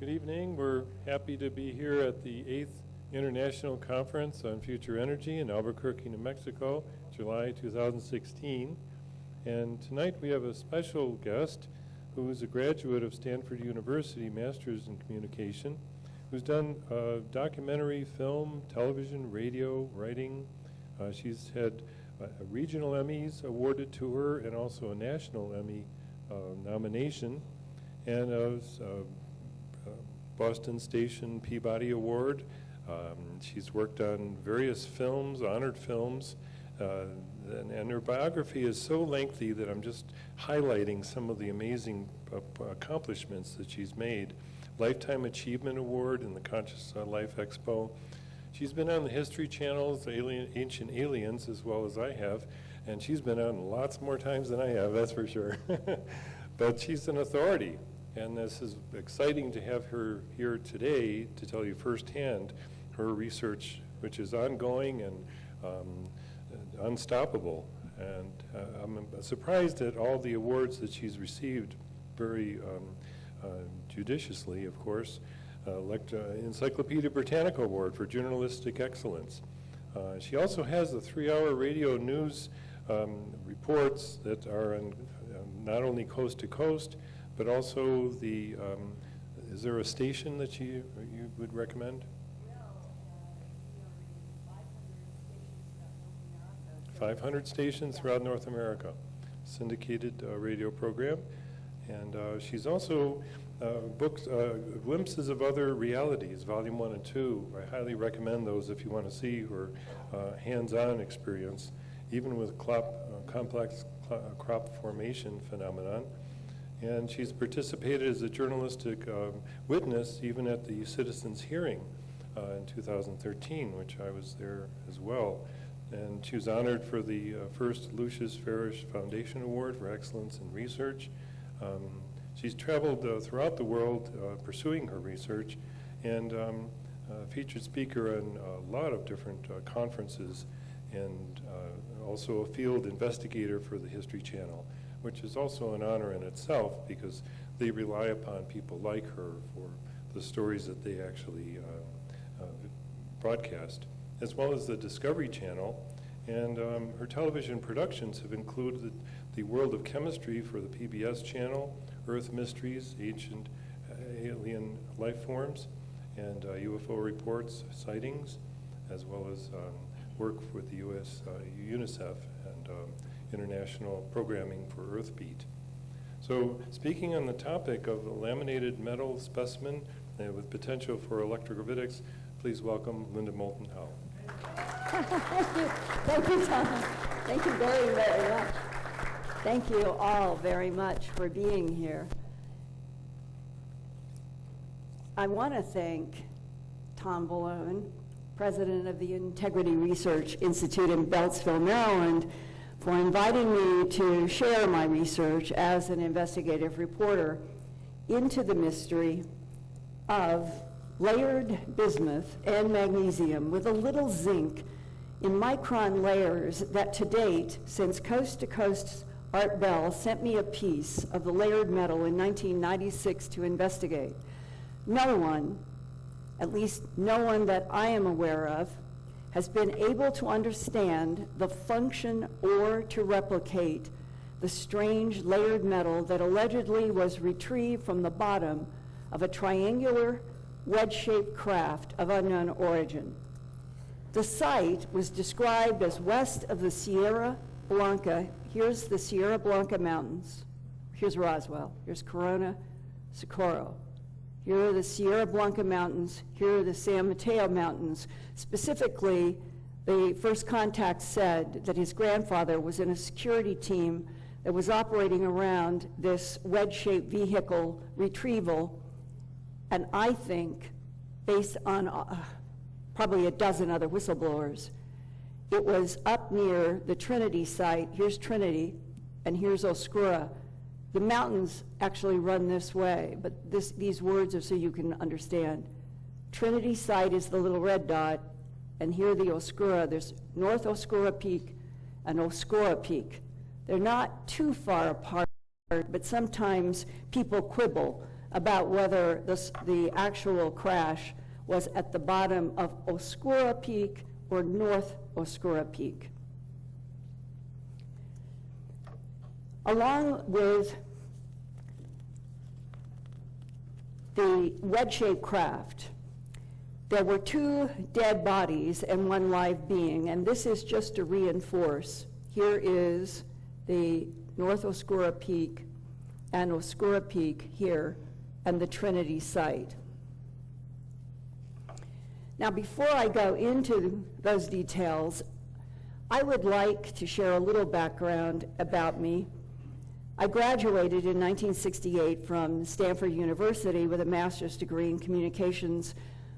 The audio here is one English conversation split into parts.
Good evening. We're happy to be here at the 8th International Conference on Future Energy in Albuquerque, New Mexico, July 2016. And tonight we have a special guest who is a graduate of Stanford University, Master's in Communication, who's done documentary, film, television, radio, writing. She's had a regional Emmys awarded to her and also a national Emmy nomination, and a Boston Station Peabody Award. She's worked on various films, honored films, and her biography is so lengthy that I'm just highlighting some of the amazing accomplishments that she's made. Lifetime Achievement Award in the Conscious Life Expo. She's been on the History Channel's Ancient Aliens as well as I have, and she's been on lots more times than I have, that's for sure. But she's an authority, and this is exciting to have her here today to tell you firsthand her research, which is ongoing and unstoppable. And I'm surprised at all the awards that she's received, very judiciously, of course. Encyclopedia Britannica Award for Journalistic Excellence. She also has the 3-hour radio news reports that are on, not only coast to coast, but also the, is there a station that you would recommend? 500 stations throughout North America, syndicated radio program. And she's also books, Glimpses of Other Realities, Volume 1 and 2. I highly recommend those if you want to see her hands-on experience, even with complex crop formation phenomenon. And she's participated as a journalistic witness even at the citizens' hearing in 2013, which I was there as well. And she was honored for the first Lucius Farish Foundation Award for Excellence in Research. She's traveled throughout the world pursuing her research, and featured speaker on a lot of different conferences, and also a field investigator for the History Channel, which is also an honor in itself because they rely upon people like her for the stories that they actually broadcast, as well as the Discovery Channel. And her television productions have included the World of Chemistry for the PBS channel, Earth Mysteries, Ancient Alien Life Forms, and UFO reports, sightings, as well as work with the US UNICEF and international programming for Earthbeat. So speaking on the topic of a laminated metal specimen with potential for electrogravitics, please welcome Linda Moulton Howe. Thank you. Thank you, Tom. Thank you very, very much. Thank you all very much for being here. I want to thank Tom Balone, president of the Integrity Research Institute in Beltsville, Maryland, for inviting me to share my research as an investigative reporter into the mystery of layered bismuth and magnesium with a little zinc in micron layers that to date, since Coast to Coast Art Bell sent me a piece of the layered metal in 1996 to investigate, no one, at least no one that I am aware of, has been able to understand the function or to replicate the strange layered metal that allegedly was retrieved from the bottom of a triangular wedge-shaped craft of unknown origin. The site was described as west of the Sierra Blanca. Here's the Sierra Blanca Mountains. Here's Roswell. Here's Corona, Socorro. Here are the Sierra Blanca Mountains. Here are the San Mateo Mountains. Specifically, the first contact said that his grandfather was in a security team that was operating around this wedge-shaped vehicle, Retrieval, and I think, based on probably a dozen other whistleblowers, it was up near the Trinity site. Here's Trinity, and here's Oscura. The mountains actually run this way, but these words are so you can understand. Trinity site is the little red dot, and here the Oscura. There's North Oscura Peak and Oscura Peak. They're not too far apart, but sometimes people quibble about whether the actual crash was at the bottom of Oscura Peak or North Oscura Peak. Along with the wedge-shaped craft, there were 2 dead bodies and 1 live being, and this is just to reinforce. Here is the North Oscura Peak and Oscura Peak here, and the Trinity site. Now, before I go into those details, I would like to share a little background about me. I graduated in 1968 from Stanford University with a master's degree in communications,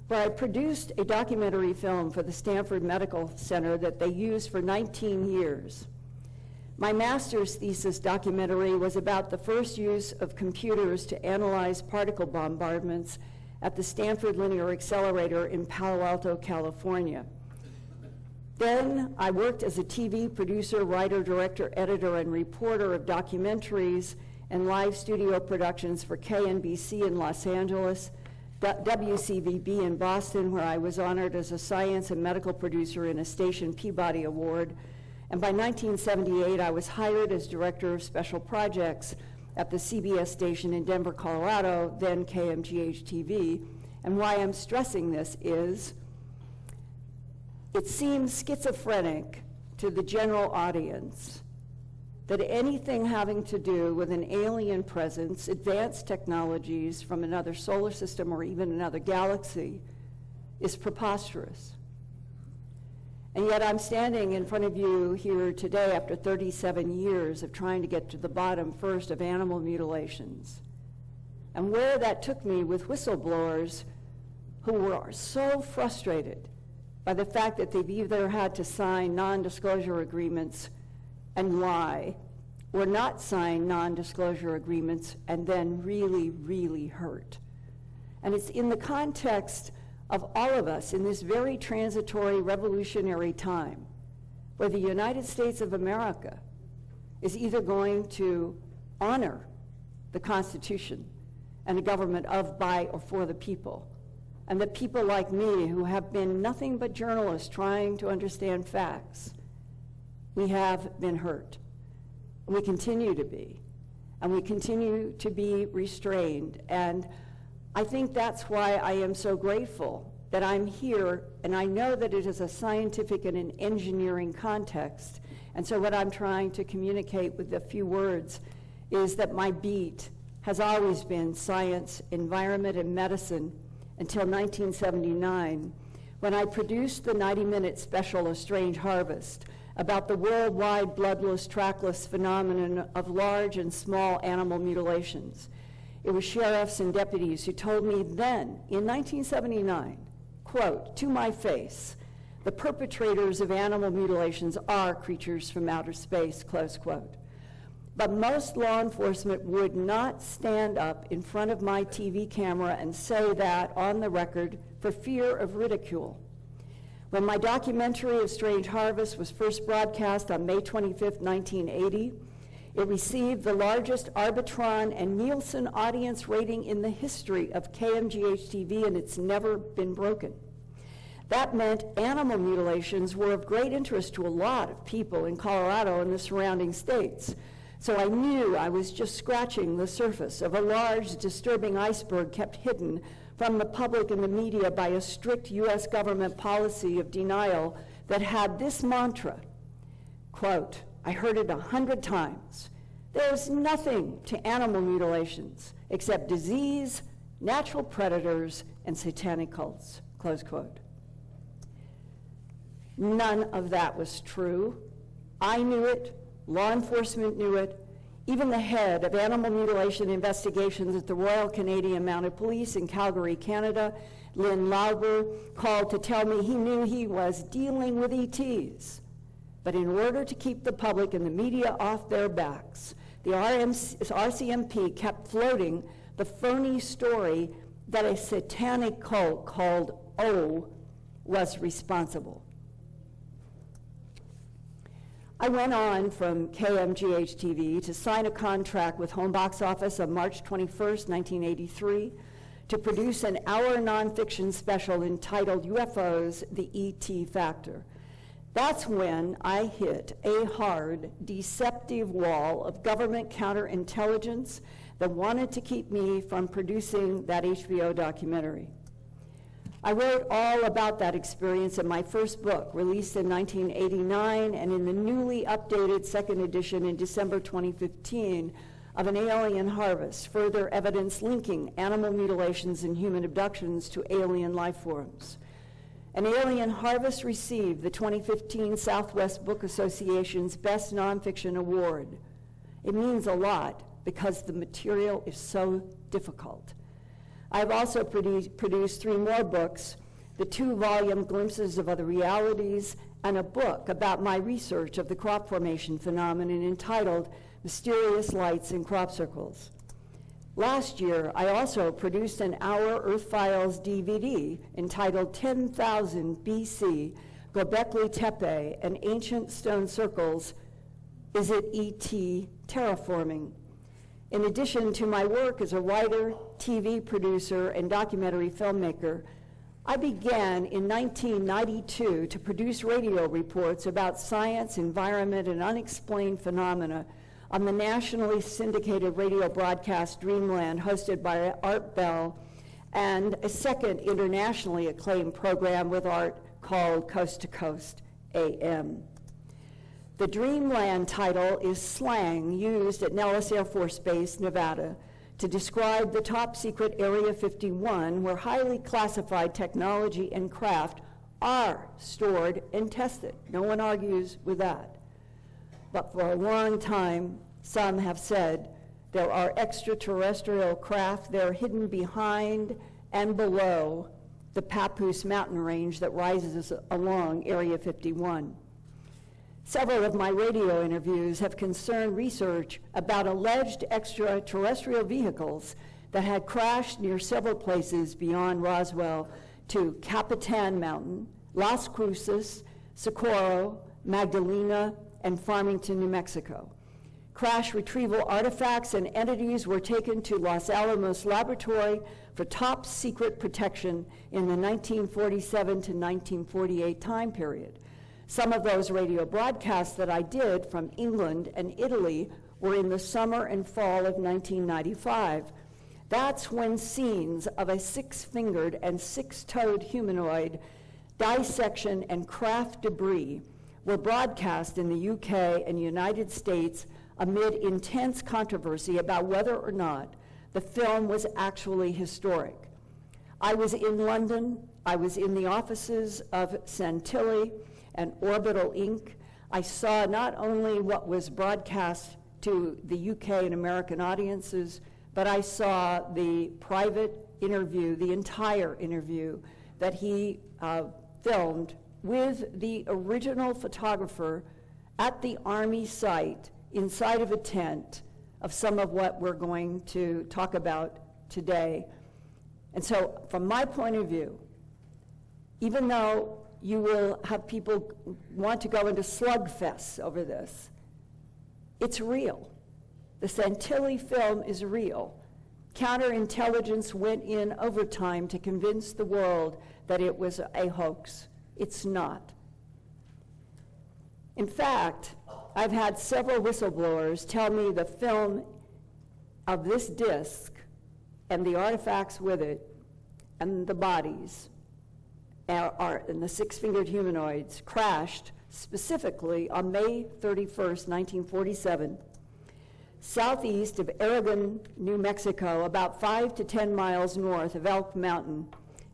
where I produced a documentary film for the Stanford Medical Center that they used for 19 years. My master's thesis documentary was about the first use of computers to analyze particle bombardments at the Stanford Linear Accelerator in Palo Alto, California. Then I worked as a TV producer, writer, director, editor, and reporter of documentaries and live studio productions for KNBC in Los Angeles, WCVB in Boston, where I was honored as a science and medical producer in a Station Peabody Award. And by 1978, I was hired as director of special projects at the CBS station in Denver, Colorado, then KMGH-TV. And why I'm stressing this is, it seems schizophrenic to the general audience that anything having to do with an alien presence, advanced technologies from another solar system or even another galaxy, is preposterous. And yet I'm standing in front of you here today after 37 years of trying to get to the bottom first of animal mutilations. And where that took me with whistleblowers who were so frustrated by the fact that they've either had to sign non-disclosure agreements and lie, or not sign non-disclosure agreements and then really, really hurt. And it's in the context of all of us in this very transitory, revolutionary time, where the United States of America is either going to honor the Constitution and a government of, by, or for the people, and that people like me, who have been nothing but journalists trying to understand facts, we have been hurt. And we continue to be. And we continue to be restrained. And I think that's why I am so grateful that I'm here, and I know that it is a scientific and an engineering context. And so what I'm trying to communicate with a few words is that my beat has always been science, environment, and medicine until 1979, when I produced the 90-minute special A Strange Harvest about the worldwide bloodless, trackless phenomenon of large and small animal mutilations. It was sheriffs and deputies who told me then, in 1979, quote, to my face, the perpetrators of animal mutilations are creatures from outer space, close quote. But most law enforcement would not stand up in front of my TV camera and say that on the record for fear of ridicule. When my documentary of Strange Harvest was first broadcast on May 25, 1980, it received the largest Arbitron and Nielsen audience rating in the history of KMGH-TV, and it's never been broken. That meant animal mutilations were of great interest to a lot of people in Colorado and the surrounding states. So I knew I was just scratching the surface of a large, disturbing iceberg kept hidden from the public and the media by a strict U.S. government policy of denial that had this mantra, quote, I heard it 100 times, there's nothing to animal mutilations except disease, natural predators, and satanic cults, close quote. None of that was true. I knew it. Law enforcement knew it. Even the head of animal mutilation investigations at the Royal Canadian Mounted Police in Calgary, Canada, Lynn Lauber, called to tell me he knew he was dealing with ETs. But in order to keep the public and the media off their backs, the RCMP kept floating the phony story that a satanic cult called O was responsible. I went on from KMGH-TV to sign a contract with Home Box Office on March 21st, 1983, to produce an hour nonfiction special entitled UFOs, the ET Factor. That's when I hit a hard, deceptive wall of government counterintelligence that wanted to keep me from producing that HBO documentary. I wrote all about that experience in my first book, released in 1989, and in the newly updated second edition in December 2015 of An Alien Harvest, further evidence linking animal mutilations and human abductions to alien life forms. An Alien Harvest received the 2015 Southwest Book Association's Best Nonfiction Award. It means a lot because the material is so difficult. I've also produced 3 more books, the 2-volume Glimpses of Other Realities, and a book about my research of the crop formation phenomenon entitled Mysterious Lights in Crop Circles. Last year, I also produced an hour Earth Files DVD entitled 10,000 BC, Göbekli Tepe and Ancient Stone Circles, Is It ET Terraforming? In addition to my work as a writer, TV producer, and documentary filmmaker, I began in 1992 to produce radio reports about science, environment, and unexplained phenomena on the nationally syndicated radio broadcast Dreamland, hosted by Art Bell, and a second internationally acclaimed program with Art called Coast to Coast AM. The Dreamland title is slang used at Nellis Air Force Base, Nevada, to describe the top secret Area 51, where highly classified technology and craft are stored and tested. No one argues with that. But for a long time, some have said there are extraterrestrial craft there hidden behind and below the Papoose mountain range that rises along Area 51. Several of my radio interviews have concerned research about alleged extraterrestrial vehicles that had crashed near several places beyond Roswell to Capitan Mountain, Las Cruces, Socorro, Magdalena, and Farmington, New Mexico. Crash retrieval artifacts and entities were taken to Los Alamos Laboratory for top secret protection in the 1947 to 1948 time period. Some of those radio broadcasts that I did from England and Italy were in the summer and fall of 1995. That's when scenes of a 6-fingered and 6-toed humanoid, dissection, and craft debris were broadcast in the UK and United States amid intense controversy about whether or not the film was actually historic. I was in London. I was in the offices of Santilli and Orbital Inc. I saw not only what was broadcast to the UK and American audiences, but I saw the private interview, the entire interview that he filmed with the original photographer at the Army site inside of a tent of some of what we're going to talk about today. And so from my point of view, even though you will have people want to go into slugfests over this, it's real. The Santilli film is real. Counterintelligence went in overtime to convince the world that it was a hoax. It's not. In fact, I've had several whistleblowers tell me the film of this disc and the artifacts with it and the bodies and the 6-fingered humanoids crashed specifically on May 31st, 1947, southeast of Aragon, New Mexico, about 5 to 10 miles north of Elk Mountain,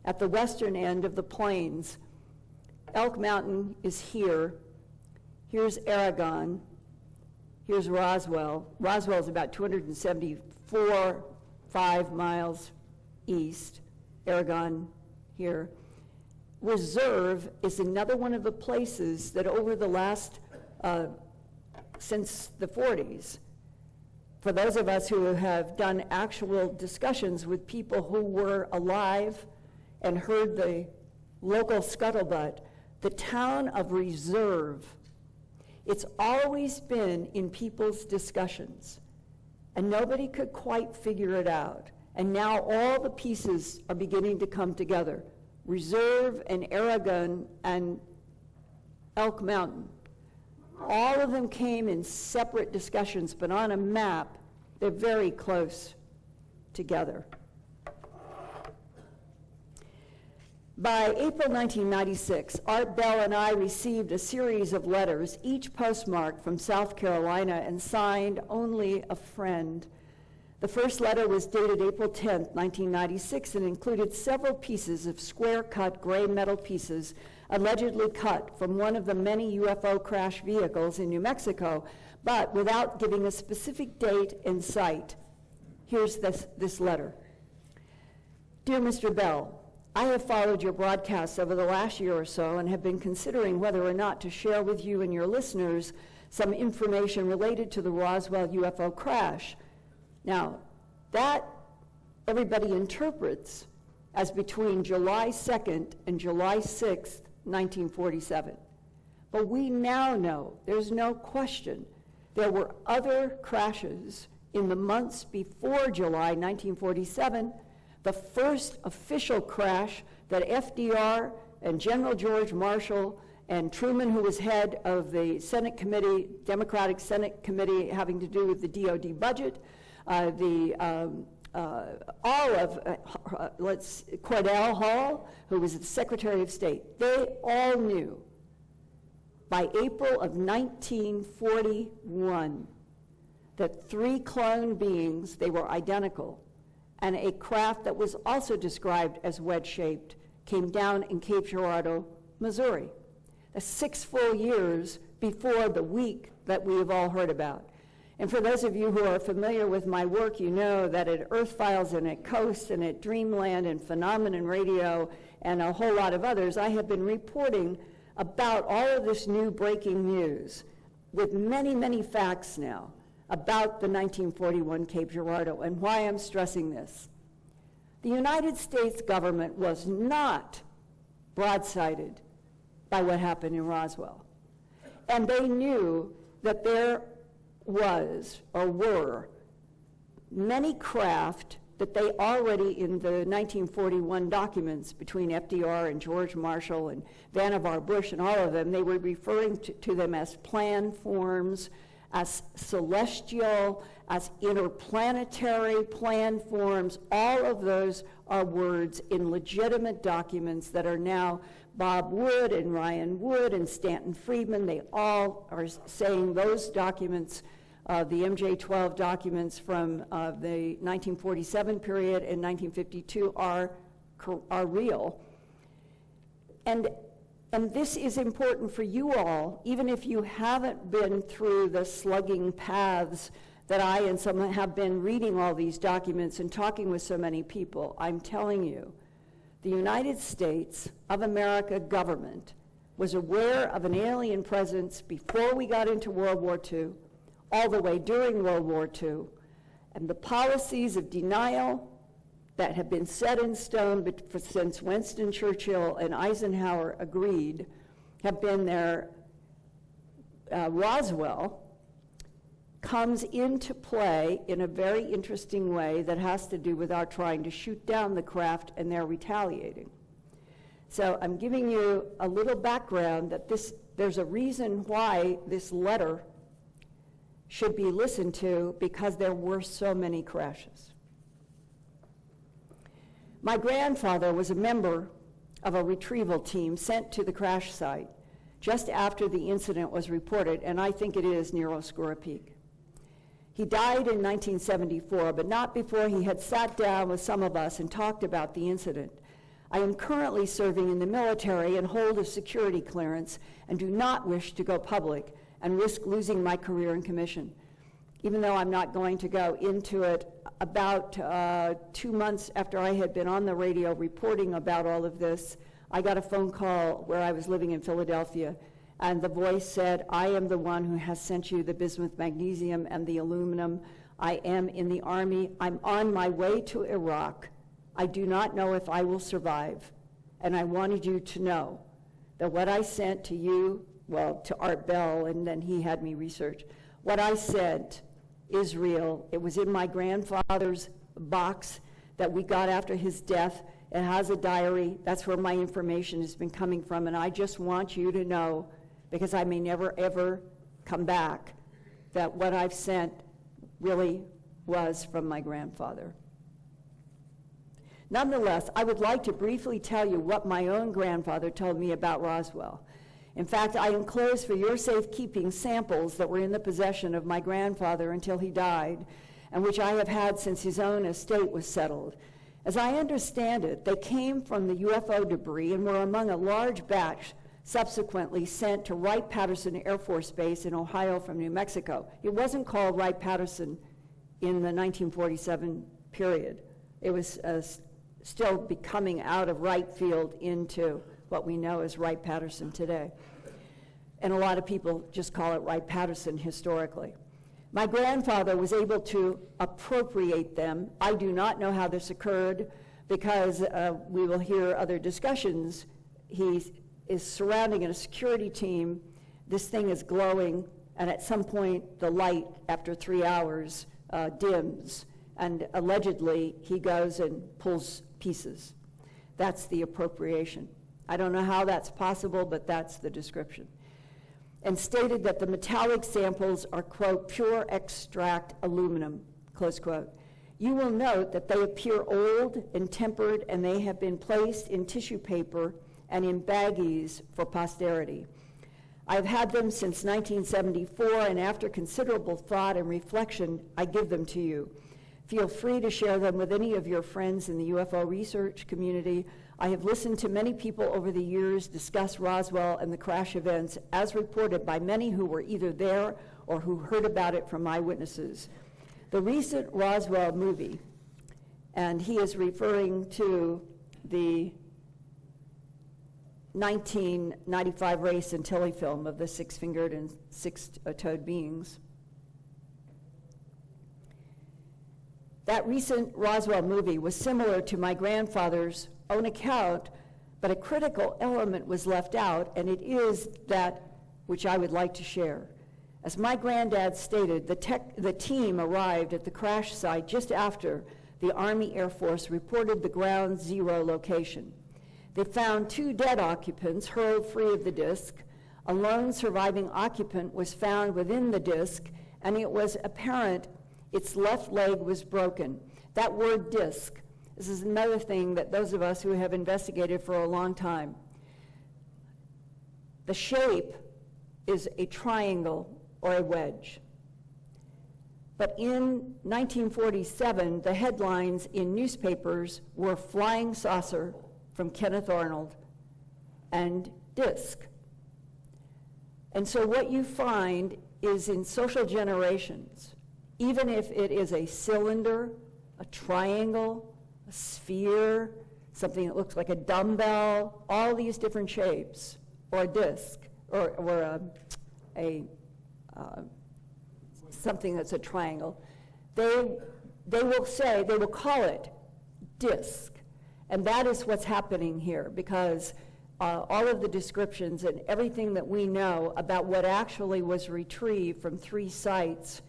at the western end of the plains. Elk Mountain is here. Here's Aragon. Here's Roswell. Roswell is about 274.5 miles east. Aragon here. Reserve is another one of the places that over the last, since the 40s, for those of us who have done actual discussions with people who were alive and heard the local scuttlebutt, the town of Reserve It's always been in people's discussions, and nobody could quite figure it out. And now all the pieces are beginning to come together. Reserve and Aragon and Elk Mountain. All of them came in separate discussions, but on a map, they're very close together. By April 1996, Art Bell and I received a series of letters, each postmarked from South Carolina and signed "Only a Friend." The first letter was dated April 10, 1996, and included several pieces of square-cut gray metal pieces allegedly cut from one of the many UFO crash vehicles in New Mexico, but without giving a specific date and site. Here's this letter. Dear Mr. Bell, I have followed your broadcasts over the last year or so and have been considering whether or not to share with you and your listeners some information related to the Roswell UFO crash. Now, that everybody interprets as between July 2nd and July 6th, 1947. But we now know, there's no question, there were other crashes in the months before July 1947. The first official crash that FDR and General George Marshall and Truman, who was head of the Senate committee, Democratic Senate committee having to do with the DOD budget, Cordell Hull, who was the Secretary of State, they all knew by April of 1941 that 3 clone beings, they were identical, and a craft that was also described as wedge-shaped came down in Cape Girardeau, Missouri. 6 full years before the week that we have all heard about. And for those of you who are familiar with my work, you know that at Earth Files and at Coast and at Dreamland and Phenomenon Radio and a whole lot of others, I have been reporting about all of this new breaking news with many, many facts now about the 1941 Cape Girardeau. And why I'm stressing this. The United States government was not broadsided by what happened in Roswell. And they knew that there was or were many craft that they already, in the 1941 documents between FDR and George Marshall and Vannevar Bush and all of them, they were referring to them as plan forms, as celestial, as interplanetary plan forms. All of those are words in legitimate documents that are now Bob Wood and Ryan Wood and Stanton Friedman. They all are saying those documents, the MJ-12 documents from the 1947 period and 1952 are real. And this is important for you all, even if you haven't been through the slugging paths that I and some have been reading all these documents and talking with so many people. I'm telling you, the United States of America government was aware of an alien presence before we got into World War II, all the way during World War II, and the policies of denial that have been set in stone since Winston Churchill and Eisenhower agreed have been there. Roswell comes into play in a very interesting way that has to do with our trying to shoot down the craft and their retaliating. So I'm giving you a little background that there's a reason why this letter should be listened to, because there were so many crashes. My grandfather was a member of a retrieval team sent to the crash site just after the incident was reported, and I think it is near Oscura Peak. He died in 1974, but not before he had sat down with some of us and talked about the incident. I am currently serving in the military and hold a security clearance and do not wish to go public and risk losing my career and commission. Even though I'm not going to go into it, about 2 months after I had been on the radio reporting about all of this, I got a phone call where I was living in Philadelphia, and the voice said, I am the one who has sent you the bismuth, magnesium, and the aluminum. I am in the Army. I'm on my way to Iraq. I do not know if I will survive, and I wanted you to know that what I sent to you to Art Bell, and then he had me research. What I said is real. It was in my grandfather's box that we got after his death. It has a diary. That's where my information has been coming from, and I just want you to know, because I may never, ever come back, that what I've sent really was from my grandfather. Nonetheless, I would like to briefly tell you what my own grandfather told me about Roswell. In fact, I enclosed for your safekeeping samples that were in the possession of my grandfather until he died, and which I have had since his own estate was settled. As I understand it, they came from the UFO debris and were among a large batch subsequently sent to Wright-Patterson Air Force Base in Ohio from New Mexico. It wasn't called Wright-Patterson in the 1947 period. It was still becoming out of Wright Field into what we know as Wright-Patterson today. And a lot of people just call it Wright-Patterson historically. My grandfather was able to appropriate them. I do not know how this occurred because we will hear other discussions. He is surrounding a security team. This thing is glowing, and at some point the light, after 3 hours, dims, and allegedly he goes and pulls pieces. That's the appropriation. I don't know how that's possible, but that's the description. And stated that the metallic samples are, quote, pure extract aluminum, close quote. You will note that they appear old and tempered, and they have been placed in tissue paper and in baggies for posterity. I've had them since 1974, and after considerable thought and reflection, I give them to you. Feel free to share them with any of your friends in the UFO research community. I have listened to many people over the years discuss Roswell and the crash events as reported by many who were either there or who heard about it from eyewitnesses. The recent Roswell movie, and he is referring to the 1995 Race and Tilly film of the six-fingered and six-toed beings. That recent Roswell movie was similar to my grandfather's own account, but a critical element was left out, and it is that which I would like to share. As my granddad stated, the team arrived at the crash site just after the Army Air Force reported the ground zero location. They found 2 dead occupants hurled free of the disc. A lone surviving occupant was found within the disc, and it was apparent its left leg was broken. That word disc, this is another thing that those of us who have investigated for a long time. The shape is a triangle or a wedge. But in 1947, the headlines in newspapers were flying saucer from Kenneth Arnold and disc. And so what you find is in social generations, even if it is a cylinder, a triangle, a sphere, something that looks like a dumbbell, all these different shapes, or a disc, or something that's a triangle, they will call it disc. And that is what's happening here, because all of the descriptions and everything that we know about what actually was retrieved from 3 sites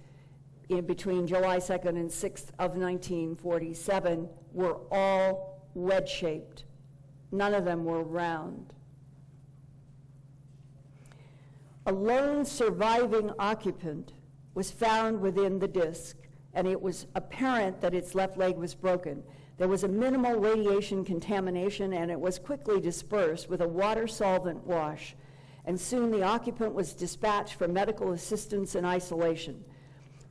in between July 2nd and 6th of 1947 were all wedge-shaped. None of them were round. A lone surviving occupant was found within the disc, and it was apparent that its left leg was broken. There was a minimal radiation contamination, and it was quickly dispersed with a water solvent wash, and soon the occupant was dispatched for medical assistance and isolation.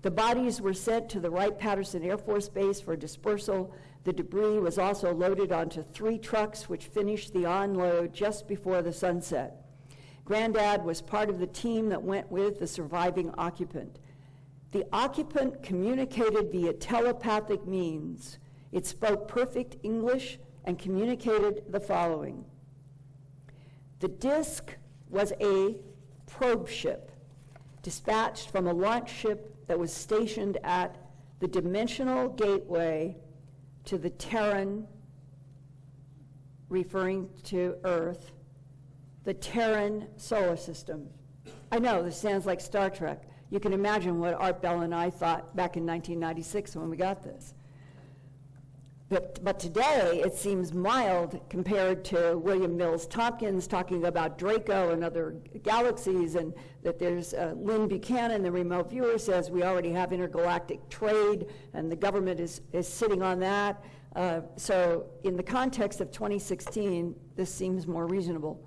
The bodies were sent to the Wright-Patterson Air Force Base for dispersal. The debris was also loaded onto 3 trucks, which finished the onload just before the sunset. Granddad was part of the team that went with the surviving occupant. The occupant communicated via telepathic means. It spoke perfect English and communicated the following. The disc was a probe ship dispatched from a launch ship that was stationed at the dimensional gateway to the Terran, referring to Earth, the Terran solar system. I know, this sounds like Star Trek. You can imagine what Art Bell and I thought back in 1996 when we got this. But today, it seems mild compared to William Mills Tompkins talking about Draco and other galaxies, and that there's Lynn Buchanan, the remote viewer, says we already have intergalactic trade, and the government is sitting on that. So in the context of 2016, this seems more reasonable.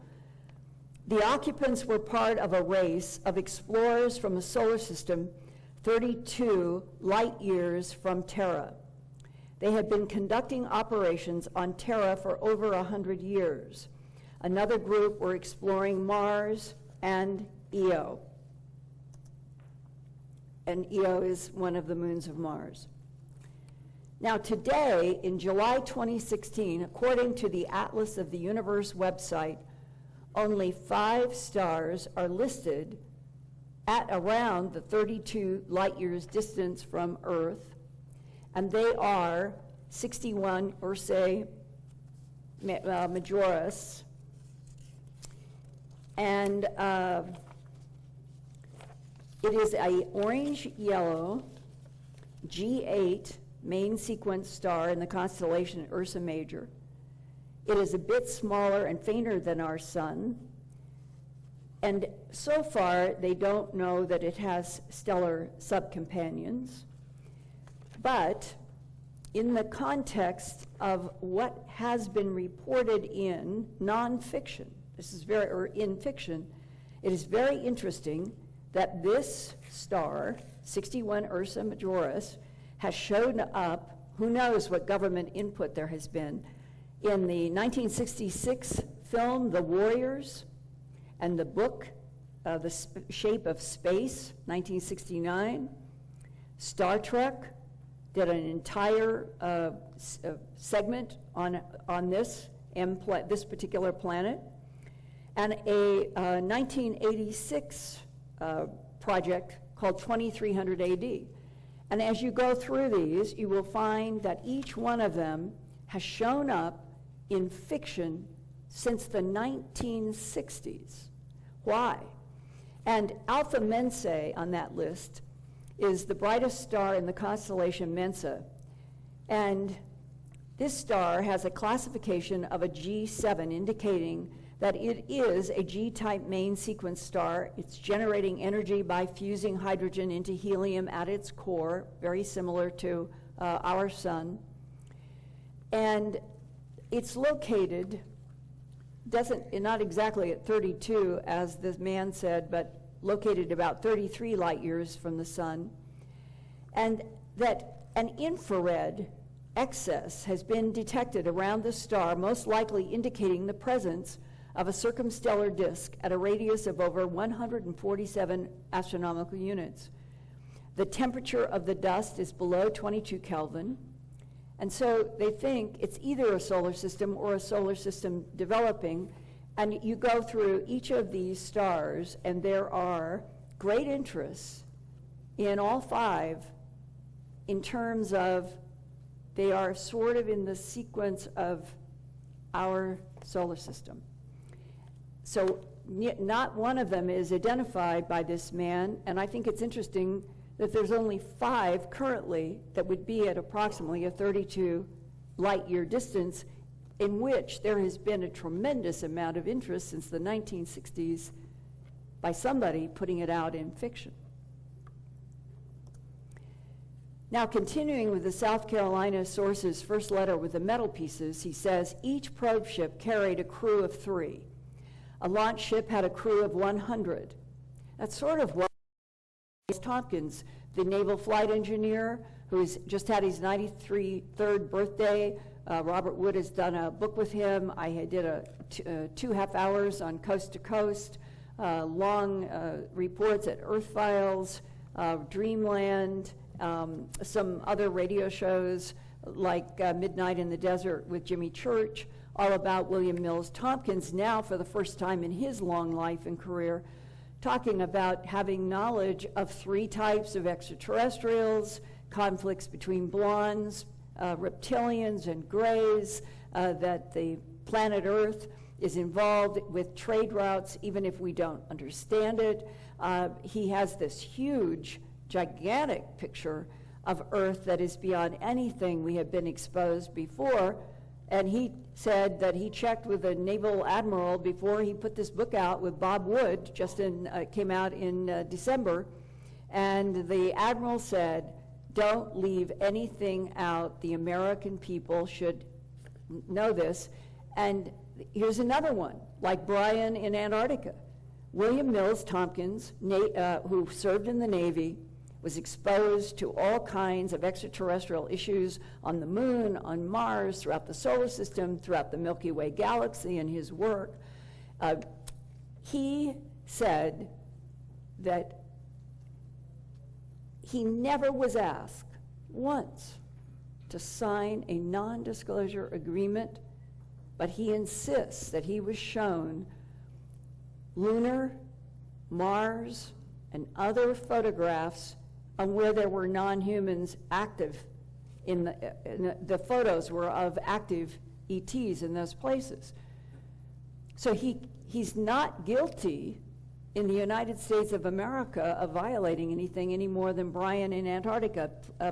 The occupants were part of a race of explorers from a solar system 32 light years from Terra. They had been conducting operations on Terra for over 100 years. Another group were exploring Mars and Io. And Io is one of the moons of Mars. Now today, in July 2016, according to the Atlas of the Universe website, only 5 stars are listed at around the 32 light years distance from Earth, and they are 61 Ursae Majoris, and it is a orange-yellow G8 main sequence star in the constellation Ursa Major. It is a bit smaller and fainter than our sun, and so far they don't know that it has stellar subcompanions. But in the context of what has been reported in nonfiction, in fiction, it is very interesting that this star, 61 Ursa Majoris, has shown up, who knows what government input there has been, in the 1966 film, The Warriors, and the book, The Shape of Space, 1969, Star Trek, did an entire segment on this particular planet, and a 1986 project called 2300 AD. And as you go through these, you will find that each one of them has shown up in fiction since the 1960s. Why? And Alpha Mensae on that list is the brightest star in the constellation Mensa. And this star has a classification of a G7, indicating that it is a G-type main sequence star. It's generating energy by fusing hydrogen into helium at its core, very similar to our sun. And it's located, not exactly at 32, as this man said, but located about 33 light years from the sun, and that an infrared excess has been detected around the star, most likely indicating the presence of a circumstellar disk at a radius of over 147 astronomical units. The temperature of the dust is below 22 Kelvin, and so they think it's either a solar system or a solar system developing. And you go through each of these stars, and there are great interests in all 5 in terms of they are sort of in the sequence of our solar system. So not one of them is identified by this man, and I think it's interesting that there's only 5 currently that would be at approximately a 32 light year distance, in which there has been a tremendous amount of interest since the 1960s by somebody putting it out in fiction. Now, continuing with the South Carolina source's first letter with the metal pieces, he says, each probe ship carried a crew of 3. A launch ship had a crew of 100. That's sort of what Tompkins, the naval flight engineer, who's just had his 93rd birthday. Robert Wood has done a book with him. I did 2.5 hours on Coast to Coast, long reports at Earth Files, Dreamland, some other radio shows like Midnight in the Desert with Jimmy Church, all about William Mills Tompkins, now for the first time in his long life and career, talking about having knowledge of 3 types of extraterrestrials, conflicts between blondes, reptilians and grays, that the planet Earth is involved with trade routes, even if we don't understand it, He has this huge, gigantic picture of Earth that is beyond anything we have been exposed before. And he said that he checked with a naval admiral before he put this book out with Bob Wood, came out in December. And the admiral said, don't leave anything out. The American people should know this. And here's another one, like Brian in Antarctica. William Mills Tompkins, who served in the Navy, was exposed to all kinds of extraterrestrial issues on the moon, on Mars, throughout the solar system, throughout the Milky Way galaxy in his work. He said that he never was asked once to sign a non-disclosure agreement, but he insists that he was shown lunar, Mars, and other photographs on where there were non-humans active. The photos were of active ETs in those places. So he's not guilty in the United States of America of violating anything any more than Brian in Antarctica.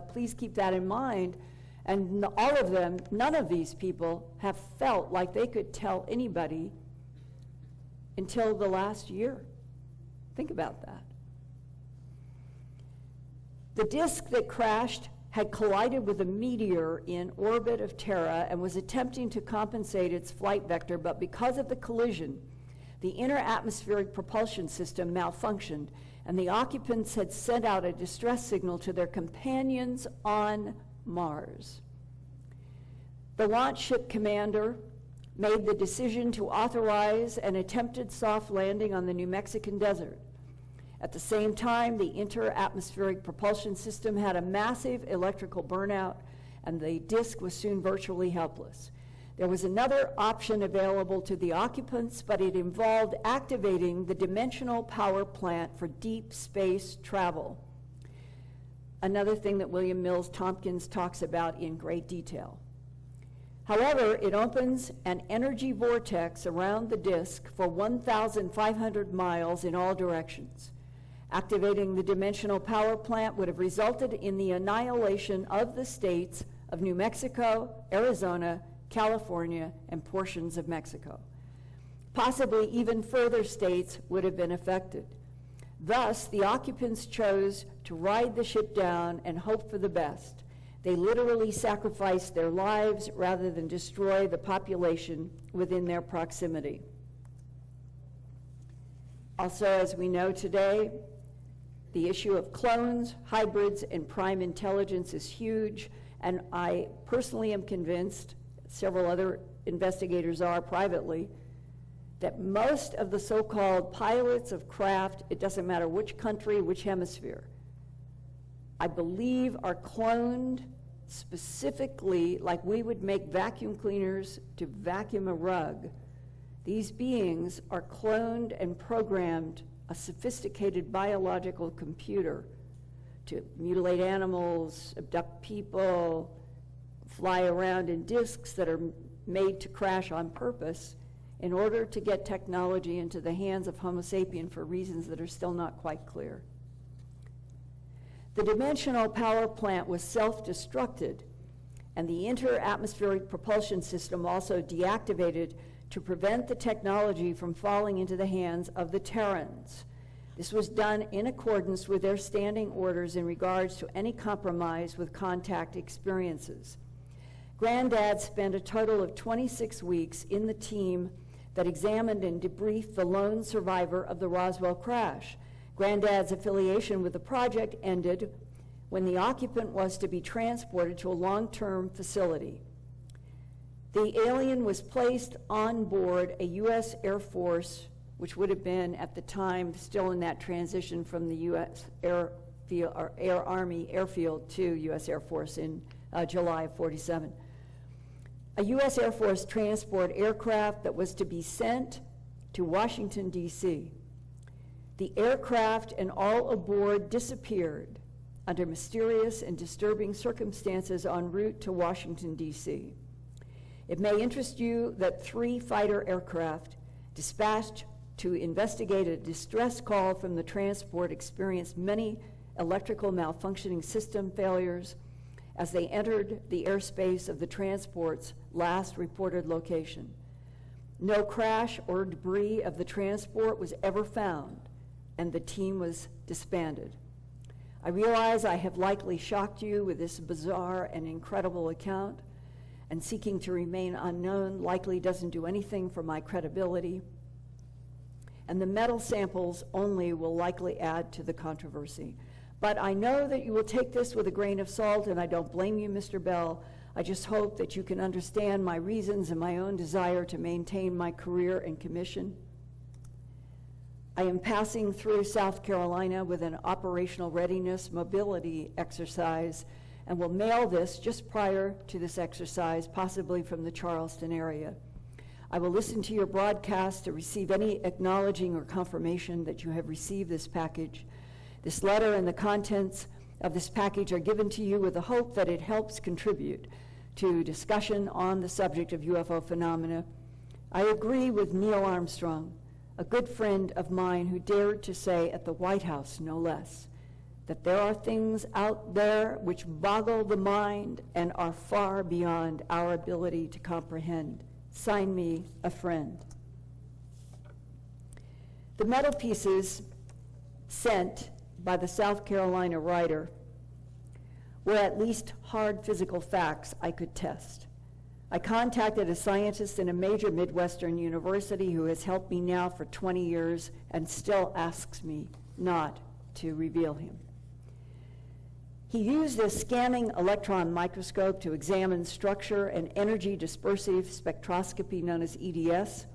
Please keep that in mind. And all of them, none of these people have felt like they could tell anybody until the last year. Think about that. The disk that crashed had collided with a meteor in orbit of Terra and was attempting to compensate its flight vector, but because of the collision, the inner atmospheric propulsion system malfunctioned, and the occupants had sent out a distress signal to their companions on Mars. The launch ship commander made the decision to authorize an attempted soft landing on the New Mexican desert. At the same time, the inter-atmospheric propulsion system had a massive electrical burnout, and the disk was soon virtually helpless. There was another option available to the occupants, but it involved activating the dimensional power plant for deep space travel. Another thing that William Mills Tompkins talks about in great detail. However, it opens an energy vortex around the disk for 1,500 miles in all directions. Activating the dimensional power plant would have resulted in the annihilation of the states of New Mexico, Arizona, California, and portions of Mexico. Possibly even further states would have been affected. Thus, the occupants chose to ride the ship down and hope for the best. They literally sacrificed their lives rather than destroy the population within their proximity. Also, as we know today, the issue of clones, hybrids, and prime intelligence is huge, and I personally am convinced, several other investigators are privately, that most of the so-called pilots of craft, it doesn't matter which country, which hemisphere, I believe are cloned specifically like we would make vacuum cleaners to vacuum a rug. These beings are cloned and programmed a sophisticated biological computer to mutilate animals, abduct people, fly around in disks that are made to crash on purpose in order to get technology into the hands of Homo sapien for reasons that are still not quite clear. The dimensional power plant was self-destructed, and the inter-atmospheric propulsion system also deactivated to prevent the technology from falling into the hands of the Terrans. This was done in accordance with their standing orders in regards to any compromise with contact experiences. Granddad spent a total of 26 weeks in the team that examined and debriefed the lone survivor of the Roswell crash. Granddad's affiliation with the project ended when the occupant was to be transported to a long-term facility. The alien was placed on board a U.S. Air Force, which would have been at the time still in that transition from the U.S. Army airfield to U.S. Air Force in July of '47. A U.S. Air Force transport aircraft that was to be sent to Washington, D.C. The aircraft and all aboard disappeared under mysterious and disturbing circumstances en route to Washington, D.C. It may interest you that 3 fighter aircraft dispatched to investigate a distress call from the transport experienced many electrical malfunctioning system failures as they entered the airspace of the transport's last reported location. No crash or debris of the transport was ever found, and the team was disbanded. I realize I have likely shocked you with this bizarre and incredible account, and seeking to remain unknown likely doesn't do anything for my credibility, and the metal samples only will likely add to the controversy. But I know that you will take this with a grain of salt, and I don't blame you, Mr. Bell. I just hope that you can understand my reasons and my own desire to maintain my career and commission. I am passing through South Carolina with an operational readiness mobility exercise and will mail this just prior to this exercise, possibly from the Charleston area. I will listen to your broadcast to receive any acknowledging or confirmation that you have received this package. This letter and the contents of this package are given to you with the hope that it helps contribute to discussion on the subject of UFO phenomena. I agree with Neil Armstrong, a good friend of mine who dared to say at the White House, no less, that there are things out there which boggle the mind and are far beyond our ability to comprehend. Sign me, a friend. The metal pieces sent by the South Carolina writer were at least hard physical facts I could test. I contacted a scientist in a major Midwestern university who has helped me now for 20 years and still asks me not to reveal him. He used a scanning electron microscope to examine structure and energy dispersive spectroscopy, known as EDS,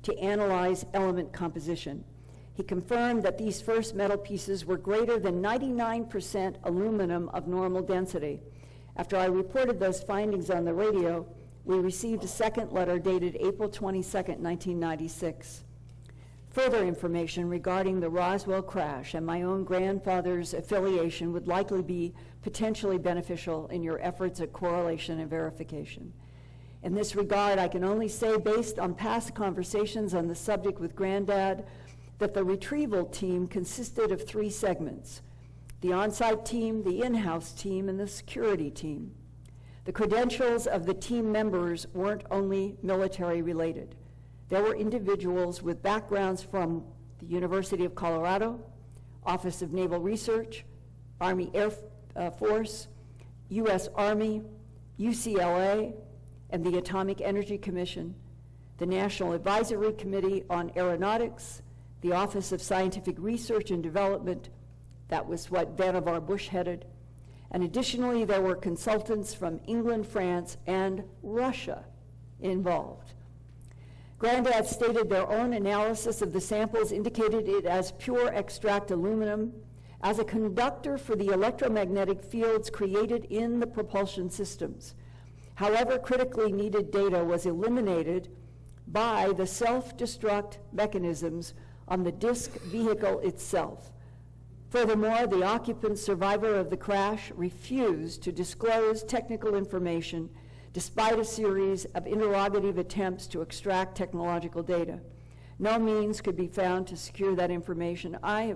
to analyze element composition. He confirmed that these first metal pieces were greater than 99% aluminum of normal density. After I reported those findings on the radio, we received a second letter dated April 22nd, 1996. Further information regarding the Roswell crash and my own grandfather's affiliation would likely be potentially beneficial in your efforts at correlation and verification. In this regard, I can only say, based on past conversations on the subject with Granddad, that the Retrieval team consisted of 3 segments: the on-site team, the in-house team, and the security team. The credentials of the team members weren't only military related. There were individuals with backgrounds from the University of Colorado, Office of Naval Research, Army Air Force, U.S. Army, UCLA, and the Atomic Energy Commission, the National Advisory Committee on Aeronautics, the Office of Scientific Research and Development, that was what Vannevar Bush headed, and additionally there were consultants from England, France, and Russia involved. Granddad stated their own analysis of the samples indicated it as pure extract aluminum as a conductor for the electromagnetic fields created in the propulsion systems. However, critically needed data was eliminated by the self-destruct mechanisms on the disk vehicle itself. Furthermore, the occupant survivor of the crash refused to disclose technical information despite a series of interrogative attempts to extract technological data. No means could be found to secure that information. I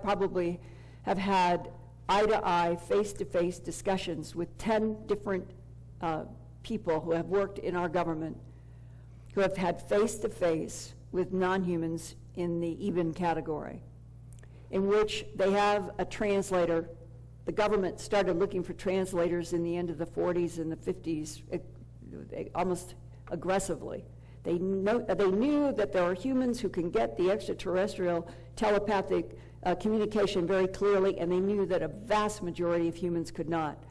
probably have had eye-to-eye, face-to-face discussions with 10 different people who have worked in our government, who have had face-to-face with non-humans in the even category, in which they have a translator. The government started looking for translators in the end of the 40s and the 50s, almost aggressively. They knew that there are humans who can get the extraterrestrial telepathic communication very clearly, and they knew that a vast majority of humans could not.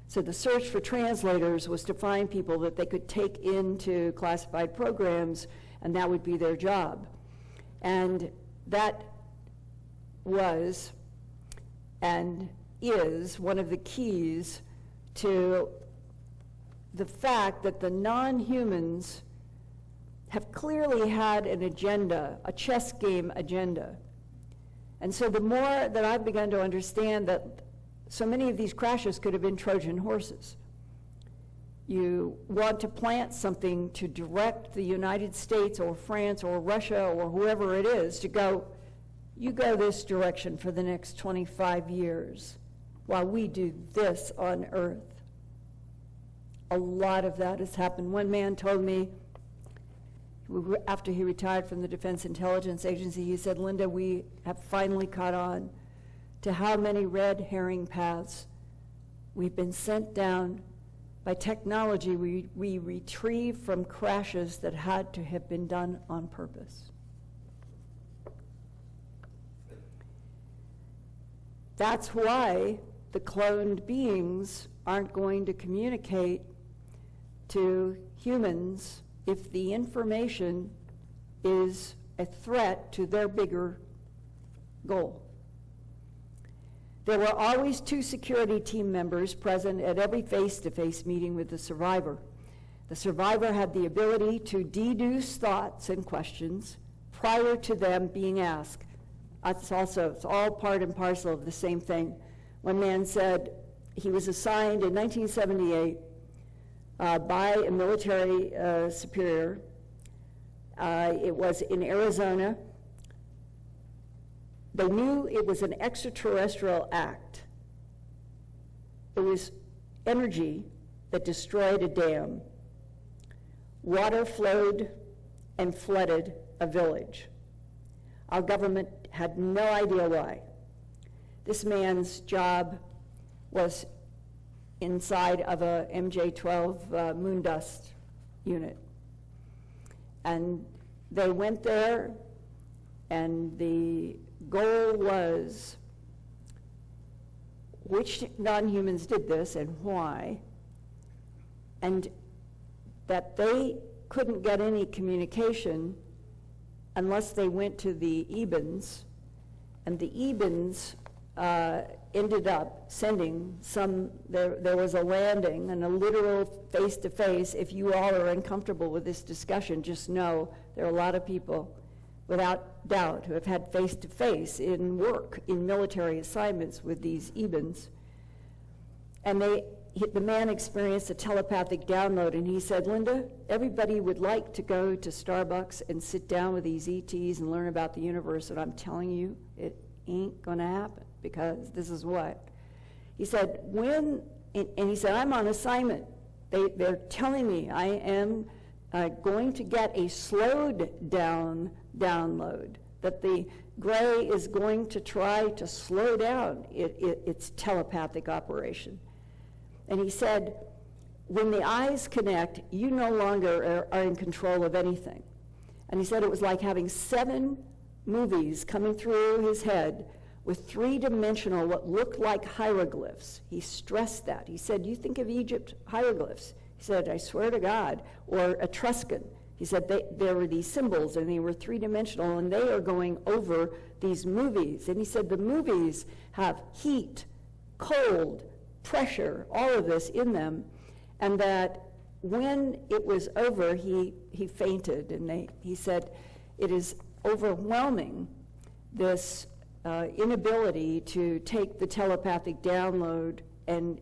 So the search for translators was to find people that they could take into classified programs, and that would be their job. And that was and is one of the keys to the fact that the non-humans have clearly had an agenda, a chess game agenda. And so the more that I've begun to understand that so many of these crashes could have been Trojan horses, you want to plant something to direct the United States or France or Russia or whoever it is to go, you go this direction for the next 25 years while we do this on Earth. A lot of that has happened. One man told me, after he retired from the Defense Intelligence Agency, he said, Linda, we have finally caught on to how many red herring paths we've been sent down by technology we retrieve from crashes that had to have been done on purpose. That's why the cloned beings aren't going to communicate to humans if the information is a threat to their bigger goal. There were always 2 security team members present at every face-to-face meeting with the survivor. The survivor had the ability to deduce thoughts and questions prior to them being asked. It's all part and parcel of the same thing. One man said he was assigned in 1978 by a military superior. It was in Arizona. They knew it was an extraterrestrial act. It was energy that destroyed a dam. Water flowed and flooded a village. Our government had no idea why. This man's job was inside of a MJ-12 moon dust unit. And they went there, and the goal was which non-humans did this and why, and that they couldn't get any communication unless they went to the Ebens, and the Ebens ended up sending there was a landing and a literal face-to-face. If you all are uncomfortable with this discussion, just know there are a lot of people without doubt who have had face-to-face in work, in military assignments with these Ebens. And the man experienced a telepathic download, and he said, Linda, everybody would like to go to Starbucks and sit down with these ETs and learn about the universe, and I'm telling you, it ain't gonna happen, because this is what. He said, and he said, I'm on assignment. They're telling me I am going to get a slowed down download, that the gray is going to try to slow down its telepathic operation. And he said, when the eyes connect, you no longer are in control of anything. And he said it was like having 7 movies coming through his head with 3-dimensional, what looked like hieroglyphs. He stressed that. He said, you think of Egypt hieroglyphs. He said, I swear to God, or Etruscan. He said there were these symbols and they were 3-dimensional, and they are going over these movies. And he said the movies have heat, cold, pressure, all of this in them, and that when it was over, he fainted, and he said it is overwhelming, this inability to take the telepathic download, and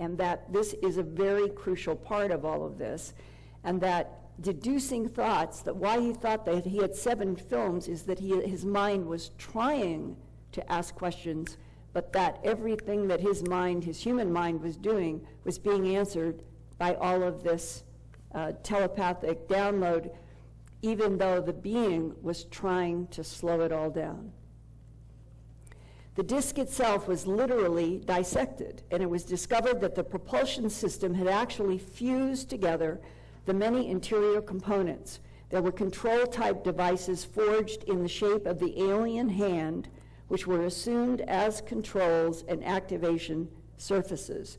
that this is a very crucial part of all of this, and that deducing thoughts, that why he thought that he had 7 films is that his mind was trying to ask questions, but that everything that his human mind was doing was being answered by all of this telepathic download, even though the being was trying to slow it all down. The disk itself was literally dissected, and it was discovered that the propulsion system had actually fused together the many interior components. There were control-type devices forged in the shape of the alien hand, which were assumed as controls and activation surfaces.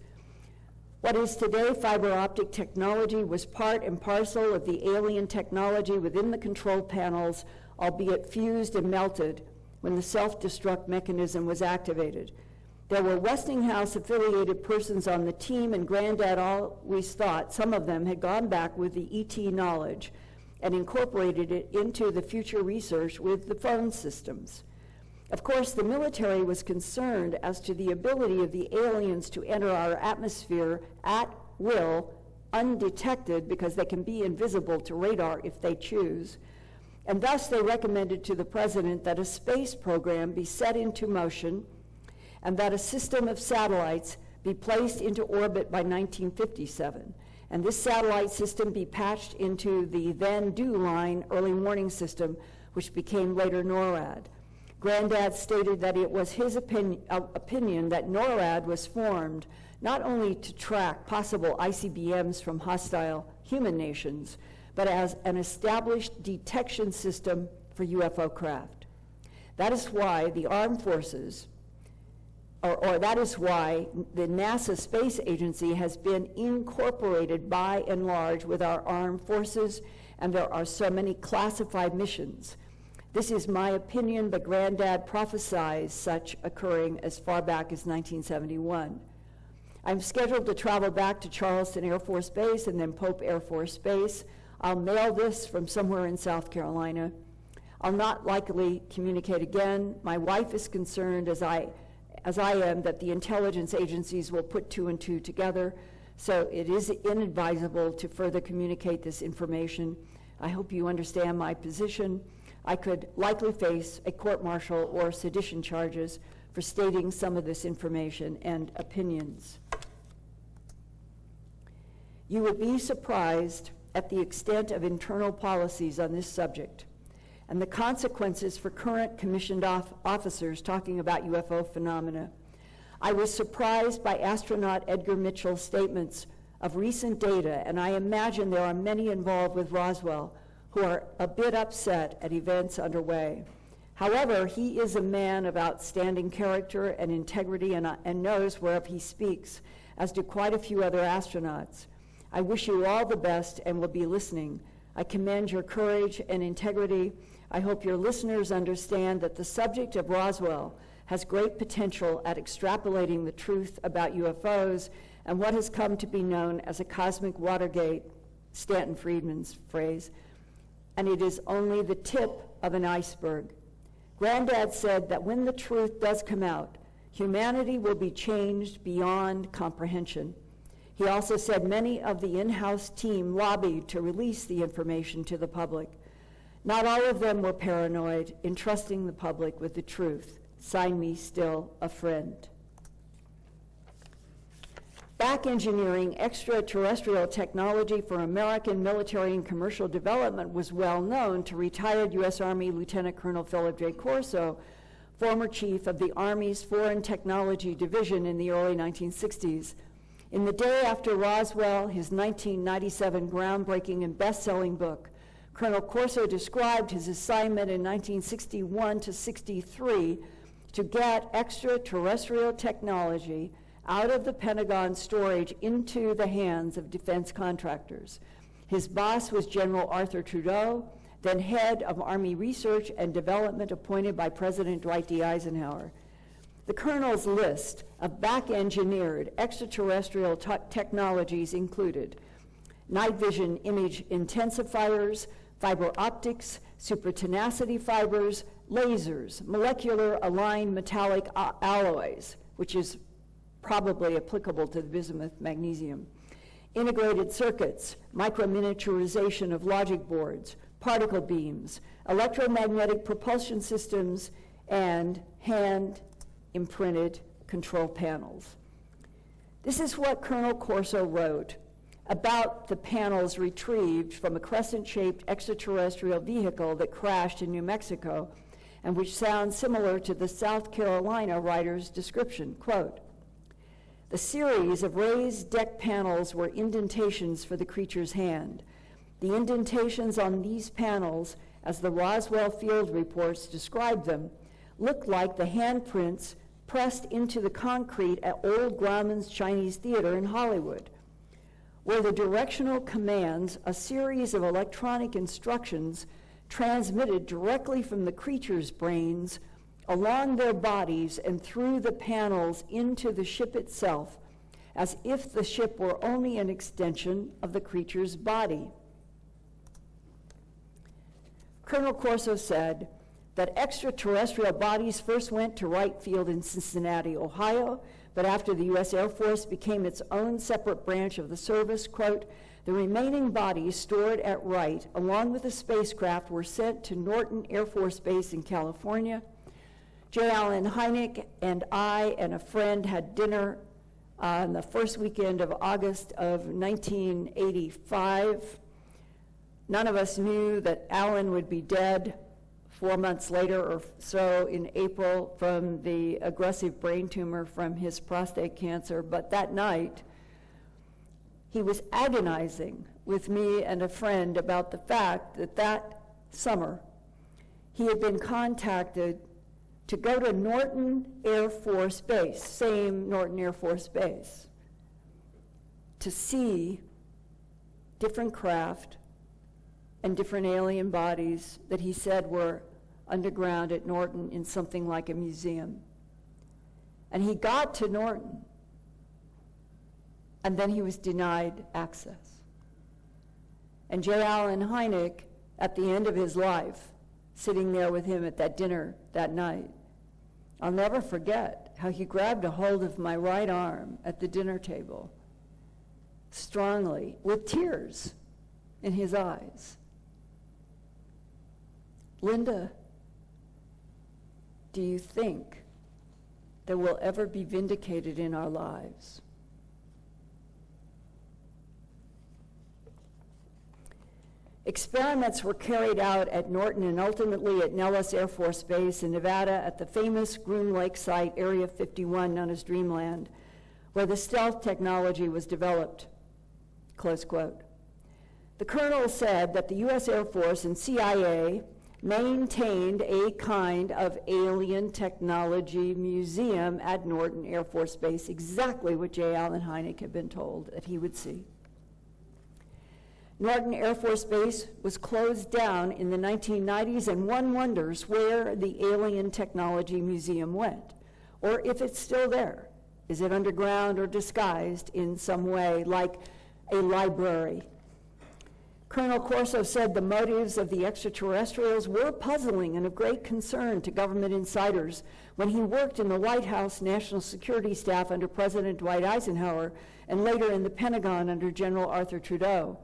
What is today fiber optic technology was part and parcel of the alien technology within the control panels, albeit fused and melted when the self-destruct mechanism was activated. There were Westinghouse-affiliated persons on the team, and Granddad always thought some of them had gone back with the ET knowledge and incorporated it into the future research with the phone systems. Of course, the military was concerned as to the ability of the aliens to enter our atmosphere at will, undetected because they can be invisible to radar if they choose. And thus they recommended to the president that a space program be set into motion and that a system of satellites be placed into orbit by 1957. And this satellite system be patched into the then DO line early warning system, which became later NORAD. Granddad stated that it was his opinion that NORAD was formed not only to track possible ICBMs from hostile human nations, but as an established detection system for UFO craft. That is why the armed forces, or that is why the NASA Space Agency has been incorporated by and large with our armed forces, and there are so many classified missions. This is my opinion, but Granddad prophesied such occurring as far back as 1971. I'm scheduled to travel back to Charleston Air Force Base and then Pope Air Force Base. I'll mail this from somewhere in South Carolina. I'll not likely communicate again. My wife is concerned, as I am, that the intelligence agencies will put 2 and 2 together, so it is inadvisable to further communicate this information. I hope you understand my position. I could likely face a court-martial or sedition charges for stating some of this information and opinions. You would be surprised at the extent of internal policies on this subject and the consequences for current commissioned officers talking about UFO phenomena. I was surprised by astronaut Edgar Mitchell's statements of recent data, and I imagine there are many involved with Roswell who are a bit upset at events underway. However, he is a man of outstanding character and integrity and knows whereof he speaks, as do quite a few other astronauts. I wish you all the best and will be listening. I commend your courage and integrity. I hope your listeners understand that the subject of Roswell has great potential at extrapolating the truth about UFOs and what has come to be known as a cosmic Watergate, Stanton Friedman's phrase, and it is only the tip of an iceberg. Granddad said that when the truth does come out, humanity will be changed beyond comprehension. He also said many of the in-house team lobbied to release the information to the public. Not all of them were paranoid, entrusting the public with the truth. Sign me, still a friend. Back engineering extraterrestrial technology for American military and commercial development was well known to retired U.S. Army Lieutenant Colonel Philip J. Corso, former chief of the Army's Foreign Technology Division in the early 1960s. In the day after Roswell, his 1997 groundbreaking and best-selling book, Colonel Corso described his assignment in 1961 to 63 to get extraterrestrial technology out of the Pentagon storage into the hands of defense contractors. His boss was General Arthur Trudeau, then head of Army Research and Development appointed by President Dwight D. Eisenhower. The Colonel's list of back-engineered extraterrestrial technologies included night vision image intensifiers, fiber optics, supertenacity fibers, lasers, molecular aligned metallic alloys, which is probably applicable to the bismuth magnesium, integrated circuits, microminiaturization of logic boards, particle beams, electromagnetic propulsion systems, and hand-imprinted control panels. This is what Colonel Corso wrote about the panels retrieved from a crescent-shaped extraterrestrial vehicle that crashed in New Mexico, and which sounds similar to the South Carolina writer's description. Quote, "The series of raised deck panels were indentations for the creature's hand. The indentations on these panels, as the Roswell field reports described them, looked like the handprints pressed into the concrete at Old Grauman's Chinese Theater in Hollywood. Were the directional commands a series of electronic instructions transmitted directly from the creature's brains along their bodies and through the panels into the ship itself, as if the ship were only an extension of the creature's body." Colonel Corso said that extraterrestrial bodies first went to Wright Field in Cincinnati, Ohio, but after the U.S. Air Force became its own separate branch of the service, quote, the remaining bodies stored at Wright, along with the spacecraft, were sent to Norton Air Force Base in California. J. Allen Hynek and I and a friend had dinner on the first weekend of August of 1985. None of us knew that Allen would be dead 4 months later or so in April from the aggressive brain tumor from his prostate cancer, but that night, he was agonizing with me and a friend about the fact that that summer he had been contacted to go to Norton Air Force Base, same Norton Air Force Base, to see different craft and different alien bodies that he said were underground at Norton in something like a museum. And he got to Norton, and then he was denied access. And J. Allen Hynek, at the end of his life, sitting there with him at that dinner that night, I'll never forget how he grabbed a hold of my right arm at the dinner table, strongly, with tears in his eyes. Linda, do you think that we'll ever be vindicated in our lives? Experiments were carried out at Norton and ultimately at Nellis Air Force Base in Nevada at the famous Groom Lake site, Area 51, known as Dreamland, where the stealth technology was developed, close quote. The colonel said that the U.S. Air Force and CIA maintained a kind of alien technology museum at Norton Air Force Base, exactly what J. Allen Hynek had been told that he would see. Norton Air Force Base was closed down in the 1990s, and one wonders where the Alien Technology Museum went, or if it's still there. Is it underground or disguised in some way, like a library? Colonel Corso said the motives of the extraterrestrials were puzzling and of great concern to government insiders when he worked in the White House National Security Staff under President Dwight Eisenhower and later in the Pentagon under General Arthur Trudeau.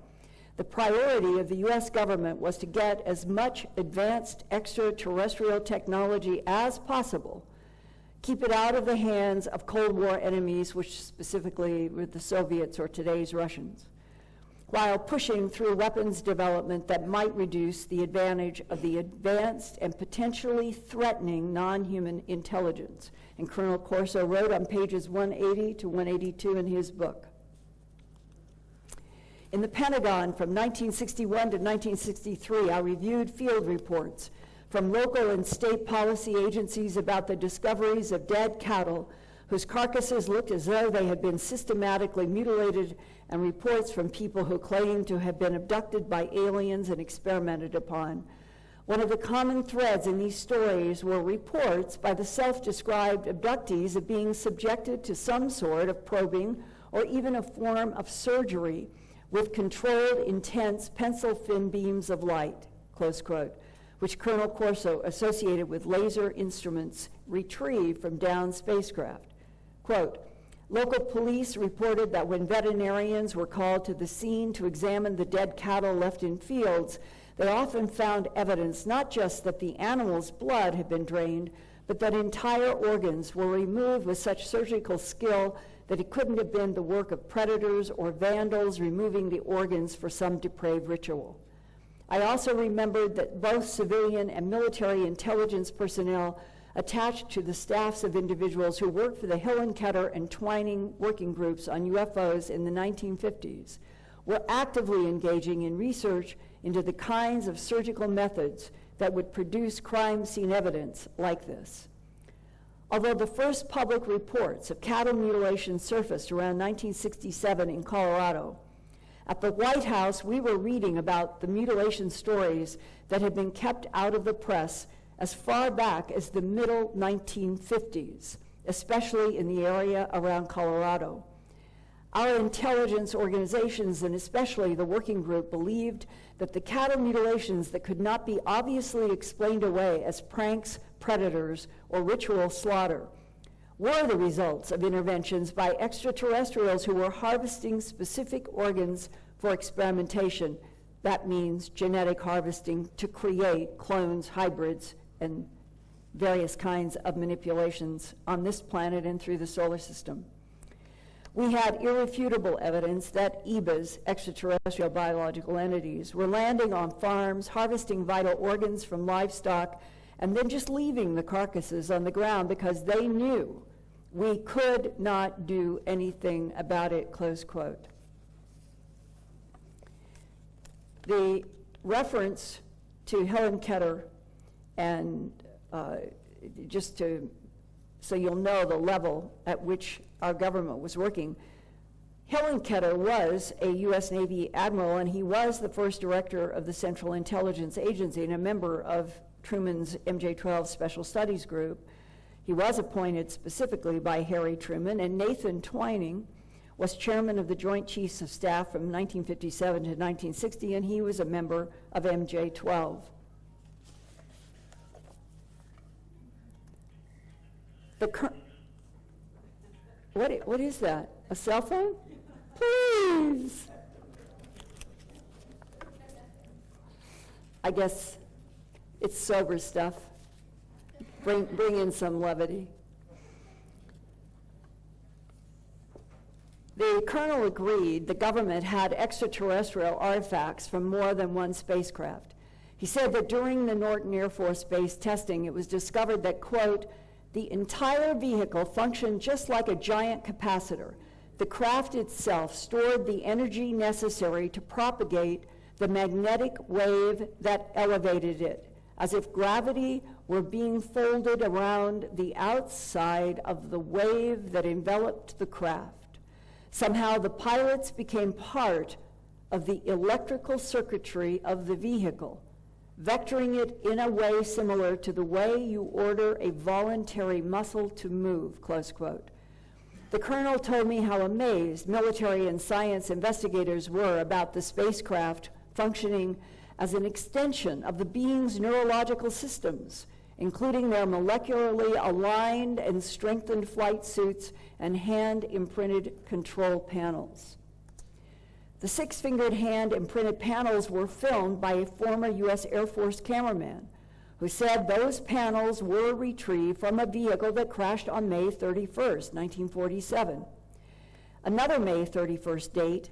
The priority of the U.S. government was to get as much advanced extraterrestrial technology as possible, keep it out of the hands of Cold War enemies, which specifically were the Soviets or today's Russians, while pushing through weapons development that might reduce the advantage of the advanced and potentially threatening non-human intelligence. And Colonel Corso wrote on pages 180 to 182 in his book. In the Pentagon from 1961 to 1963, I reviewed field reports from local and state policy agencies about the discoveries of dead cattle whose carcasses looked as though they had been systematically mutilated, and reports from people who claimed to have been abducted by aliens and experimented upon. One of the common threads in these stories were reports by the self-described abductees of being subjected to some sort of probing or even a form of surgery with controlled, intense pencil-thin beams of light, close quote, which Colonel Corso associated with laser instruments retrieved from downed spacecraft. Quote, local police reported that when veterinarians were called to the scene to examine the dead cattle left in fields, they often found evidence not just that the animal's blood had been drained, but that entire organs were removed with such surgical skill that it couldn't have been the work of predators or vandals removing the organs for some depraved ritual. I also remembered that both civilian and military intelligence personnel attached to the staffs of individuals who worked for the Hillenketter and Twining working groups on UFOs in the 1950s were actively engaging in research into the kinds of surgical methods that would produce crime scene evidence like this. Although the first public reports of cattle mutilation surfaced around 1967 in Colorado, at the White House we were reading about the mutilation stories that had been kept out of the press as far back as the middle 1950s, especially in the area around Colorado. Our intelligence organizations, and especially the working group, believed that the cattle mutilations that could not be obviously explained away as pranks, predators, or ritual slaughter were the results of interventions by extraterrestrials who were harvesting specific organs for experimentation. That means genetic harvesting to create clones, hybrids, and various kinds of manipulations on this planet and through the solar system. We had irrefutable evidence that EBAs, extraterrestrial biological entities, were landing on farms, harvesting vital organs from livestock, and then just leaving the carcasses on the ground because they knew we could not do anything about it, close quote. The reference to Helen Keter, and so you'll know the level at which our government was working. Helen Keter was a U.S. Navy admiral, and he was the first director of the Central Intelligence Agency and a member of Truman's MJ-12 Special Studies Group. He was appointed specifically by Harry Truman, and Nathan Twining was chairman of the Joint Chiefs of Staff from 1957 to 1960, and he was a member of MJ-12. What is that? A cell phone? Please. I guess it's sober stuff. Bring in some levity. The colonel agreed the government had extraterrestrial artifacts from more than one spacecraft. He said that during the Norton Air Force Base testing, it was discovered that, quote, the entire vehicle functioned just like a giant capacitor. The craft itself stored the energy necessary to propagate the magnetic wave that elevated it, as if gravity were being folded around the outside of the wave that enveloped the craft. Somehow the pilots became part of the electrical circuitry of the vehicle, vectoring it in a way similar to the way you order a voluntary muscle to move, close quote. The colonel told me how amazed military and science investigators were about the spacecraft functioning as an extension of the being's neurological systems, including their molecularly aligned and strengthened flight suits and hand-imprinted control panels. The six-fingered hand-imprinted panels were filmed by a former U.S. Air Force cameraman who said those panels were retrieved from a vehicle that crashed on May 31st, 1947. Another May 31st date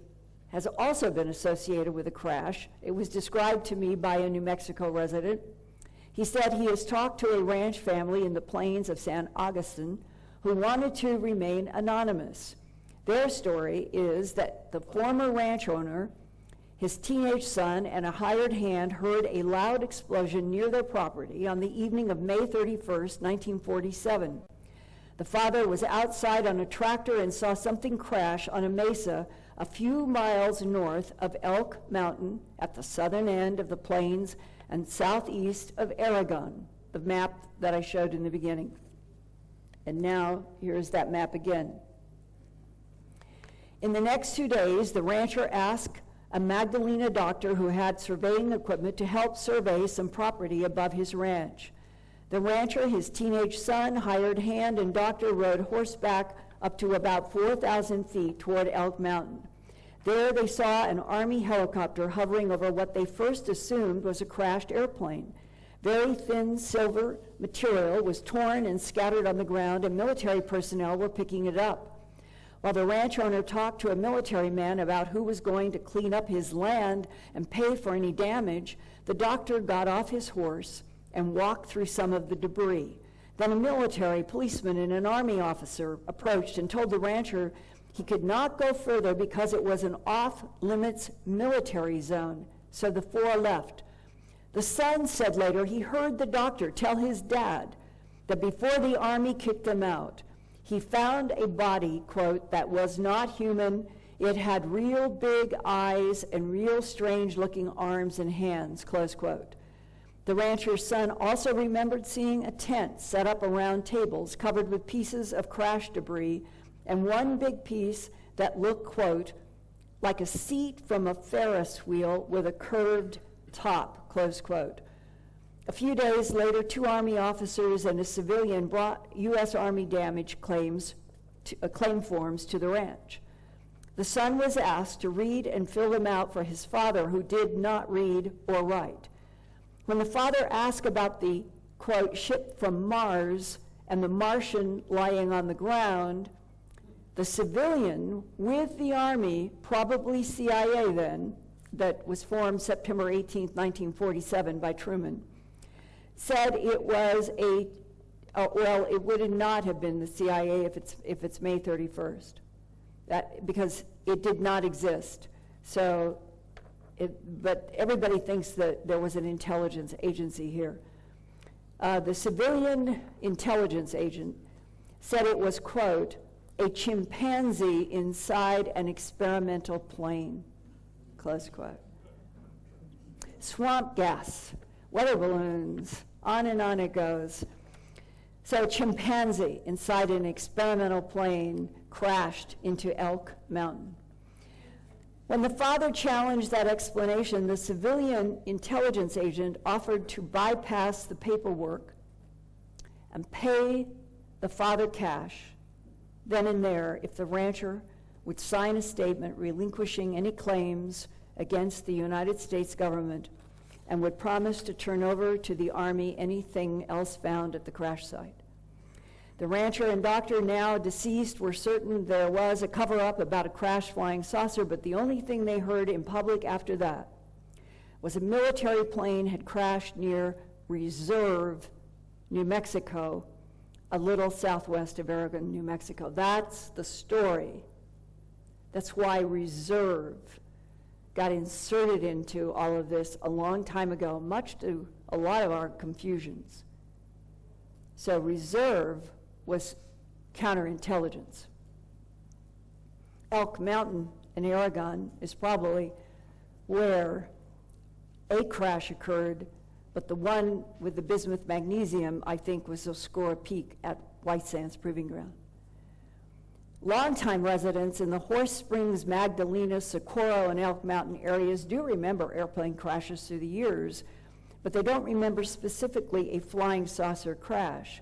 has also been associated with a crash. It was described to me by a New Mexico resident. He said he has talked to a ranch family in the plains of San Augustine who wanted to remain anonymous. Their story is that the former ranch owner, his teenage son, and a hired hand heard a loud explosion near their property on the evening of May 31st, 1947. The father was outside on a tractor and saw something crash on a mesa a few miles north of Elk Mountain at the southern end of the plains and southeast of Aragon, the map that I showed in the beginning. And now, here's that map again. In the next 2 days, the rancher asked a Magdalena doctor who had surveying equipment to help survey some property above his ranch. The rancher, his teenage son, hired hand, and doctor rode horseback up to about 4,000 feet toward Elk Mountain. There they saw an Army helicopter hovering over what they first assumed was a crashed airplane. Very thin silver material was torn and scattered on the ground, and military personnel were picking it up. While the ranch owner talked to a military man about who was going to clean up his land and pay for any damage, the doctor got off his horse and walked through some of the debris. Then a military policeman and an Army officer approached and told the rancher he could not go further because it was an off-limits military zone, so the four left. The son said later he heard the doctor tell his dad that before the Army kicked them out, he found a body, quote, that was not human. It had real big eyes and real strange-looking arms and hands, close quote. The rancher's son also remembered seeing a tent set up around tables covered with pieces of crash debris and one big piece that looked, quote, like a seat from a Ferris wheel with a curved top, close quote. A few days later, 2 Army officers and a civilian brought U.S. Army damage claim forms to the ranch. The son was asked to read and fill them out for his father, who did not read or write. When the father asked about the, quote, ship from Mars and the Martian lying on the ground, the civilian with the Army, probably CIA then, that was formed September 18, 1947 by Truman, said it was well, it would not have been the CIA if it's May 31st, because it did not exist. So, but everybody thinks that there was an intelligence agency here. The civilian intelligence agent said it was, quote, a chimpanzee inside an experimental plane, close quote. Swamp gas, weather balloons, on and on it goes. So chimpanzee inside an experimental plane crashed into Elk Mountain. When the father challenged that explanation, the civilian intelligence agent offered to bypass the paperwork and pay the father cash then and there if the rancher would sign a statement relinquishing any claims against the United States government and would promise to turn over to the Army anything else found at the crash site. The rancher and doctor, now deceased, were certain there was a cover-up about a crashed flying saucer, but the only thing they heard in public after that was a military plane had crashed near Reserve, New Mexico, a little southwest of Oregon, New Mexico. That's the story. That's why Reserve got inserted into all of this a long time ago, much to a lot of our confusions. So Reserve was counterintelligence. Elk Mountain in Oregon is probably where a crash occurred, but the one with the bismuth magnesium, I think, was Oscura Peak at White Sands Proving Ground. Longtime residents in the Horse Springs, Magdalena, Socorro, and Elk Mountain areas do remember airplane crashes through the years, but they don't remember specifically a flying saucer crash.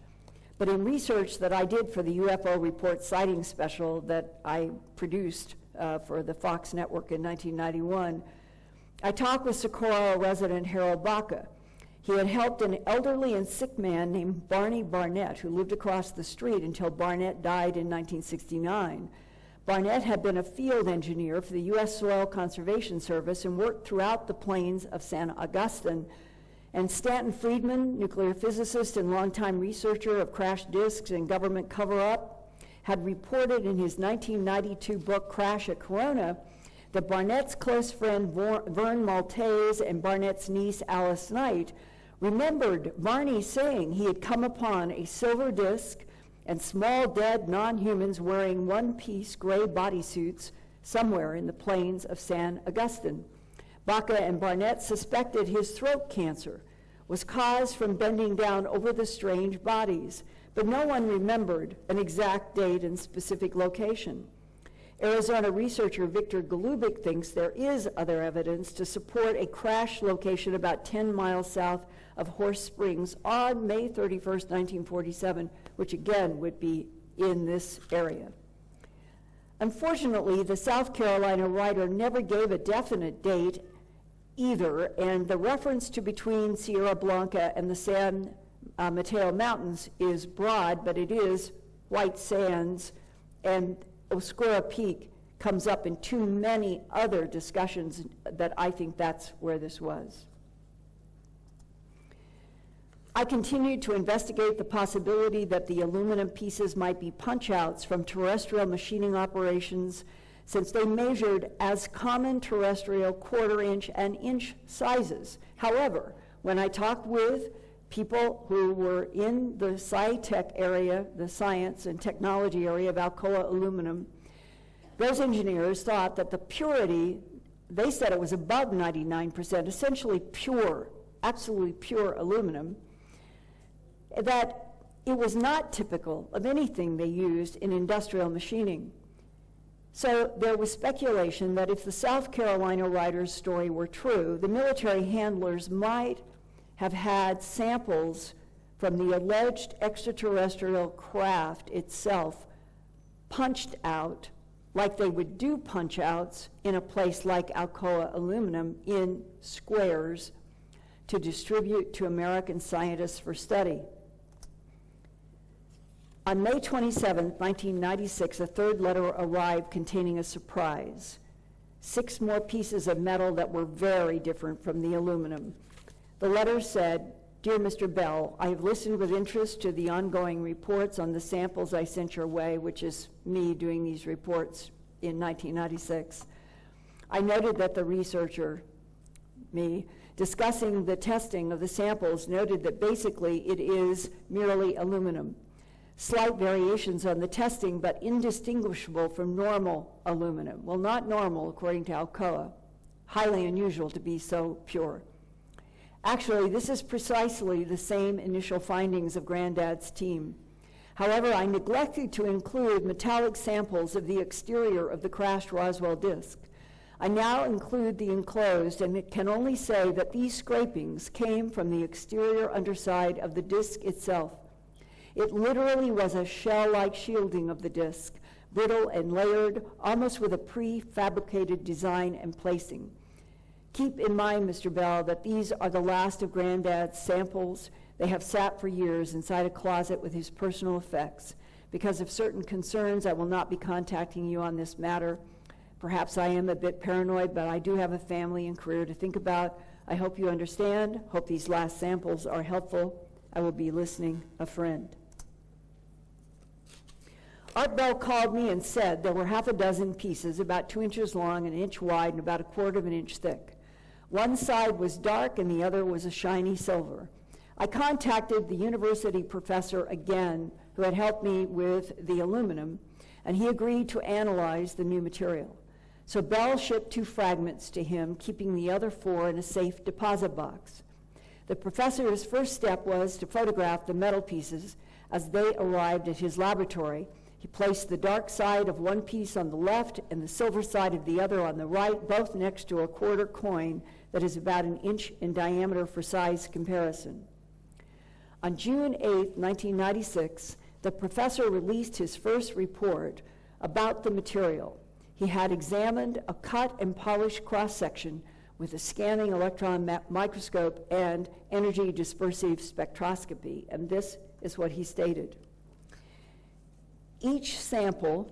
But in research that I did for the UFO Report sighting special that I produced for the Fox network in 1991, I talked with Socorro resident Harold Baca. He had helped an elderly and sick man named Barney Barnett, who lived across the street until Barnett died in 1969. Barnett had been a field engineer for the U.S. Soil Conservation Service and worked throughout the plains of San Agustin. And Stanton Friedman, nuclear physicist and longtime researcher of crashed disks and government cover-up, had reported in his 1992 book, Crash at Corona, that Barnett's close friend Vern Maltese and Barnett's niece Alice Knight remembered Barney saying he had come upon a silver disk and small dead non-humans wearing one-piece gray bodysuits somewhere in the plains of San Agustin. Baca and Barnett suspected his throat cancer was caused from bending down over the strange bodies, but no one remembered an exact date and specific location. Arizona researcher Victor Golubik thinks there is other evidence to support a crash location about 10 miles south of Horse Springs on May 31st, 1947, which again would be in this area. Unfortunately, the South Carolina writer never gave a definite date either, and the reference to between Sierra Blanca and the San Mateo Mountains is broad, but it is White Sands, and Oscura Peak comes up in too many other discussions that I think that's where this was. I continued to investigate the possibility that the aluminum pieces might be punch-outs from terrestrial machining operations, since they measured as common terrestrial quarter-inch and inch sizes. However, when I talked with people who were in the sci-tech area, the science and technology area of Alcoa aluminum, those engineers thought that the purity, they said it was above 99%, essentially pure, absolutely pure aluminum, that it was not typical of anything they used in industrial machining. So there was speculation that if the South Carolina writer's story were true, the military handlers might have had samples from the alleged extraterrestrial craft itself punched out like they would do punch-outs in a place like Alcoa Aluminum in squares to distribute to American scientists for study. On May 27, 1996, a third letter arrived containing a surprise. 6 more pieces of metal that were very different from the aluminum. The letter said, "Dear Mr. Bell, I have listened with interest to the ongoing reports on the samples I sent your way," which is me doing these reports in 1996. "I noted that the researcher, me, discussing the testing of the samples, noted that basically it is merely aluminum. Slight variations on the testing, but indistinguishable from normal aluminum." Well, not normal, according to Alcoa. Highly unusual to be so pure. Actually, this is precisely the same initial findings of Granddad's team. However, I neglected to include metallic samples of the exterior of the crashed Roswell disk. I now include the enclosed, and it can only say that these scrapings came from the exterior underside of the disk itself. It literally was a shell-like shielding of the disk, brittle and layered, almost with a prefabricated design and placing. Keep in mind, Mr. Bell, that these are the last of Granddad's samples. They have sat for years inside a closet with his personal effects. Because of certain concerns, I will not be contacting you on this matter. Perhaps I am a bit paranoid, but I do have a family and career to think about. I hope you understand. Hope these last samples are helpful. I will be listening. A friend. Art Bell called me and said there were half a dozen pieces, about 2 inches long, an inch wide, and about 1/4 of an inch thick. One side was dark and the other was a shiny silver. I contacted the university professor again, who had helped me with the aluminum, and he agreed to analyze the new material. So Bell shipped 2 fragments to him, keeping the other 4 in a safe deposit box. The professor's first step was to photograph the metal pieces as they arrived at his laboratory. He placed the dark side of one piece on the left and the silver side of the other on the right, both next to a 1/4 coin that is about 1 inch in diameter for size comparison. On June 8, 1996, the professor released his first report about the material. He had examined a cut and polished cross-section with a scanning electron microscope and energy dispersive spectroscopy, and this is what he stated. Each sample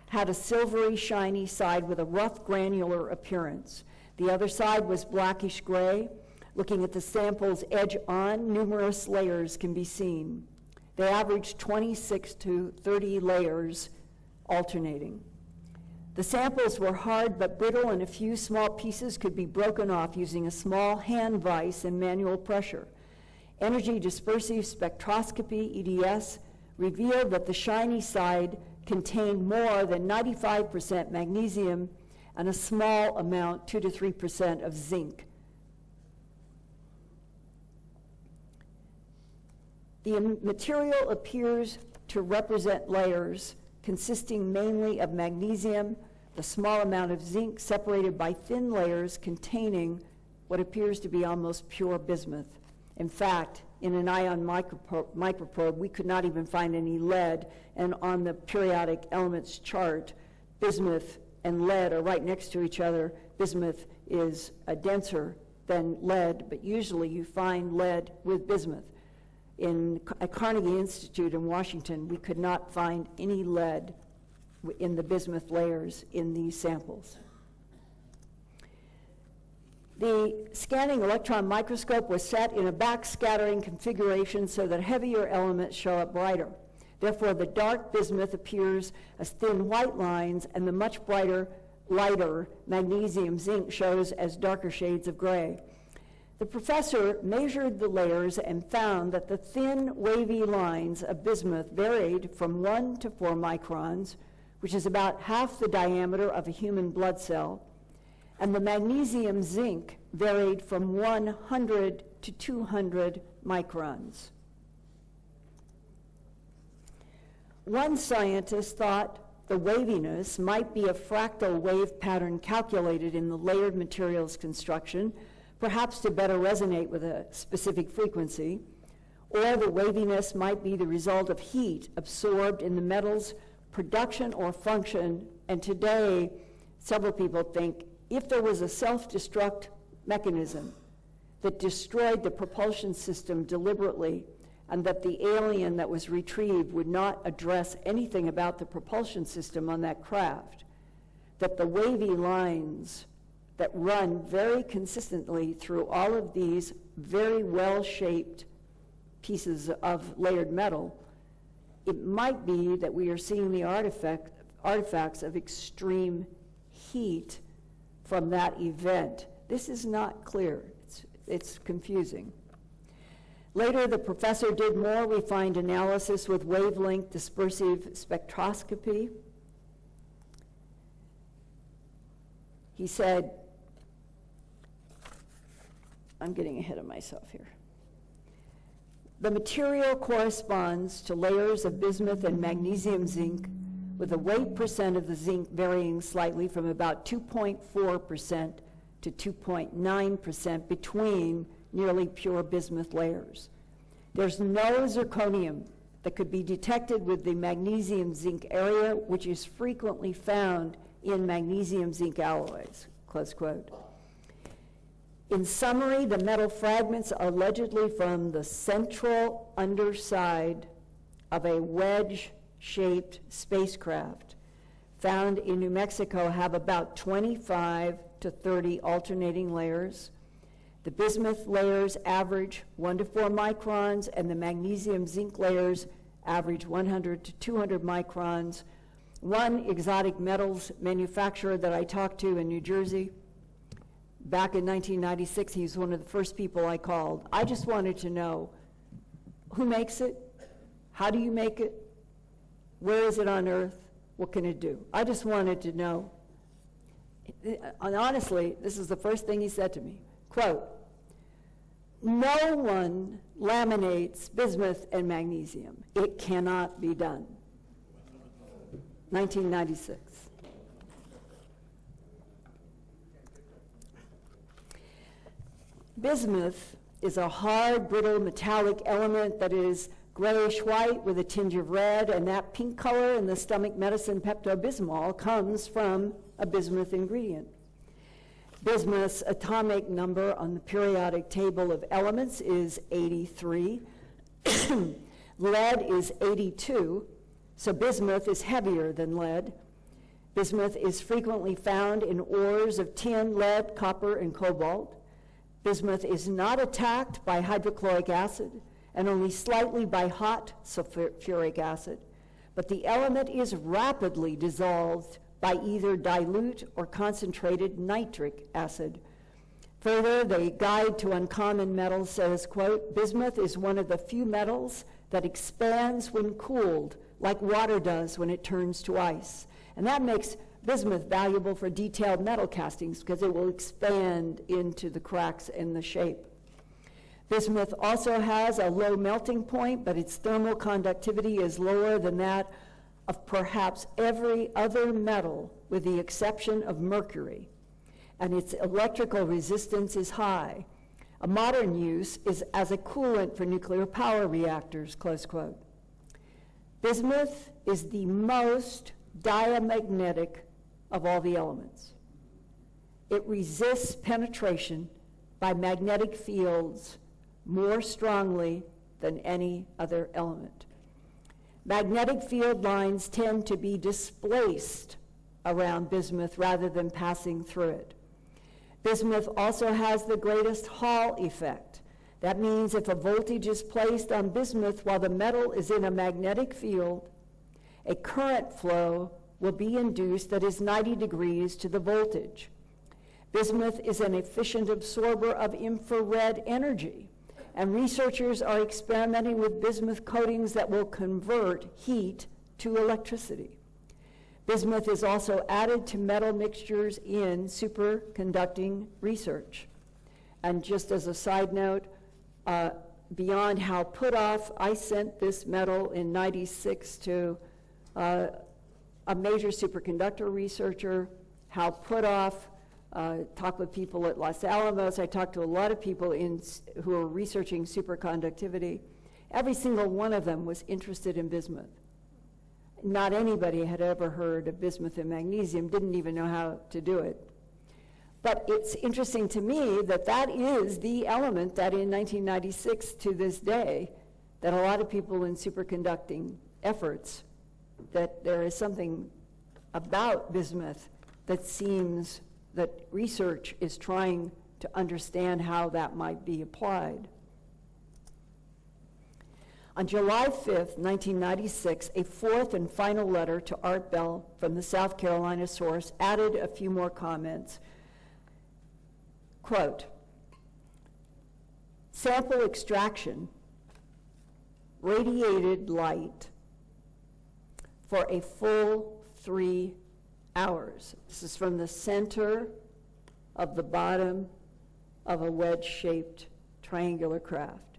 had a silvery, shiny side with a rough, granular appearance. The other side was blackish gray. Looking at the sample's edge on, numerous layers can be seen. They averaged 26 to 30 layers alternating. The samples were hard but brittle, and a few small pieces could be broken off using a small hand vise and manual pressure. Energy dispersive spectroscopy, EDS, revealed that the shiny side contained more than 95% magnesium and a small amount, 2 to 3%, of zinc. The material appears to represent layers consisting mainly of magnesium, the small amount of zinc separated by thin layers containing what appears to be almost pure bismuth. In fact, in an ion microprobe, we could not even find any lead, and on the periodic elements chart, bismuth and lead are right next to each other. Bismuth is denser than lead, but usually you find lead with bismuth. At Carnegie Institute in Washington, we could not find any lead in the bismuth layers in these samples. The scanning electron microscope was set in a backscattering configuration so that heavier elements show up brighter. Therefore, the dark bismuth appears as thin white lines, and the much brighter, lighter magnesium-zinc shows as darker shades of gray. The professor measured the layers and found that the thin, wavy lines of bismuth varied from 1 to 4 microns, which is about half the diameter of a human blood cell, and the magnesium-zinc varied from 100 to 200 microns. One scientist thought the waviness might be a fractal wave pattern calculated in the layered materials construction, perhaps to better resonate with a specific frequency, or the waviness might be the result of heat absorbed in the metal's production or function. And today, several people think if there was a self-destruct mechanism that destroyed the propulsion system deliberately, and that the alien that was retrieved would not address anything about the propulsion system on that craft, that the wavy lines that run very consistently through all of these very well-shaped pieces of layered metal, it might be that we are seeing the artifacts of extreme heat from that event. This is not clear. It's confusing. Later, the professor did more refined analysis with wavelength dispersive spectroscopy. He said, I'm getting ahead of myself here. The material corresponds to layers of bismuth and magnesium-zinc, with the weight percent of the zinc varying slightly from about 2.4% to 2.9% between nearly pure bismuth layers. There's no zirconium that could be detected with the magnesium-zinc area, which is frequently found in magnesium-zinc alloys, close quote. In summary, the metal fragments allegedly from the central underside of a wedge-shaped spacecraft found in New Mexico have about 25 to 30 alternating layers. The bismuth layers average 1 to 4 microns, and the magnesium-zinc layers average 100 to 200 microns. One exotic metals manufacturer that I talked to in New Jersey, back in 1996, he was one of the first people I called. I just wanted to know, who makes it? How do you make it? Where is it on Earth? What can it do? I just wanted to know. And honestly, this is the first thing he said to me. Quote, no one laminates bismuth and magnesium. It cannot be done. 1996. Bismuth is a hard, brittle, metallic element that is grayish-white with a tinge of red, and that pink color in the stomach medicine Pepto-Bismol comes from a bismuth ingredient. Bismuth's atomic number on the periodic table of elements is 83. Lead is 82, so bismuth is heavier than lead. Bismuth is frequently found in ores of tin, lead, copper, and cobalt. Bismuth is not attacked by hydrochloric acid and only slightly by hot sulfuric acid, but the element is rapidly dissolved by either dilute or concentrated nitric acid. Further, the Guide to Uncommon Metals says, quote, bismuth is one of the few metals that expands when cooled, like water does when it turns to ice. And that makes bismuth valuable for detailed metal castings because it will expand into the cracks in the shape. Bismuth also has a low melting point, but its thermal conductivity is lower than that of perhaps every other metal with the exception of mercury, and its electrical resistance is high. A modern use is as a coolant for nuclear power reactors, close quote. Bismuth is the most diamagnetic of all the elements. It resists penetration by magnetic fields more strongly than any other element. Magnetic field lines tend to be displaced around bismuth rather than passing through it. Bismuth also has the greatest Hall effect. That means if a voltage is placed on bismuth while the metal is in a magnetic field, a current flow will be induced that is 90 degrees to the voltage. Bismuth is an efficient absorber of infrared energy, and researchers are experimenting with bismuth coatings that will convert heat to electricity. Bismuth is also added to metal mixtures in superconducting research. And just as a side note, beyond Howe Puthoff, I sent this metal in '96 to a major superconductor researcher. Howe Puthoff talked with people at Los Alamos. I talked to a lot of people who are researching superconductivity. Every single one of them was interested in bismuth. Not anybody had ever heard of bismuth and magnesium, didn't even know how to do it. But it's interesting to me that that is the element that in 1996 to this day, that a lot of people in superconducting efforts, that there is something about bismuth that seems that research is trying to understand how that might be applied. On July 5th, 1996, a fourth and final letter to Art Bell from the South Carolina source added a few more comments. Quote, sample extraction, radiated light for a full 3 hours. This is from the center of the bottom of a wedge-shaped triangular craft.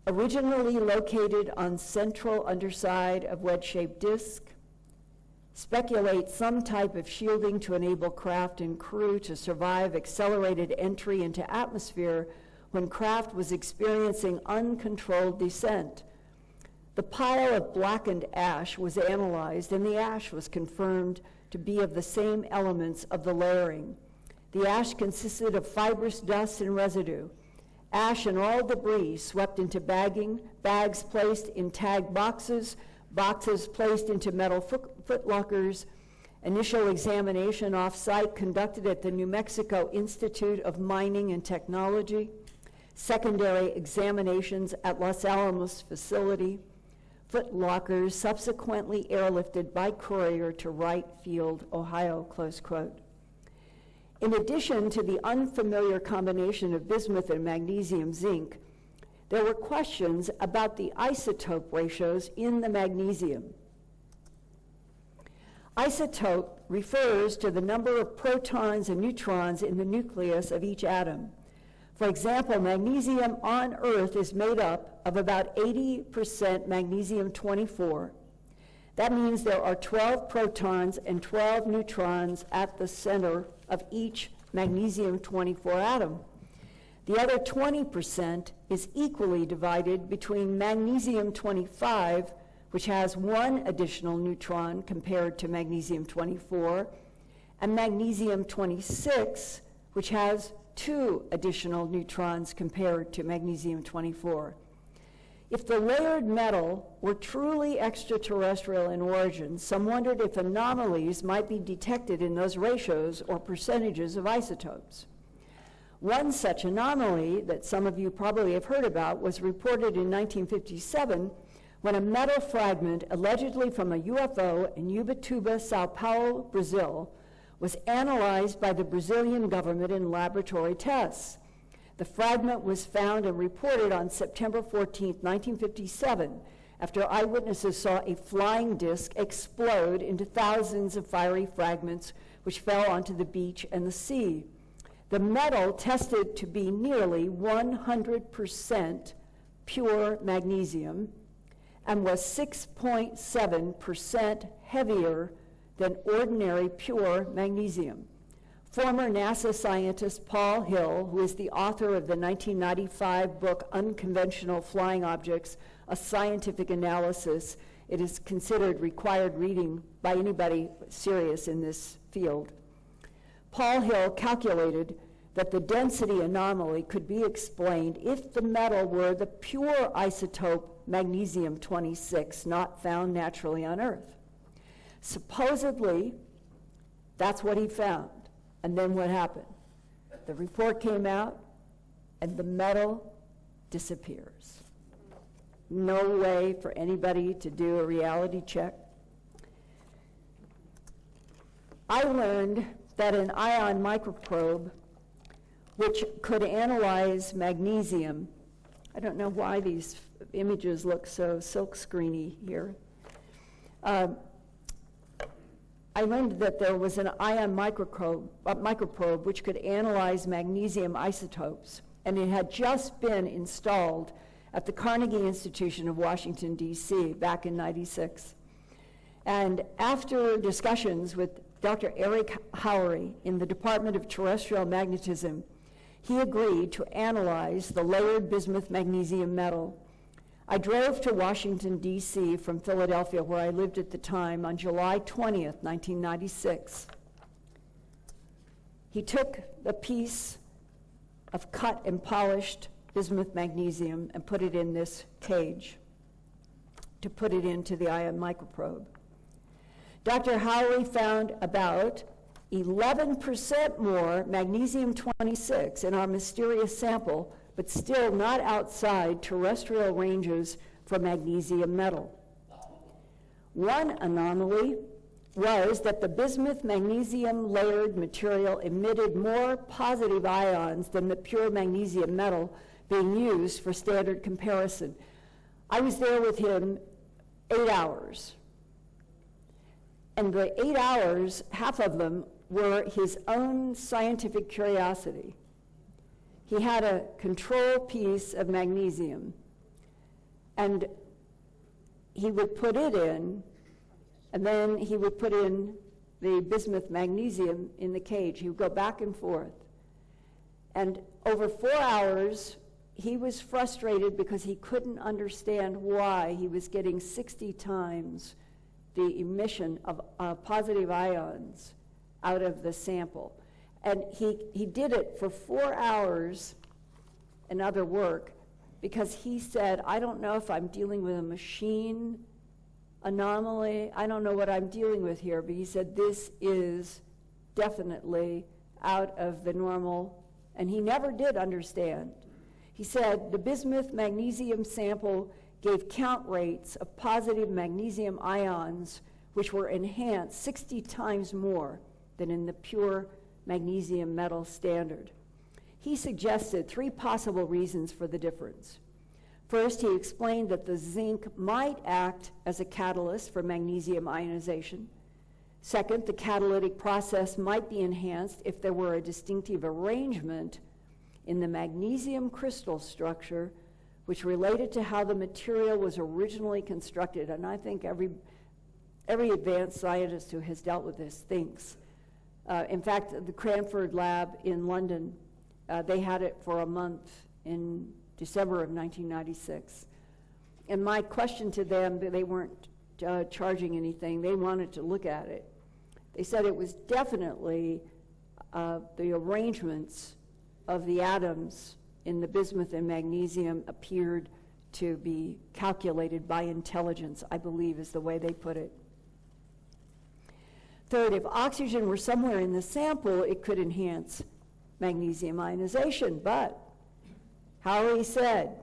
Originally located on central underside of wedge-shaped disc, speculate some type of shielding to enable craft and crew to survive accelerated entry into atmosphere when craft was experiencing uncontrolled descent. The pile of blackened ash was analyzed, and the ash was confirmed to be of the same elements of the layering. The ash consisted of fibrous dust and residue. Ash and all debris swept into bags placed in tag boxes placed into metal footlockers. Initial examination off-site conducted at the New Mexico Institute of Mining and Technology. Secondary examinations at Los Alamos facility. Footlockers subsequently airlifted by courier to Wright Field, Ohio, close quote. In addition to the unfamiliar combination of bismuth and magnesium-zinc, there were questions about the isotope ratios in the magnesium. Isotope refers to the number of protons and neutrons in the nucleus of each atom. For example, magnesium on Earth is made up of about 80% magnesium-24. That means there are 12 protons and 12 neutrons at the center of each magnesium-24 atom. The other 20% is equally divided between magnesium-25, which has 1 additional neutron compared to magnesium-24, and magnesium-26, which has 2 additional neutrons compared to magnesium-24. If the layered metal were truly extraterrestrial in origin, some wondered if anomalies might be detected in those ratios or percentages of isotopes. One such anomaly that some of you probably have heard about was reported in 1957 when a metal fragment allegedly from a UFO in Ubatuba, Sao Paulo, Brazil, was analyzed by the Brazilian government in laboratory tests. The fragment was found and reported on September 14, 1957, after eyewitnesses saw a flying disc explode into thousands of fiery fragments which fell onto the beach and the sea. The metal tested to be nearly 100% pure magnesium and was 6.7% heavier than ordinary pure magnesium. Former NASA scientist Paul Hill, who is the author of the 1995 book Unconventional Flying Objects, A Scientific Analysis, it is considered required reading by anybody serious in this field. Paul Hill calculated that the density anomaly could be explained if the metal were the pure isotope magnesium-26 not found naturally on Earth. Supposedly, that's what he found. And then what happened? The report came out, and the metal disappears. No way for anybody to do a reality check. I learned that an ion microprobe, which could analyze magnesium, I don't know why these images look so silkscreeny here. I learned that there was an ion microprobe which could analyze magnesium isotopes, and it had just been installed at the Carnegie Institution of Washington, D.C. back in '96. And after discussions with Dr. Eric Howe in the Department of Terrestrial Magnetism, he agreed to analyze the layered bismuth magnesium metal. I drove to Washington, D.C. from Philadelphia, where I lived at the time, on July 20th, 1996. He took a piece of cut and polished bismuth magnesium and put it in this cage to put it into the ion microprobe. Dr. Howe found about 11% more magnesium-26 in our mysterious sample, but still not outside terrestrial ranges for magnesium metal. One anomaly was that the bismuth magnesium layered material emitted more positive ions than the pure magnesium metal being used for standard comparison. I was there with him 8 hours. And the 8 hours, half of them were his own scientific curiosity. He had a control piece of magnesium, and he would put it in, and then he would put in the bismuth magnesium in the cage. He would go back and forth. And over 4 hours, he was frustrated because he couldn't understand why he was getting 60 times the emission of positive ions out of the sample. And he did it for 4 hours and other work because he said, I don't know if I'm dealing with a machine anomaly. I don't know what I'm dealing with here, but he said this is definitely out of the normal, and he never did understand. He said the bismuth magnesium sample gave count rates of positive magnesium ions which were enhanced 60 times more than in the pure magnesium metal standard. He suggested 3 possible reasons for the difference. First, he explained that the zinc might act as a catalyst for magnesium ionization. Second, the catalytic process might be enhanced if there were a distinctive arrangement in the magnesium crystal structure which related to how the material was originally constructed. And I think every advanced scientist who has dealt with this thinks. In fact, the Cranford lab in London, they had it for a month in December of 1996. And my question to them, they weren't charging anything, they wanted to look at it. They said it was definitely the arrangements of the atoms in the bismuth and magnesium appeared to be calculated by intelligence, I believe is the way they put it. Third, if oxygen were somewhere in the sample, it could enhance magnesium ionization, but Howe said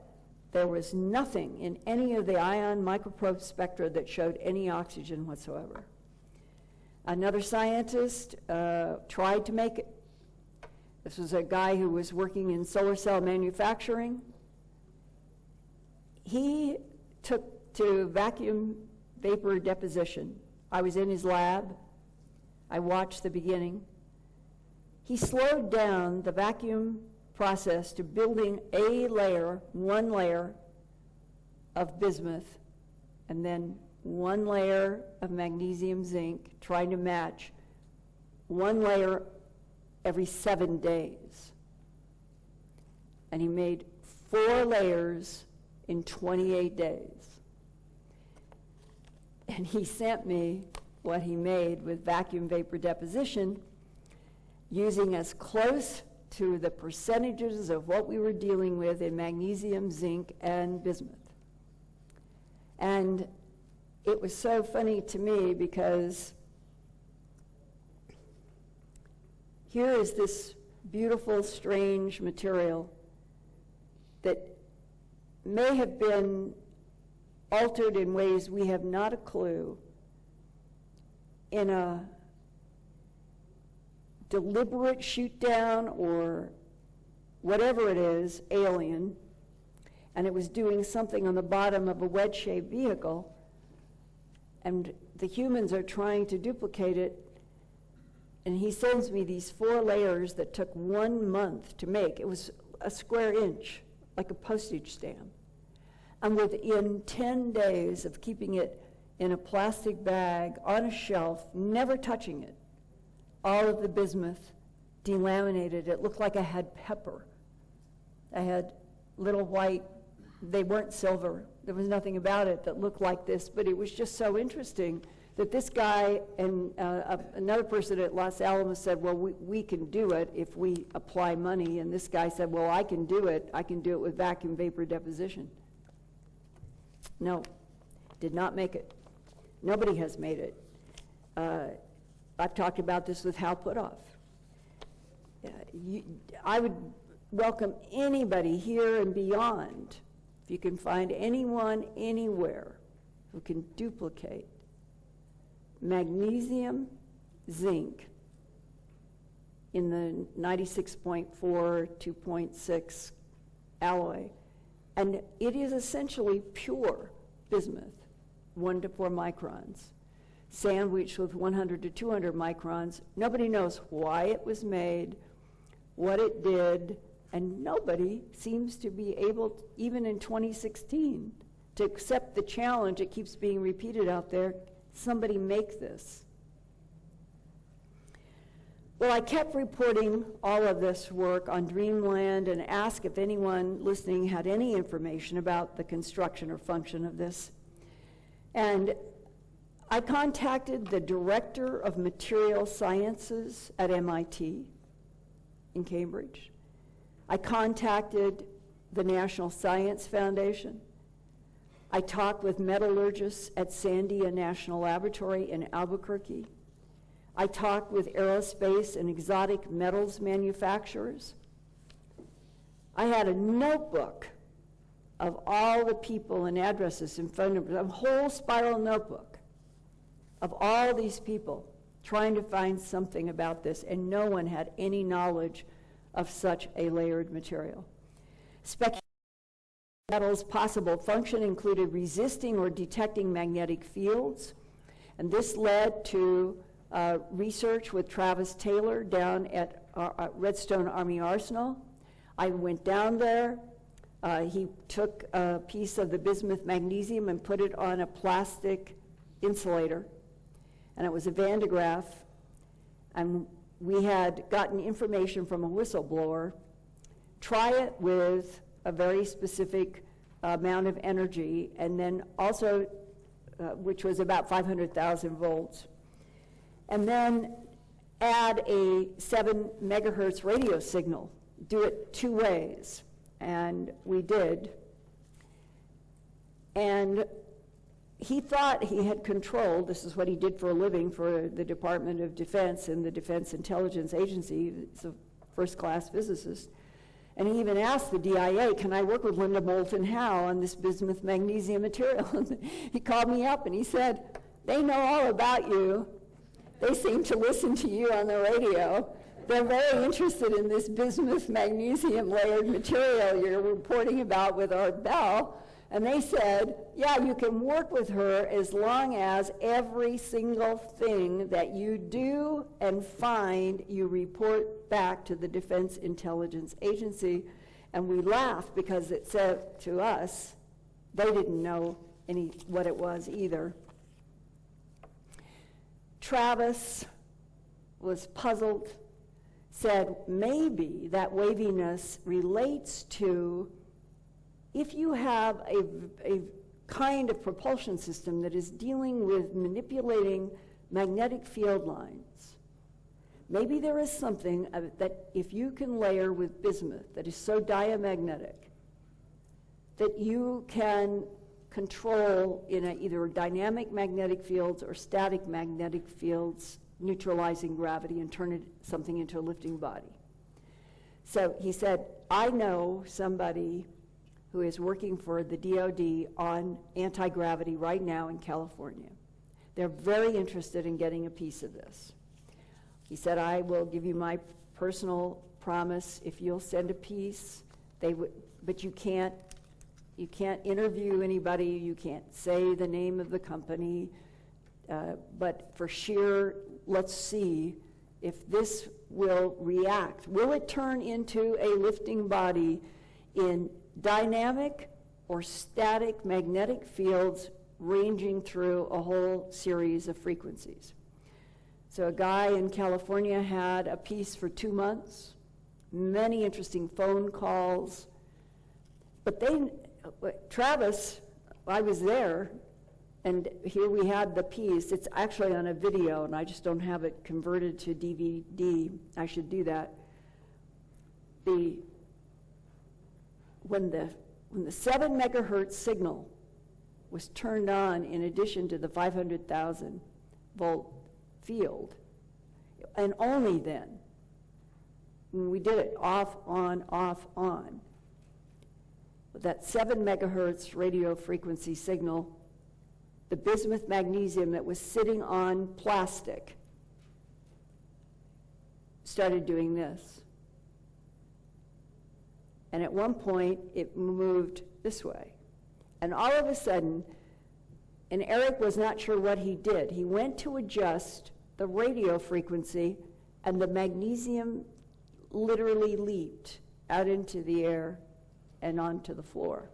there was nothing in any of the ion microprobe spectra that showed any oxygen whatsoever. Another scientist tried to make it. This was a guy who was working in solar cell manufacturing. He took to vacuum vapor deposition. I was in his lab. I watched the beginning. He slowed down the vacuum process to building a layer, one layer of bismuth, and then one layer of magnesium-zinc, trying to match one layer every 7 days. And he made 4 layers in 28 days. And he sent me what he made with vacuum vapor deposition, using as close to the percentages of what we were dealing with in magnesium, zinc, and bismuth. And it was so funny to me because here is this beautiful, strange material that may have been altered in ways we have not a clue in a deliberate shoot down or whatever it is, alien, and it was doing something on the bottom of a wedge-shaped vehicle, and the humans are trying to duplicate it, and he sends me these 4 layers that took 1 month to make. It was a square inch, like a postage stamp. And within 10 days of keeping it in a plastic bag on a shelf, never touching it, all of the bismuth delaminated. It looked like I had pepper. I had little white, they weren't silver. There was nothing about it that looked like this, but it was just so interesting that this guy and another person at Los Alamos said, well, we can do it if we apply money. And this guy said, well, I can do it. I can do it with vacuum vapor deposition. No, did not make it. Nobody has made it. I've talked about this with Howe Putoff. I would welcome anybody here and beyond, if you can find anyone anywhere who can duplicate magnesium-zinc in the 96.4, 2.6 alloy. And it is essentially pure bismuth, 1 to 4 microns, sandwiched with 100 to 200 microns. Nobody knows why it was made, what it did, and nobody seems to be able, even in 2016, to accept the challenge. It keeps being repeated out there. Somebody make this. Well, I kept reporting all of this work on Dreamland and asked if anyone listening had any information about the construction or function of this. And I contacted the director of material sciences at MIT in Cambridge. I contacted the National Science Foundation. I talked with metallurgists at Sandia National Laboratory in Albuquerque. I talked with aerospace and exotic metals manufacturers. I had a notebook of all the people and addresses and phone numbers, a whole spiral notebook of all these people trying to find something about this, and no one had any knowledge of such a layered material. Spec metals' possible function included resisting or detecting magnetic fields, and this led to research with Travis Taylor down at Redstone Army Arsenal. I went down there. He took a piece of the bismuth magnesium and put it on a plastic insulator, and it was a Van de Graaff, and we had gotten information from a whistleblower. Try it with a very specific amount of energy, and then also, which was about 500,000 volts, and then add a 7 megahertz radio signal. Do it 2 ways, and we did. And he thought he had controlled, this is what he did for a living for the Department of Defense and the Defense Intelligence Agency. He's a first-class physicist. And he even asked the DIA, can I work with Linda Moulton Howe on this bismuth magnesium material? He called me up and he said, they know all about you. They seem to listen to you on the radio. They're very interested in this bismuth magnesium layered material you're reporting about with Art Bell. And they said, yeah, you can work with her as long as every single thing that you do and find, you report back to the Defense Intelligence Agency. And we laughed because it said to us, they didn't know what it was either. Travis was puzzled, said maybe that waviness relates to if you have a kind of propulsion system that is dealing with manipulating magnetic field lines, maybe there is something that if you can layer with bismuth that is so diamagnetic that you can control in either dynamic magnetic fields or static magnetic fields, neutralizing gravity and turn something into a lifting body. So he said, I know somebody who is working for the DoD on anti-gravity right now in California. They're very interested in getting a piece of this. He said, I will give you my personal promise if you'll send a piece. But you can't interview anybody, you can't say the name of the company, but for sheer, let's see if this will react. Will it turn into a lifting body in dynamic or static magnetic fields ranging through a whole series of frequencies? So a guy in California had a piece for 2 months, many interesting phone calls. But Travis, I was there, and here we had the piece. It's actually on a video, and I just don't have it converted to DVD. I should do that. When the 7 megahertz signal was turned on in addition to the 500,000 volt field, and only then, when we did it off, on, that 7 megahertz radio frequency signal, the bismuth magnesium that was sitting on plastic started doing this. And at one point, it moved this way. And all of a sudden, and Eric was not sure what he did, he went to adjust the radio frequency, and the magnesium literally leaped out into the air and onto the floor.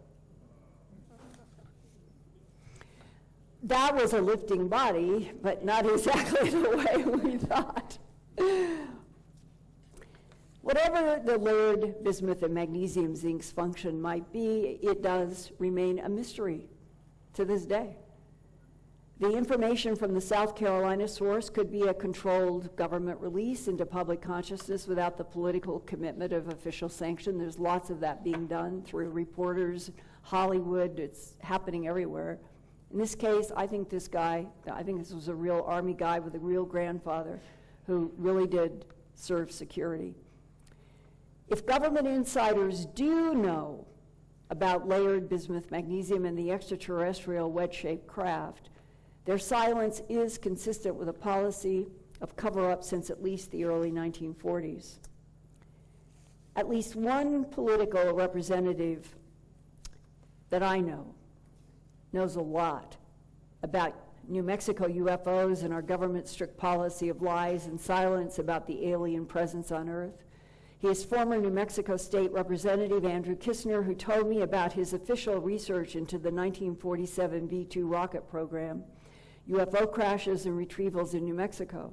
That was a lifting body, but not exactly the way we thought. Whatever the layered bismuth and magnesium-zinc's function might be, it does remain a mystery to this day. The information from the South Carolina source could be a controlled government release into public consciousness without the political commitment of official sanction. There's lots of that being done through reporters, Hollywood, it's happening everywhere. In this case, I think this was a real Army guy with a real grandfather who really did serve security. If government insiders do know about layered bismuth magnesium and the extraterrestrial wedge-shaped craft, their silence is consistent with a policy of cover-up since at least the early 1940s. At least one political representative that I know knows a lot about New Mexico UFOs and our government's strict policy of lies and silence about the alien presence on Earth. He is former New Mexico State Representative Andrew Kistner, who told me about his official research into the 1947 V-2 rocket program, UFO crashes and retrievals in New Mexico.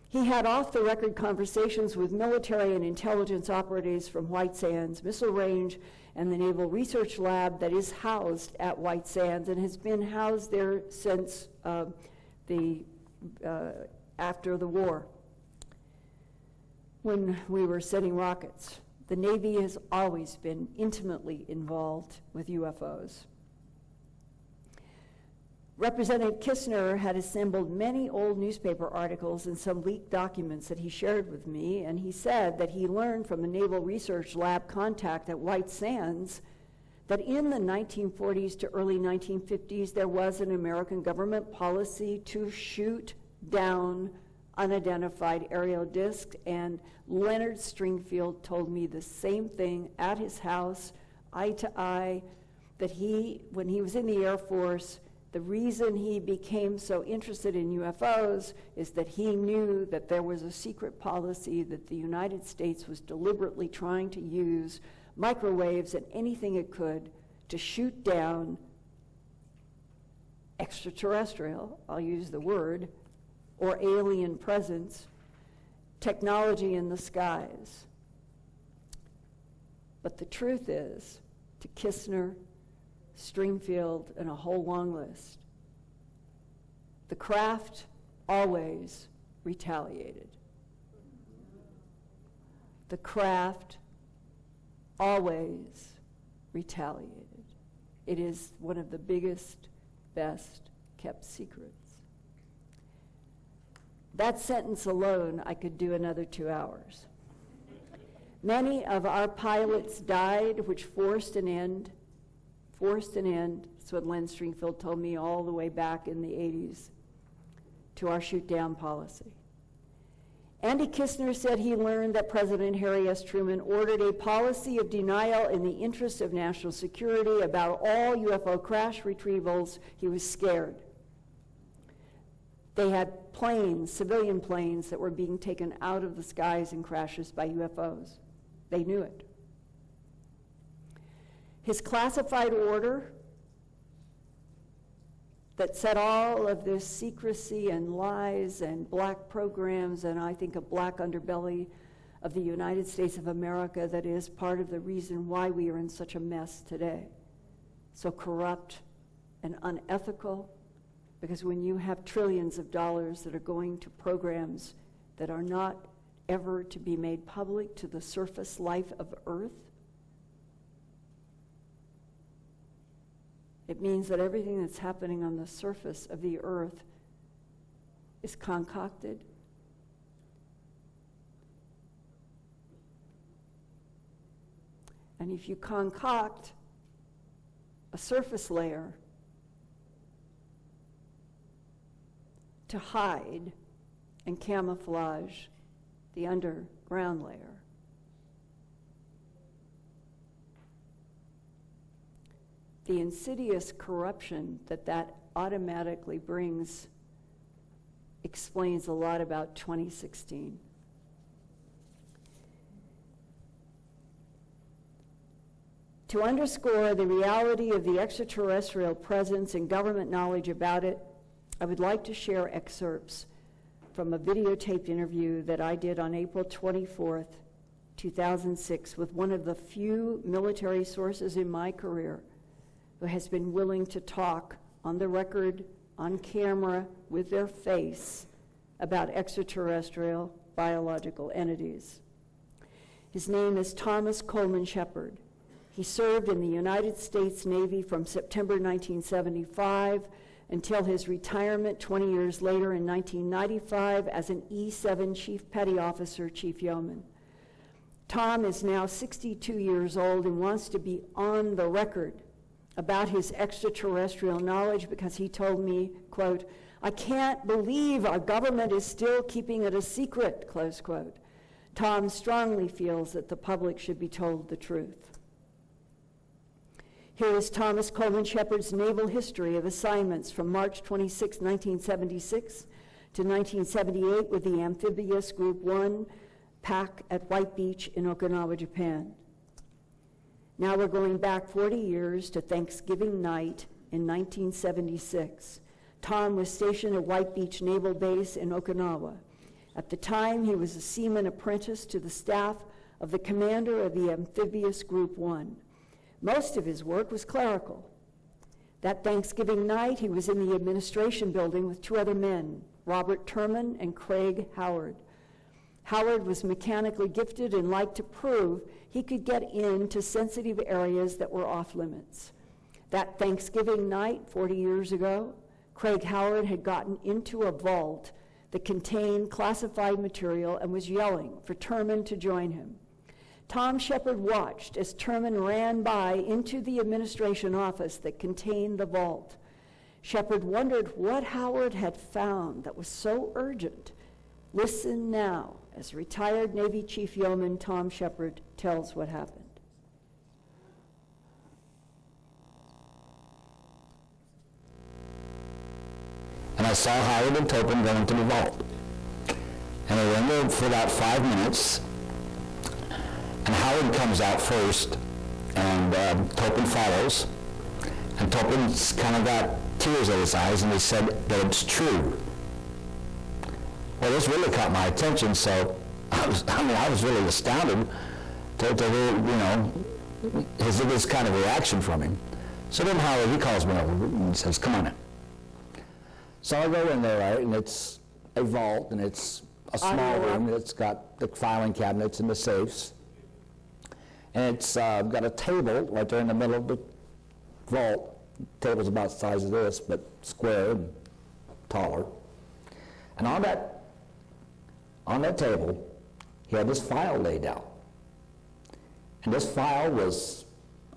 He had off-the-record conversations with military and intelligence operatives from White Sands Missile Range and the Naval Research Lab that is housed at White Sands and has been housed there since after the war. When we were setting rockets, the Navy has always been intimately involved with UFOs. Representative Kistner had assembled many old newspaper articles and some leaked documents that he shared with me, and he said that he learned from a Naval Research Lab contact at White Sands that in the 1940s to early 1950s there was an American government policy to shoot down unidentified aerial discs, and Leonard Stringfield told me the same thing at his house, eye to eye, that when he was in the Air Force, the reason he became so interested in UFOs is that he knew that there was a secret policy that the United States was deliberately trying to use microwaves and anything it could to shoot down extraterrestrial, I'll use the word, or alien presence, technology in the skies. But the truth is, to Kistner, Stringfield, and a whole long list, the craft always retaliated. The craft always retaliated. It is one of the biggest, best kept secrets. That sentence alone, I could do another 2 hours. Many of our pilots died, which forced an end. That's what Len Stringfield told me all the way back in the 80s, to our shoot-down policy. Andy Kistner said he learned that President Harry S. Truman ordered a policy of denial in the interest of national security about all UFO crash retrievals. He was scared. They had planes, civilian planes, that were being taken out of the skies in crashes by UFOs. They knew it. His classified order that set all of this secrecy and lies and black programs, and I think a black underbelly of the United States of America that is part of the reason why we are in such a mess today. So corrupt and unethical, because when you have trillions of dollars that are going to programs that are not ever to be made public to the surface life of Earth, it means that everything that's happening on the surface of the Earth is concocted. And if you concoct a surface layer to hide and camouflage the underground layer, the insidious corruption that that automatically brings explains a lot about 2016. To underscore the reality of the extraterrestrial presence and government knowledge about it, I would like to share excerpts from a videotaped interview that I did on April 24th, 2006, with one of the few military sources in my career who has been willing to talk on the record, on camera, with their face about extraterrestrial biological entities. His name is Thomas Coleman Shepard. He served in the United States Navy from September 1975 until his retirement 20 years later in 1995 as an E-7 Chief Petty Officer, Chief Yeoman. Tom is now 62 years old and wants to be on the record about his extraterrestrial knowledge because he told me, quote, "I can't believe our government is still keeping it a secret," close quote. Tom strongly feels that the public should be told the truth. Here is Thomas Coleman Shepard's naval history of assignments from March 26, 1976 to 1978 with the amphibious Group 1 pack at White Beach in Okinawa, Japan. Now we're going back 40 years to Thanksgiving night in 1976. Tom was stationed at White Beach Naval Base in Okinawa. At the time, he was a seaman apprentice to the staff of the commander of the amphibious Group 1. Most of his work was clerical. That Thanksgiving night, he was in the administration building with two other men, Robert Turman and Craig Howard. Howard was mechanically gifted and liked to prove he could get into sensitive areas that were off limits. That Thanksgiving night, 40 years ago, Craig Howard had gotten into a vault that contained classified material and was yelling for Turman to join him. Tom Shepard watched as Turman ran by into the administration office that contained the vault. Shepard wondered what Howard had found that was so urgent. Listen now as retired Navy Chief Yeoman Tom Shepard tells what happened. And I saw Howard and Topin go into the vault. And they were in there for about 5 minutes. And Howard comes out first, and Topin follows. And Topin's kind of got tears in his eyes, and he said that it's true. Well, this really caught my attention, so I was really astounded to hear, this kind of reaction from him. So then Howard, he calls me over and says, "Come on in." So I go in there, right, and it's a vault, and it's a small room. It's got the filing cabinets and the safes. And it's got a table right there in the middle of the vault. The table's about the size of this, but square and taller. And on that table, he had this file laid out. And this file was,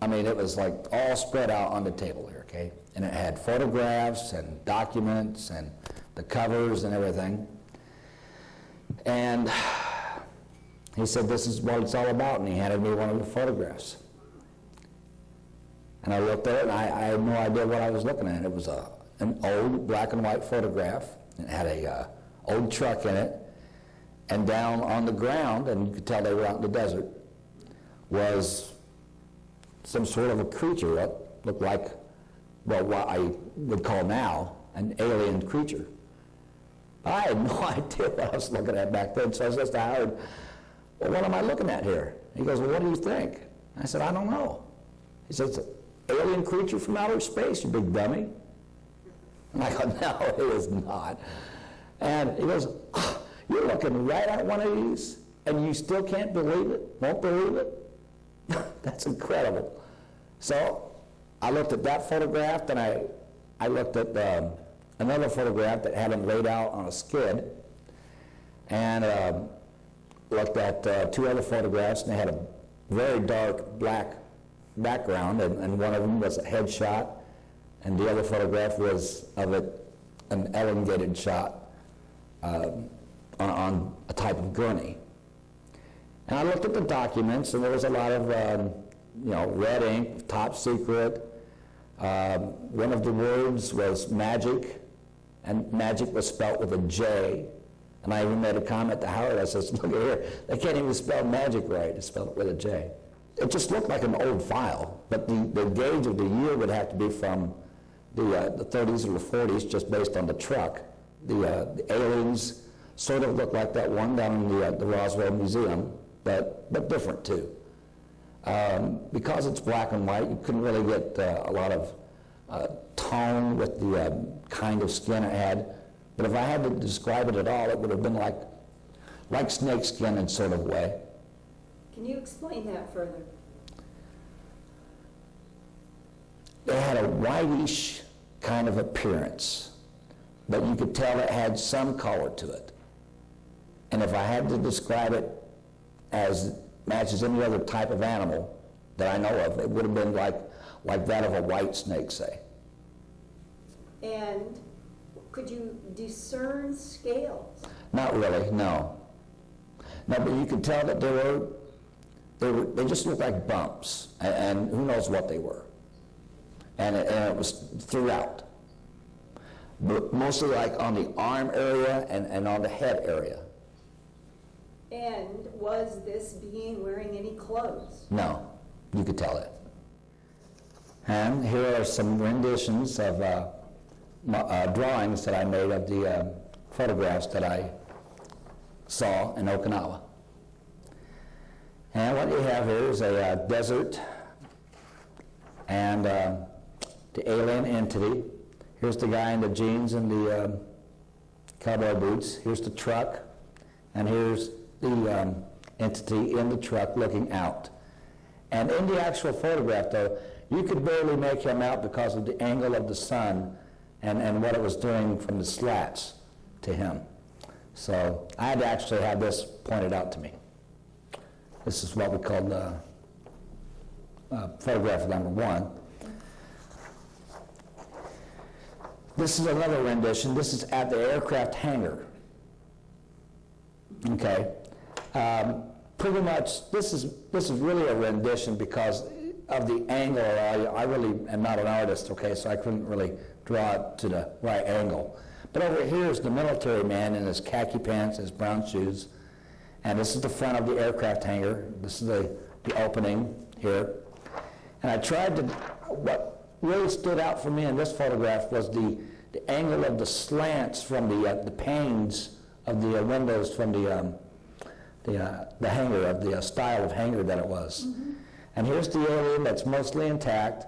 it was like all spread out on the table there, okay? And it had photographs and documents and the covers and everything. And he said, "This is what it's all about," and he handed me one of the photographs. And I looked at it, and I had no idea what I was looking at. It was an old black and white photograph. It had a old truck in it, and down on the ground, and you could tell they were out in the desert, was some sort of a creature that looked like well, what I would call now an alien creature. I had no idea what I was looking at back then, so I said to Howard, well, what am I looking at here? He goes, well, what do you think? I said, I don't know. He says, it's an alien creature from outer space, you big dummy. And I go, no, it is not. And he goes, oh, you're looking right at one of these, and you still can't believe it, won't believe it? That's incredible. So I looked at that photograph, and I looked at another photograph that had him laid out on a skid, and looked at two other photographs, and they had a very dark black background, and one of them was a headshot, and the other photograph was of an elongated shot on a type of gurney. And I looked at the documents, and there was a lot of red ink, top secret. One of the words was magic, and magic was spelled with a J. And I even made a comment to Howard. I said, look at here, they can't even spell magic right. They spelled it with a J. It just looked like an old file, but the gauge of the year would have to be from the 30s or the 40s, just based on the truck. The aliens sort of looked like that one down in the Roswell Museum, but different too. Because it's black and white, you couldn't really get a lot of tone with the kind of skin it had. But if I had to describe it at all, it would have been like snake skin in sort of way. Can you explain that further? It had a whitish kind of appearance, but you could tell it had some color to it. And if I had to describe it as matches any other type of animal that I know of, it would have been like that of a white snake, say. And could you discern scales? Not really, no. No, but you could tell that they just looked like bumps, and who knows what they were. And it was throughout. But mostly like on the arm area and on the head area. And was this being wearing any clothes? No, you could tell it. And here are some renditions of drawings that I made of the photographs that I saw in Okinawa. And what you have here is a desert and the alien entity. Here's the guy in the jeans and the cowboy boots. Here's the truck, and here's the entity in the truck looking out. And in the actual photograph, though, you could barely make him out because of the angle of the sun and what it was doing from the slats to him. So I had to actually have this pointed out to me. This is what we call photograph number one. This is another rendition. This is at the aircraft hangar. Okay. Pretty much, this is really a rendition because of the angle. I really am not an artist, okay, so I couldn't really draw it to the right angle. But over here is the military man in his khaki pants, his brown shoes, and this is the front of the aircraft hangar. This is the opening here. And I tried to, what really stood out for me in this photograph was the angle of the slants from the panes of the windows from the hangar, of the style of hangar that it was. Mm-hmm. And here's the alien that's mostly intact,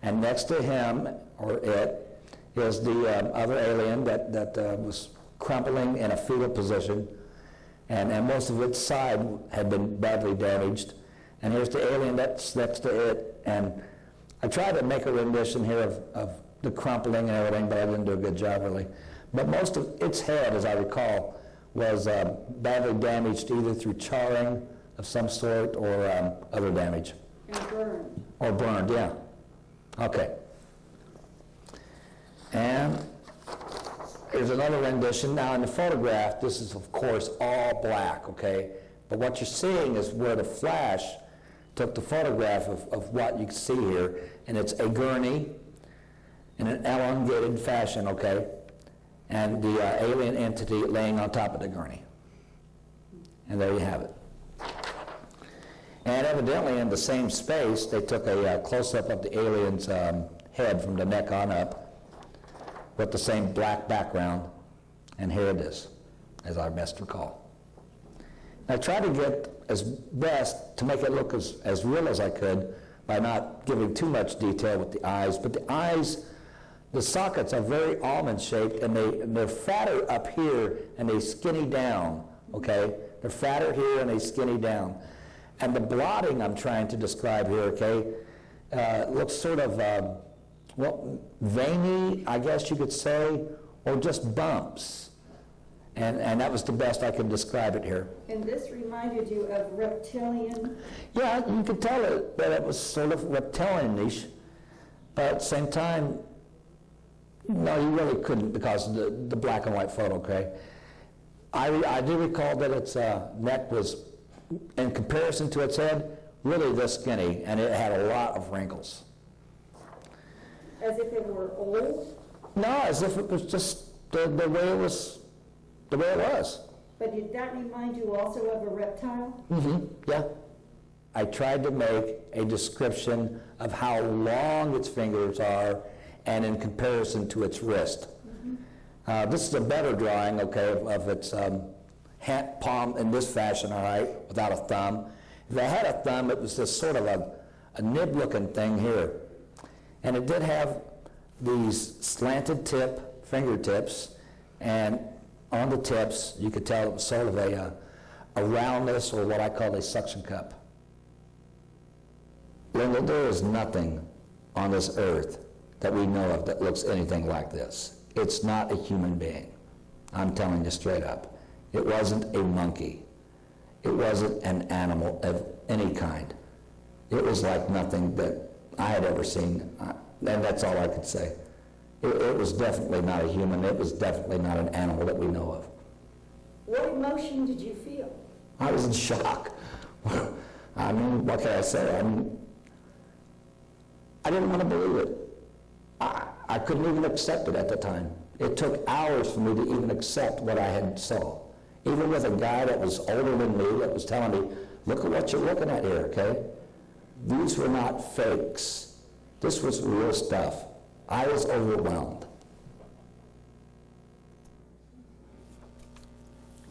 and next to him, or it, is the other alien that was crumpling in a fetal position, and most of its side had been badly damaged. And here's the alien that's next to it, and I tried to make a rendition here of the crumpling and everything, but I didn't do a good job really. But most of its head, as I recall, was badly damaged either through charring of some sort or other damage. And burned. Or burned, yeah. Okay. And here's another rendition. Now in the photograph, this is of course all black, okay? But what you're seeing is where the flash took the photograph of what you can see here, and it's a gurney in an elongated fashion, okay? And the alien entity laying on top of the gurney. And there you have it. And evidently in the same space, they took a close-up of the alien's head from the neck on up with the same black background, and here it is, as I best recall. I tried to get as best to make it look as real as I could by not giving too much detail with the eyes, but the eyes, the sockets are very almond-shaped, and they're fatter up here, and they skinny down, okay? They're fatter here, and they skinny down. And the blotting I'm trying to describe here, okay, looks sort of, well, veiny, I guess you could say, or just bumps. And that was the best I could describe it here. And this reminded you of reptilian? Yeah, you could tell that it was sort of reptilian-ish, but at the same time, no, you really couldn't because of the black and white photo, okay? I do recall that its neck was, in comparison to its head, really this skinny, and it had a lot of wrinkles. As if it were old? No, as if it was just the way it was, the way it was. But did that remind you also of a reptile? Mm-hmm, yeah. I tried to make a description of how long its fingers are and in comparison to its wrist. Mm-hmm. This is a better drawing, okay, of its hand, palm in this fashion, all right, without a thumb. If I had a thumb, it was this sort of a nib-looking thing here. And it did have these slanted tip fingertips, and on the tips, you could tell it was sort of a roundness, or what I call a suction cup. Linda, there is nothing on this earth that we know of that looks anything like this. It's not a human being. I'm telling you straight up. It wasn't a monkey. It wasn't an animal of any kind. It was like nothing that I had ever seen, and that's all I could say. It was definitely not a human. It was definitely not an animal that we know of. What emotion did you feel? I was in shock. I mean, what can I say? I didn't want to believe it. I couldn't even accept it at the time. It took hours for me to even accept what I had saw. Even with a guy that was older than me that was telling me, look at what you're looking at here, okay? These were not fakes. This was real stuff. I was overwhelmed.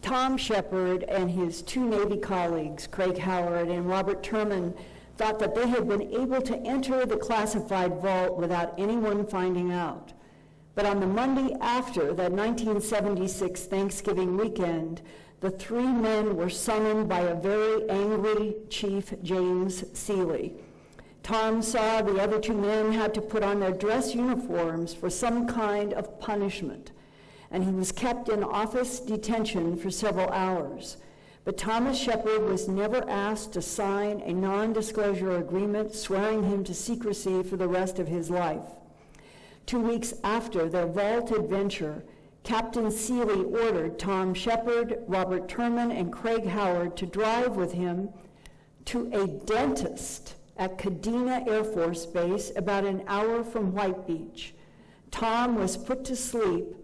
Tom Shepard and his two Navy colleagues, Craig Howard and Robert Terman, thought that they had been able to enter the classified vault without anyone finding out. But on the Monday after that 1976 Thanksgiving weekend, the three men were summoned by a very angry Chief James Seeley. Tom saw the other two men had to put on their dress uniforms for some kind of punishment, and he was kept in office detention for several hours. But Thomas Shepard was never asked to sign a non-disclosure agreement swearing him to secrecy for the rest of his life. 2 weeks after their vault adventure, Captain Seeley ordered Tom Shepard, Robert Terman, and Craig Howard to drive with him to a dentist at Kadena Air Force Base about an hour from White Beach. Tom was put to sleep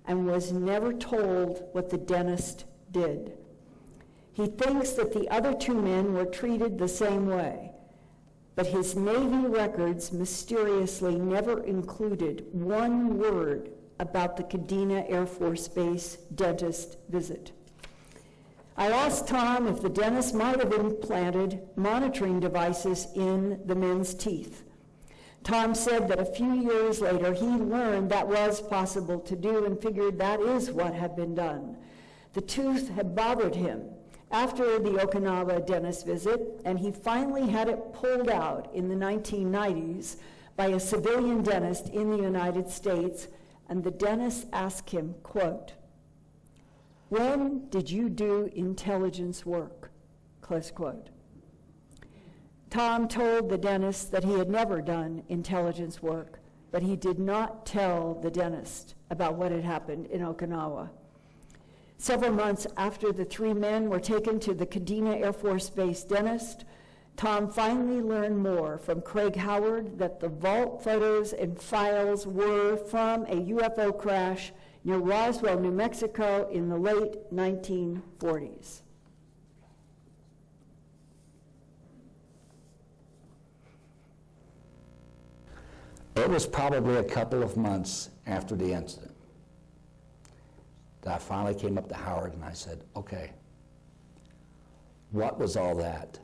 and was never told what the dentist did. He thinks that the other two men were treated the same way, but his Navy records mysteriously never included one word about the Kadena Air Force Base dentist visit. I asked Tom if the dentist might have implanted monitoring devices in the men's teeth. Tom said that a few years later he learned that was possible to do and figured that is what had been done. The tooth had bothered him after the Okinawa dentist visit, and he finally had it pulled out in the 1990s by a civilian dentist in the United States, and the dentist asked him, quote, "When did you do intelligence work?" Close quote. Tom told the dentist that he had never done intelligence work, but he did not tell the dentist about what had happened in Okinawa. Several months after the three men were taken to the Kadena Air Force Base dentist, Tom finally learned more from Craig Howard that the vault photos and files were from a UFO crash near Roswell, New Mexico in the late 1940s. It was probably a couple of months after the incident that I finally came up to Howard and I said, okay, what was all that?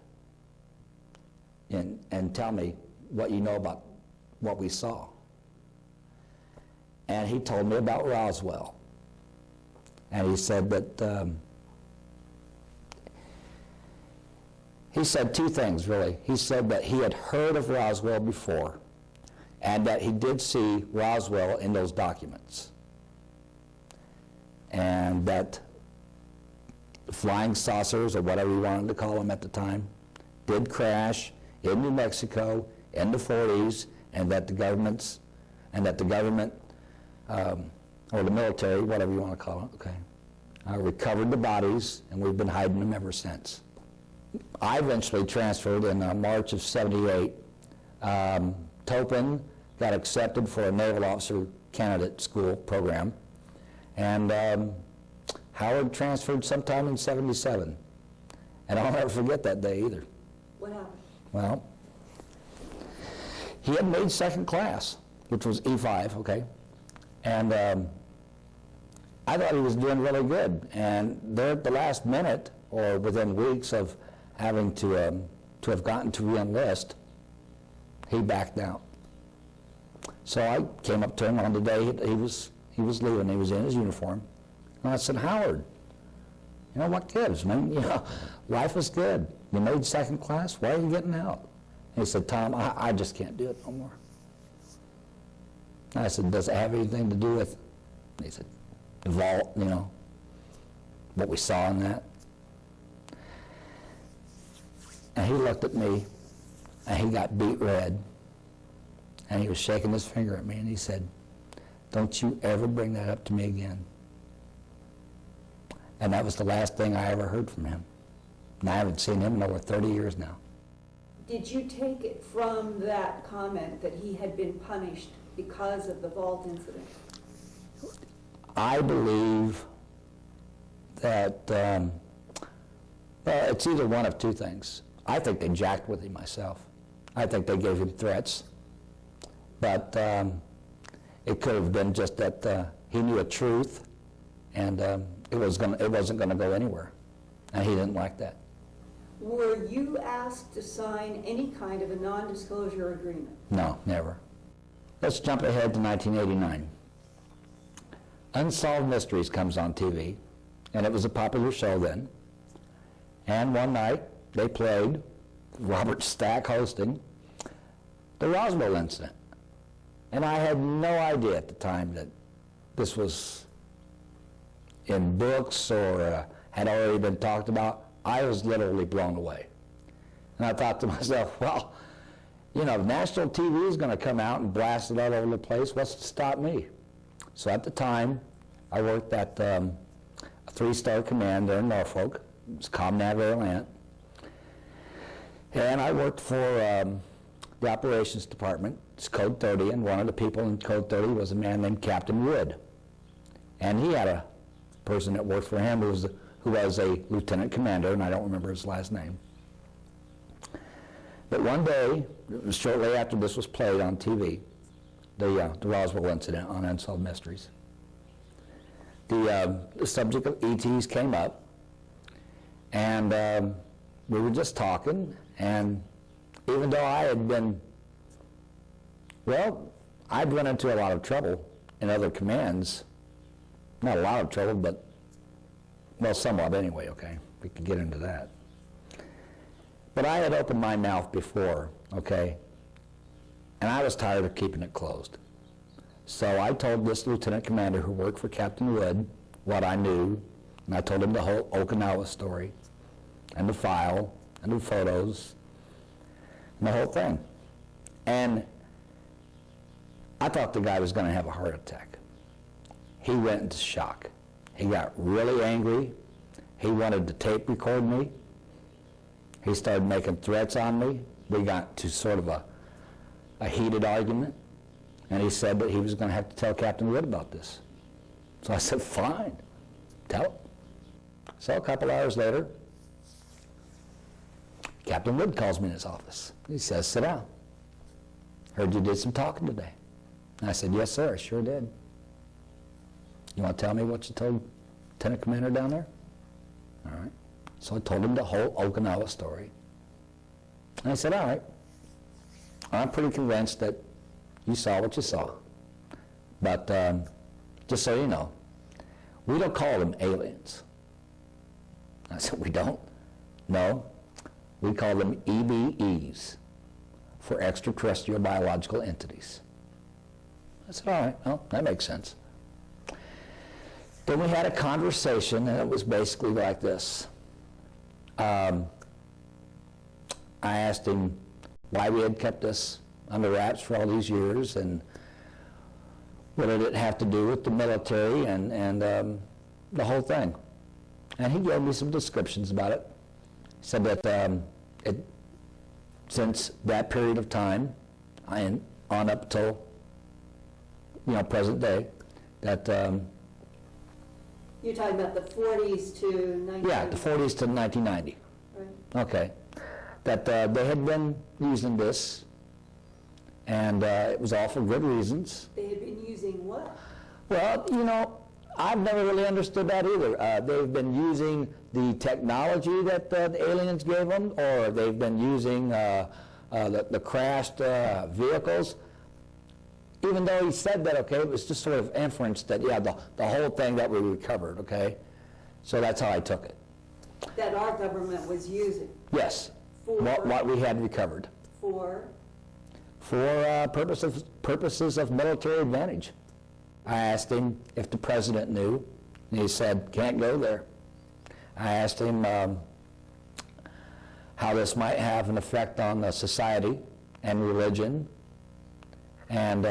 And tell me what you know about what we saw. And he told me about Roswell. And he said that, he said two things, really. He said that he had heard of Roswell before, and that he did see Roswell in those documents. And that flying saucers, or whatever you wanted to call them at the time, did crash in New Mexico in the 40s, and that the government, or the military, whatever you want to call it, okay, recovered the bodies, and we've been hiding them ever since. I eventually transferred in March of '78. Topin got accepted for a naval officer candidate school program, and Howard transferred sometime in '77. And I'll never forget that day either. What happened? Well, he had made second class, which was E5, okay? And I thought he was doing really good. And there at the last minute, or within weeks of having to have gotten to re-enlist, he backed out. So I came up to him on the day he was leaving. He was in his uniform, and I said, Howard, you know, what gives, man? You know, life is good. You made second class. Why are you getting out? And he said, Tom, I just can't do it no more. And I said, does it have anything to do with? And he said, the vault, you know, what we saw in that. And he looked at me, and he got beet red, and he was shaking his finger at me, and he said, don't you ever bring that up to me again. And that was the last thing I ever heard from him. And I haven't seen him in over 30 years now. Did you take it from that comment that he had been punished because of the vault incident? I believe that, well, it's either one of two things. I think they jacked with him myself. I think they gave him threats. But it could have been just that he knew a truth, and it wasn't going to go anywhere. And he didn't like that. Were you asked to sign any kind of a non-disclosure agreement? No, never. Let's jump ahead to 1989. Unsolved Mysteries comes on TV, and it was a popular show then. And one night, they played, Robert Stack hosting, the Roswell incident. And I had no idea at the time that this was in books or had already been talked about. I was literally blown away. And I thought to myself, well, you know, national TV is going to come out and blast it all over the place. What's to stop me? So at the time, I worked at a 3-star command there in Norfolk. It was ComNav Airland. And I worked for the operations department. It's Code 30, and one of the people in Code 30 was a man named Captain Wood. And he had a person that worked for him who was a lieutenant commander, and I don't remember his last name. But one day, shortly after this was played on TV, the Roswell incident on Unsolved Mysteries, the subject of ETs came up, and we were just talking, and even though I had been, well, I'd run into a lot of trouble in other commands, not a lot of trouble, but, well, somewhat anyway, okay? We could get into that. But I had opened my mouth before, okay? And I was tired of keeping it closed. So I told this lieutenant commander who worked for Captain Wood what I knew, and I told him the whole Okinawa story, and the file, and the photos, and the whole thing. And I thought the guy was going to have a heart attack. He went into shock. He got really angry. He wanted to tape record me. He started making threats on me. We got to sort of a heated argument, and he said that he was going to have to tell Captain Wood about this. So I said, fine, tell him. So a couple hours later, Captain Wood calls me in his office. He says, sit down. Heard you did some talking today. And I said, yes, sir, I sure did. You want to tell me what you told Lieutenant Commander down there? All right. So I told him the whole Okinawa story. And I said, all right, I'm pretty convinced that you saw what you saw. But just so you know, we don't call them aliens. I said, we don't? No, we call them EBEs, for extraterrestrial biological entities. I said, all right, well, that makes sense. Then we had a conversation, and it was basically like this. I asked him why we had kept this under wraps for all these years, and what did it have to do with the military and the whole thing. And he gave me some descriptions about it. He said that since that period of time, and on up till present day, that You're talking about the 40s to 1990? yeah, the 40s to 1990. Right. Okay, that they had been using this, and it was all for good reasons. They had been using what? Well, I've never really understood that either. They've been using the technology that the aliens gave them, or they've been using the crashed vehicles. Even though he said that, okay, it was just sort of inference that, yeah, the whole thing that we recovered, okay? So that's how I took it. That our government was using? Yes, For? what we had recovered. For? For purposes of military advantage. I asked him if the president knew, and he said, can't go there. I asked him how this might have an effect on the society and religion, and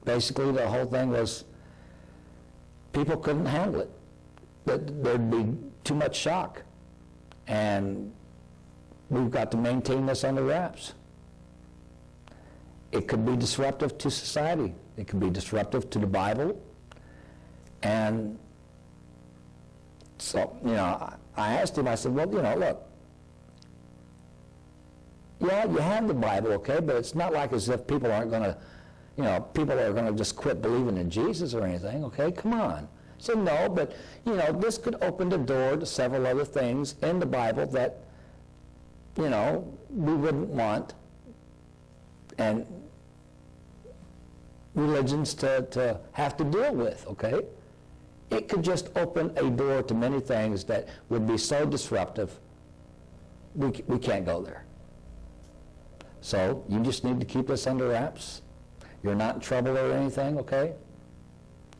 basically the whole thing was people couldn't handle it. There'd be too much shock, and we've got to maintain this under wraps. It could be disruptive to society. It could be disruptive to the Bible. And so, I asked him, I said, well, look, yeah, you have the Bible, okay, but it's not like as if people aren't going to, people are going to just quit believing in Jesus or anything, okay? Come on. I said, no, but, this could open the door to several other things in the Bible that, we wouldn't want, and religions to have to deal with, okay? It could just open a door to many things that would be so disruptive, we can't go there. So you just need to keep this under wraps. You're not in trouble or anything, okay?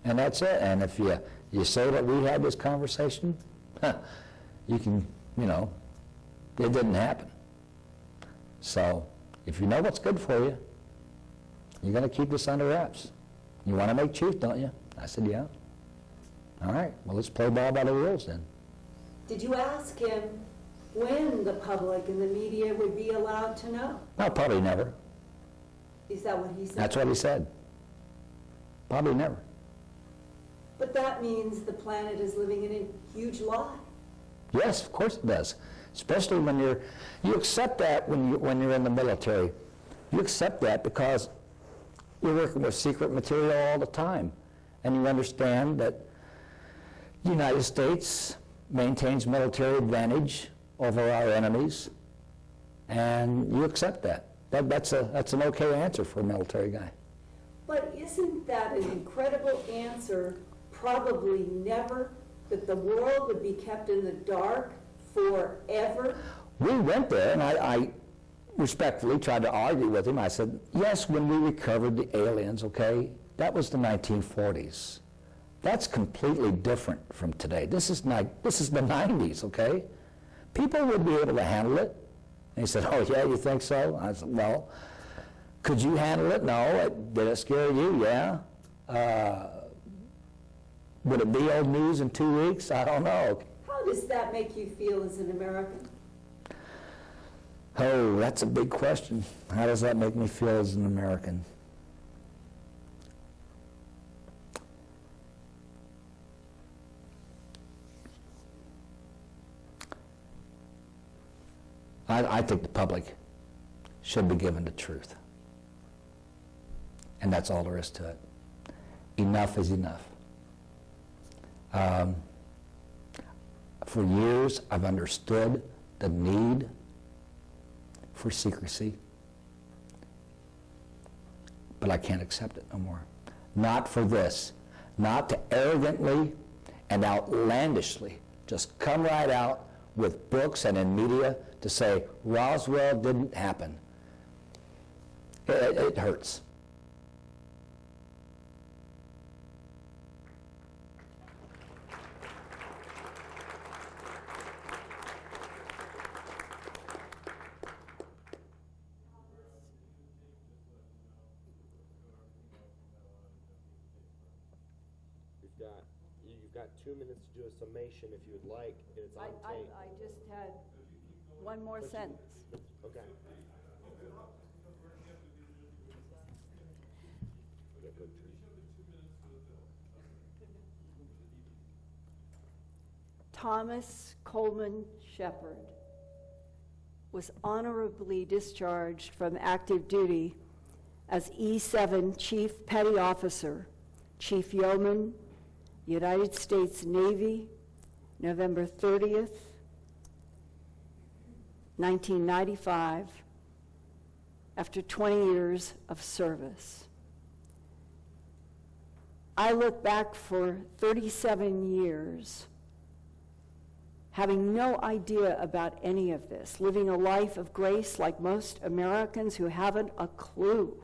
And that's it. And if you say that we had this conversation, you can, it didn't happen. So if you know what's good for you, you're going to keep this under wraps. You want to make truth, don't you? I said, yeah. All right, well, let's play ball by the rules then. Did you ask him when the public and the media would be allowed to know? No, probably never. Is that what he said? That's what he said. Probably never. But that means the planet is living in a huge lie. Yes, of course it does. Especially when you accept that when you're in the military. You accept that because you're working with secret material all the time. And you understand that the United States maintains military advantage over our enemies, and you accept that. That's an okay answer for a military guy. But isn't that an incredible answer, probably never, that the world would be kept in the dark forever? We went there, and I respectfully tried to argue with him. I said, yes, when we recovered the aliens, okay, that was the 1940s. That's completely different from today. This is the 90s, okay? People would be able to handle it. And he said, oh, yeah, you think so? I said, well, could you handle it? No. Did it scare you? Yeah. Would it be old news in 2 weeks? I don't know. How does that make you feel as an American? Oh, that's a big question. How does that make me feel as an American? I think the public should be given the truth. And that's all there is to it. Enough is enough. For years, I've understood the need for secrecy, but I can't accept it no more. Not for this. Not to arrogantly and outlandishly just come right out with books and in media to say Roswell didn't happen. It hurts. You've got 2 minutes to do a summation if you would like, and it's on tape. I just had one more sentence. Okay. Thomas Coleman Shepard was honorably discharged from active duty as E7 Chief Petty Officer, Chief Yeoman, United States Navy, November 30th, 1995, after 20 years of service. I look back for 37 years having no idea about any of this, living a life of grace like most Americans who haven't a clue,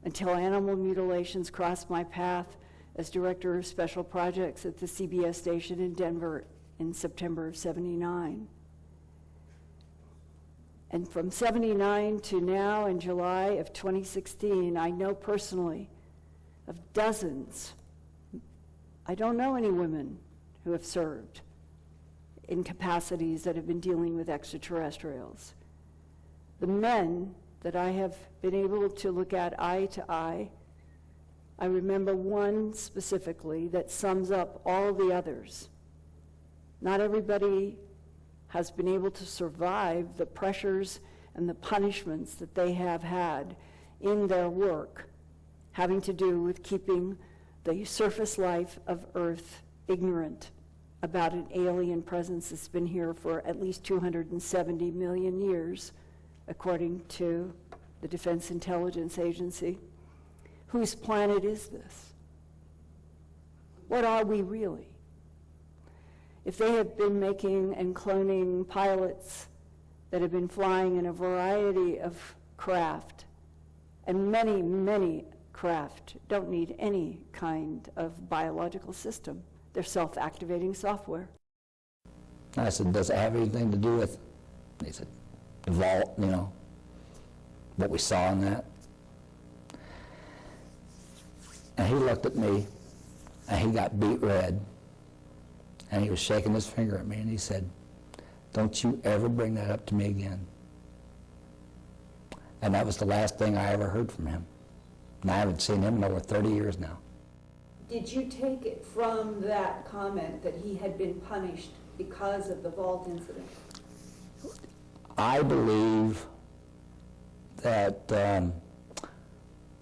until animal mutilations crossed my path as Director of Special Projects at the CBS station in Denver in September of '79. And from '79 to now, in July of 2016, I know personally of dozens. I don't know any women who have served in capacities that have been dealing with extraterrestrials. The men that I have been able to look at eye to eye, I remember one specifically that sums up all the others. Not everybody has been able to survive the pressures and the punishments that they have had in their work, having to do with keeping the surface life of Earth ignorant about an alien presence that's been here for at least 270 million years, according to the Defense Intelligence Agency. Whose planet is this? What are we really? If they have been making and cloning pilots that have been flying in a variety of craft, and many, many craft don't need any kind of biological system. They're self-activating software. I said, does it have anything to do with, he said, the vault, you know, what we saw in that? And he looked at me, and he got beet red, and he was shaking his finger at me, and he said, don't you ever bring that up to me again. And that was the last thing I ever heard from him. And I haven't seen him in over 30 years now. Did you take it from that comment that he had been punished because of the vault incident? I believe that, well,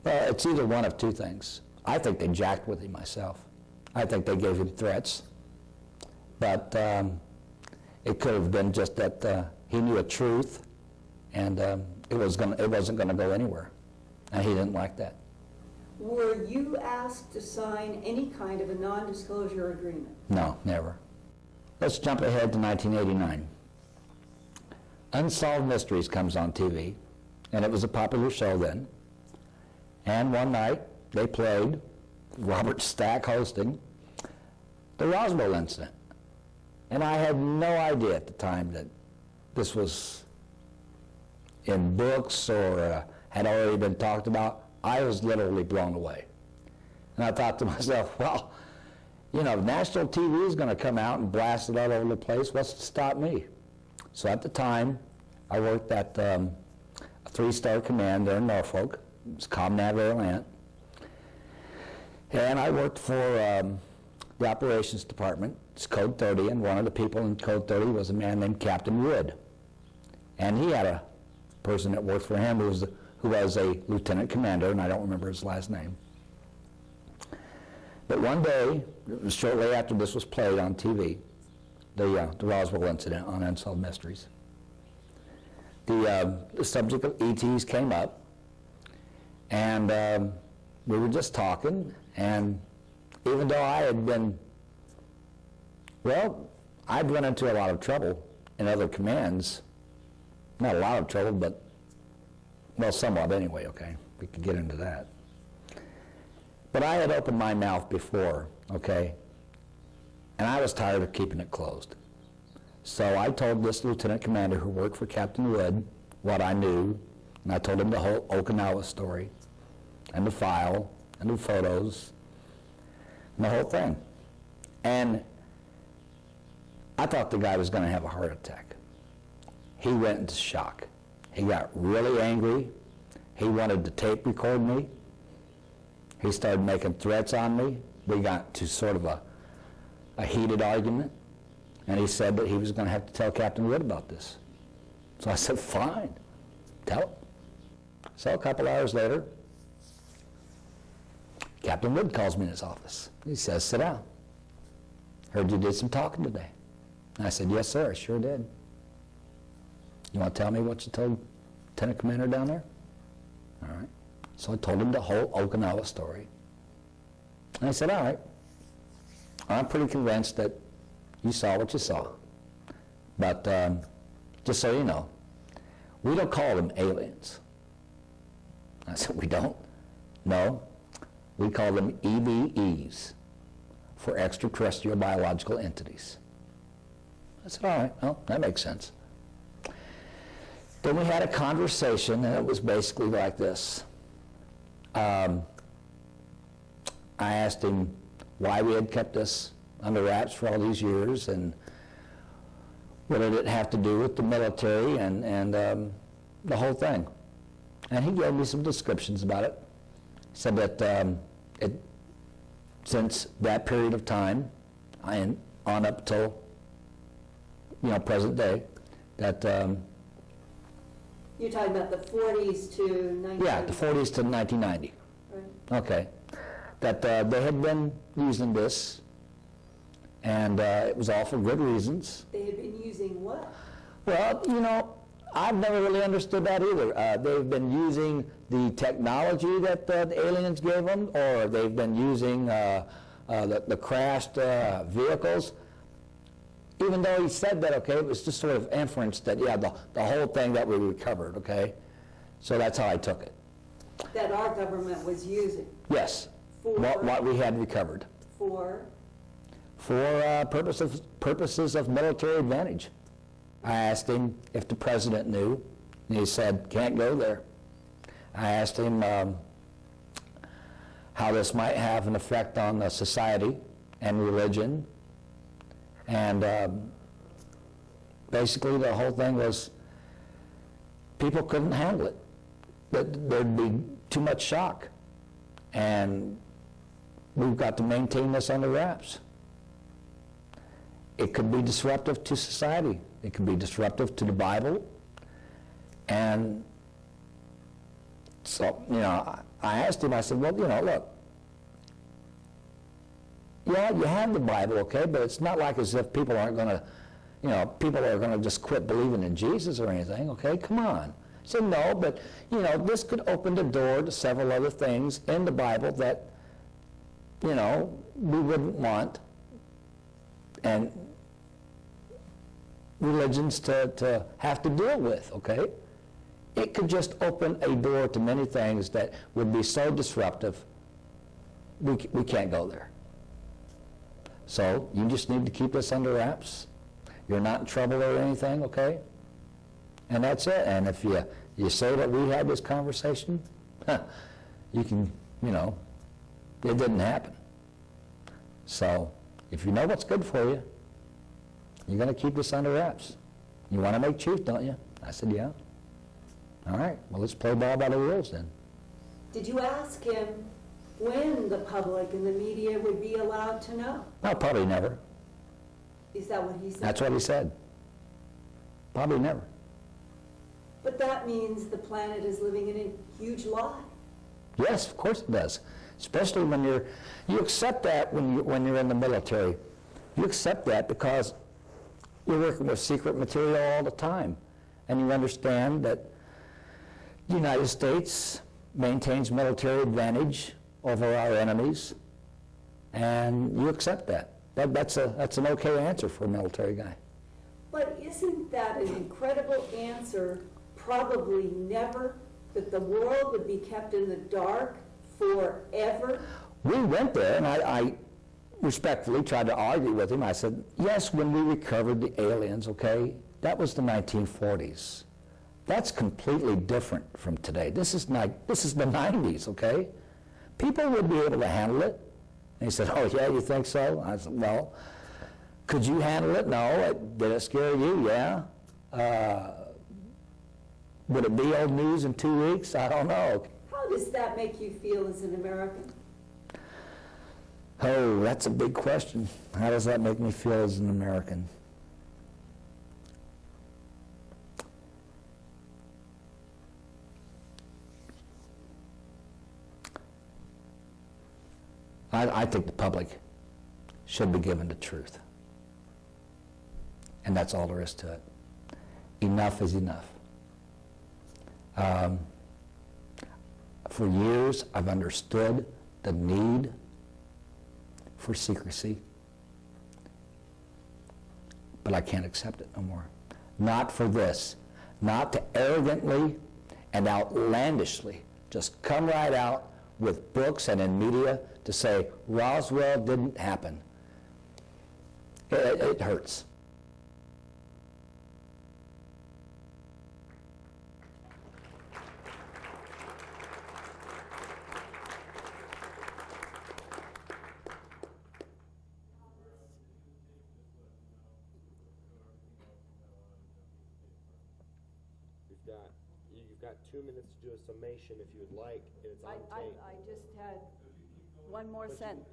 it's either one of two things. I think they jacked with him myself. I think they gave him threats. But it could have been just that he knew a truth, and it wasn't going to go anywhere. And he didn't like that. Were you asked to sign any kind of a non-disclosure agreement? No, never. Let's jump ahead to 1989. Unsolved Mysteries comes on TV, and it was a popular show then. And one night, they played, Robert Stack hosting, the Roswell incident. And I had no idea at the time that this was in books or had already been talked about. I was literally blown away. And I thought to myself, well, you know, national TV is going to come out and blast it all over the place. What's to stop me? So at the time, I worked at a 3-star command there in Norfolk. It was ComNav Airland. And I worked for the operations department. It's Code 30, and one of the people in Code 30 was a man named Captain Wood. And he had a person that worked for him who who was a lieutenant commander, and I don't remember his last name. But one day, it was shortly after this was played on TV, the Roswell incident on Unsolved Mysteries, the subject of ETs came up, and we were just talking, and even though I had been, well, I'd run into a lot of trouble in other commands, not a lot of trouble, but, well, somewhat anyway, okay? We could get into that. But I had opened my mouth before, okay? And I was tired of keeping it closed. So I told this lieutenant commander who worked for Captain Wood what I knew, and I told him the whole Okinawa story, and the file, and the photos, and the whole thing. And I thought the guy was going to have a heart attack. He went into shock. He got really angry. He wanted to tape record me. He started making threats on me. We got to sort of a heated argument, and he said that he was going to have to tell Captain Wood about this. So I said, fine, tell him. So a couple hours later, Captain Wood calls me in his office. He says, sit down. Heard you did some talking today. And I said, yes, sir, I sure did. You want to tell me what you told Lieutenant Commander down there? All right. So I told him the whole Okinawa story. And he said, all right, I'm pretty convinced that you saw what you saw. But just so you know, we don't call them aliens. I said, we don't? No, we call them EBEs, for extraterrestrial biological entities. I said, all right, well, that makes sense. Then we had a conversation, and it was basically like this. I asked him why we had kept this under wraps for all these years, and what did it have to do with the military and the whole thing. And he gave me some descriptions about it. He said that since that period of time, and on up till, present day, that You're talking about the 40s to 1990? yeah, the 40s to 1990. Right. Okay. That they had been using this, and it was all for good reasons. They had been using what? Well, I've never really understood that either. They've been using the technology that the aliens gave them, or they've been using the crashed vehicles. Even though he said that, okay, it was just sort of inference that, yeah, the whole thing that we recovered, okay? So that's how I took it. That our government was using? Yes, For? what we had recovered. For? For purposes of military advantage. I asked him if the president knew, and he said, can't go there. I asked him how this might have an effect on the society and religion. And basically the whole thing was people couldn't handle it. There'd be too much shock. And we've got to maintain this under wraps. It could be disruptive to society. It could be disruptive to the Bible. And so, I asked him, I said, well, look, yeah, you have the Bible, okay, but it's not like as if people aren't going to, people are going to just quit believing in Jesus or anything, okay? Come on. I said, no, but, this could open the door to several other things in the Bible that, we wouldn't want, and religions to have to deal with, okay? It could just open a door to many things that would be so disruptive, we can't go there. So you just need to keep this under wraps. You're not in trouble or anything, okay? And that's it. And if you say that we had this conversation, you can, it didn't happen. So if you know what's good for you, you're going to keep this under wraps. You want to make truth, don't you? I said, yeah. All right, well, let's play ball by the rules then. Did you ask him when the public and the media would be allowed to know? No, probably never. Is that what he said? That's what he said. Probably never. But that means the planet is living in a huge lie. Yes, of course it does. Especially when you accept that when you're in the military. You accept that because you're working with secret material all the time. And you understand that the United States maintains military advantage over our enemies, and you accept that. That's an okay answer for a military guy. But isn't that an incredible answer? Probably never, that the world would be kept in the dark forever? We went there, and I respectfully tried to argue with him. I said, yes, when we recovered the aliens, okay, that was the 1940s. That's completely different from today. This is the 90s, okay? People would be able to handle it. And he said, oh, yeah, you think so? I said, well, could you handle it? No. Did it scare you? Yeah. Would it be old news in 2 weeks? I don't know. How does that make you feel as an American? Oh, that's a big question. How does that make me feel as an American? I think the public should be given the truth. And that's all there is to it. Enough is enough. For years, I've understood the need for secrecy, but I can't accept it no more. Not for this. Not to arrogantly and outlandishly just come right out with books and in media to say Roswell didn't happen. It hurts. You've got 2 minutes to do a summation if you would like, and it's on tape. I just had one more sentence.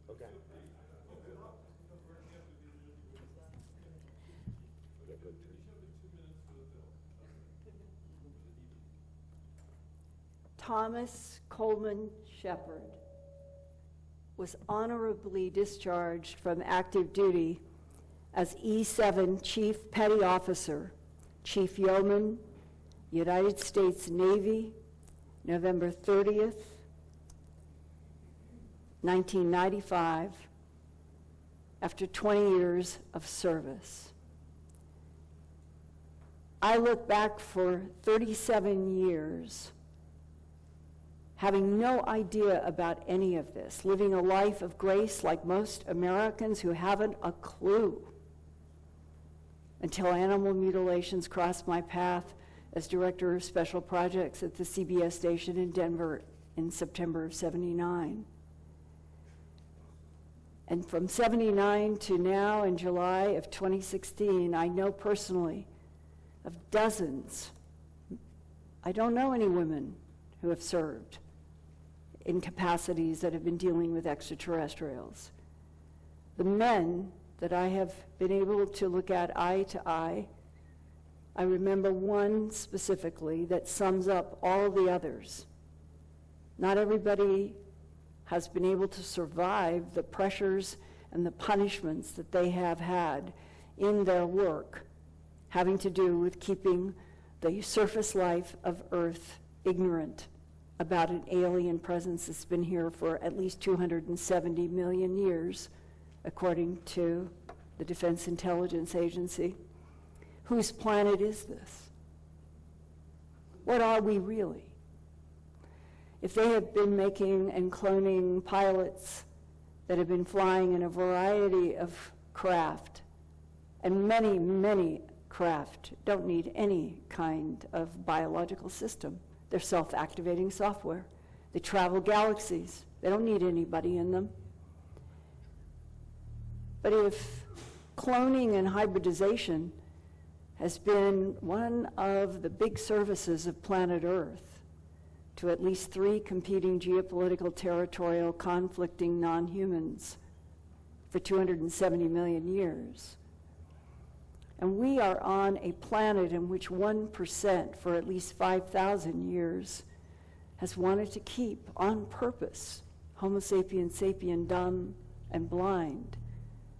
Okay. Yeah, good. Thomas Coleman Shepard was honorably discharged from active duty as E7 Chief Petty Officer, Chief Yeoman, United States Navy, November 30th, 1995, after 20 years of service. I look back for 37 years having no idea about any of this, living a life of grace like most Americans who haven't a clue, until animal mutilations crossed my path as Director of Special Projects at the CBS station in Denver in September of '79. And from '79 to now, in July of 2016, I know personally of dozens. I don't know any women who have served in capacities that have been dealing with extraterrestrials. The men that I have been able to look at eye to eye, I remember one specifically that sums up all the others. Not everybody has been able to survive the pressures and the punishments that they have had in their work, having to do with keeping the surface life of Earth ignorant about an alien presence that's been here for at least 270 million years, according to the Defense Intelligence Agency. Whose planet is this? What are we really? If they have been making and cloning pilots that have been flying in a variety of craft, and many, many craft don't need any kind of biological system. They're self-activating software. They travel galaxies. They don't need anybody in them. But if cloning and hybridization has been one of the big services of planet Earth to at least 3 competing geopolitical, territorial, conflicting non-humans for 270 million years, And we are on a planet in which 1% for at least 5,000 years has wanted to keep, on purpose, Homo sapiens sapien dumb and blind.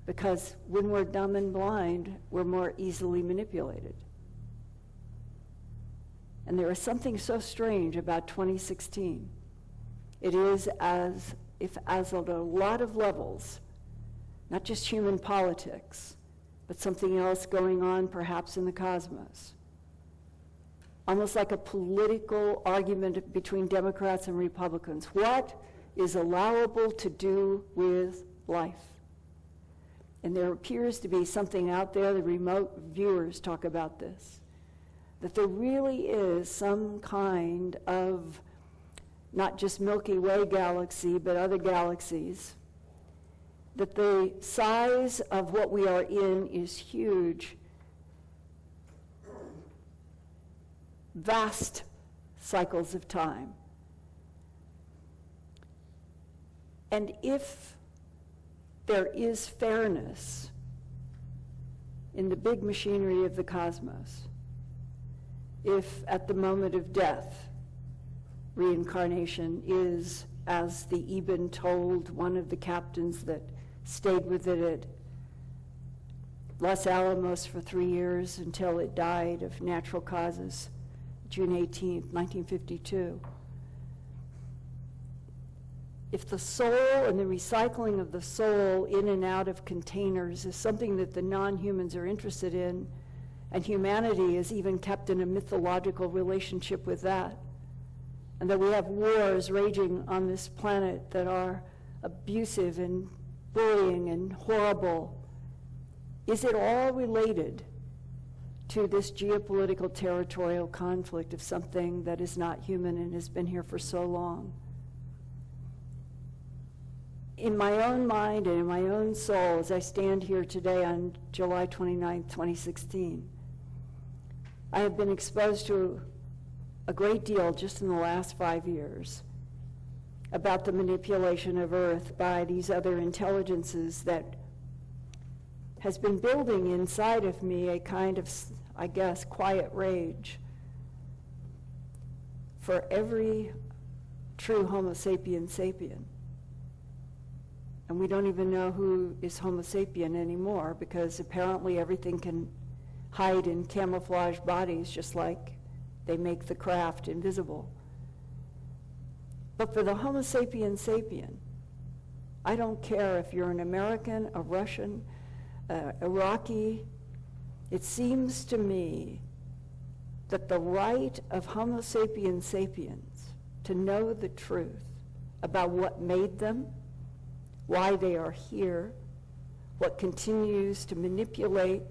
Because when we're dumb and blind, we're more easily manipulated. And there is something so strange about 2016. It is as if, as at a lot of levels, not just human politics, but something else going on perhaps in the cosmos. Almost like a political argument between Democrats and Republicans. What is allowable to do with life? And there appears to be something out there, the remote viewers talk about this, that there really is some kind of, not just Milky Way galaxy, but other galaxies, that the size of what we are in is huge, vast cycles of time. And if there is fairness in the big machinery of the cosmos, if at the moment of death, reincarnation is, as the Eben told one of the captains that stayed with it at Los Alamos for 3 years until it died of natural causes, June 18th, 1952. If the soul and the recycling of the soul in and out of containers is something that the non-humans are interested in, and humanity is even kept in a mythological relationship with that, and that we have wars raging on this planet that are abusive and bullying and horrible, is it all related to this geopolitical territorial conflict of something that is not human and has been here for so long? In my own mind and in my own soul, as I stand here today on July 29, 2016, I have been exposed to a great deal just in the last 5 years about the manipulation of Earth by these other intelligences that has been building inside of me a kind of, I guess, quiet rage for every true Homo sapiens sapien. And we don't even know who is Homo sapien anymore, because apparently everything can hide in camouflage bodies, just like they make the craft invisible. But for the Homo sapiens sapien, I don't care if you're an American, a Russian, Iraqi, it seems to me that the right of Homo sapiens sapiens to know the truth about what made them, why they are here, what continues to manipulate,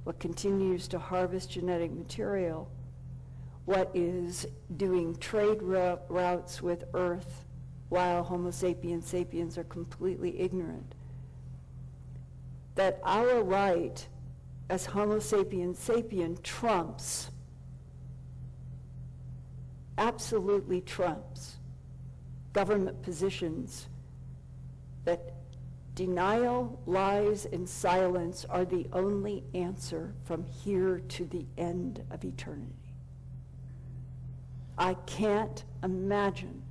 what continues to harvest genetic material, what is doing trade routes with Earth while Homo sapiens sapiens are completely ignorant. That our right as Homo sapiens sapien trumps, absolutely trumps, government positions that denial, lies, and silence are the only answer from here to the end of eternity. I can't imagine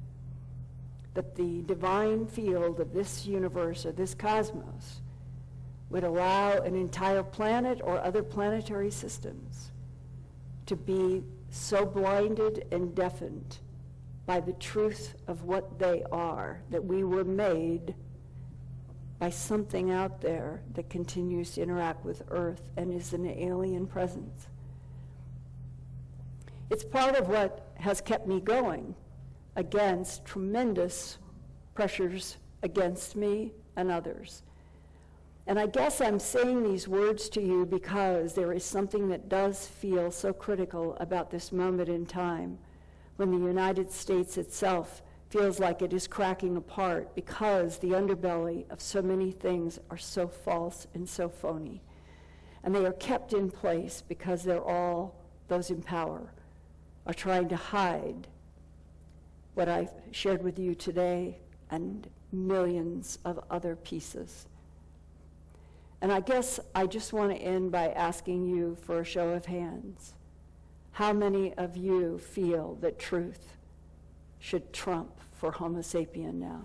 that the divine field of this universe or this cosmos would allow an entire planet or other planetary systems to be so blinded and deafened by the truth of what they are, that we were made by something out there that continues to interact with Earth and is an alien presence. It's part of what has kept me going against tremendous pressures against me and others. And I guess I'm saying these words to you because there is something that does feel so critical about this moment in time when the United States itself feels like it is cracking apart because the underbelly of so many things are so false and so phony. And they are kept in place because they're all, those in power, are trying to hide what I've shared with you today and millions of other pieces. And I guess I just want to end by asking you for a show of hands. How many of you feel that truth should trump for Homo sapien now?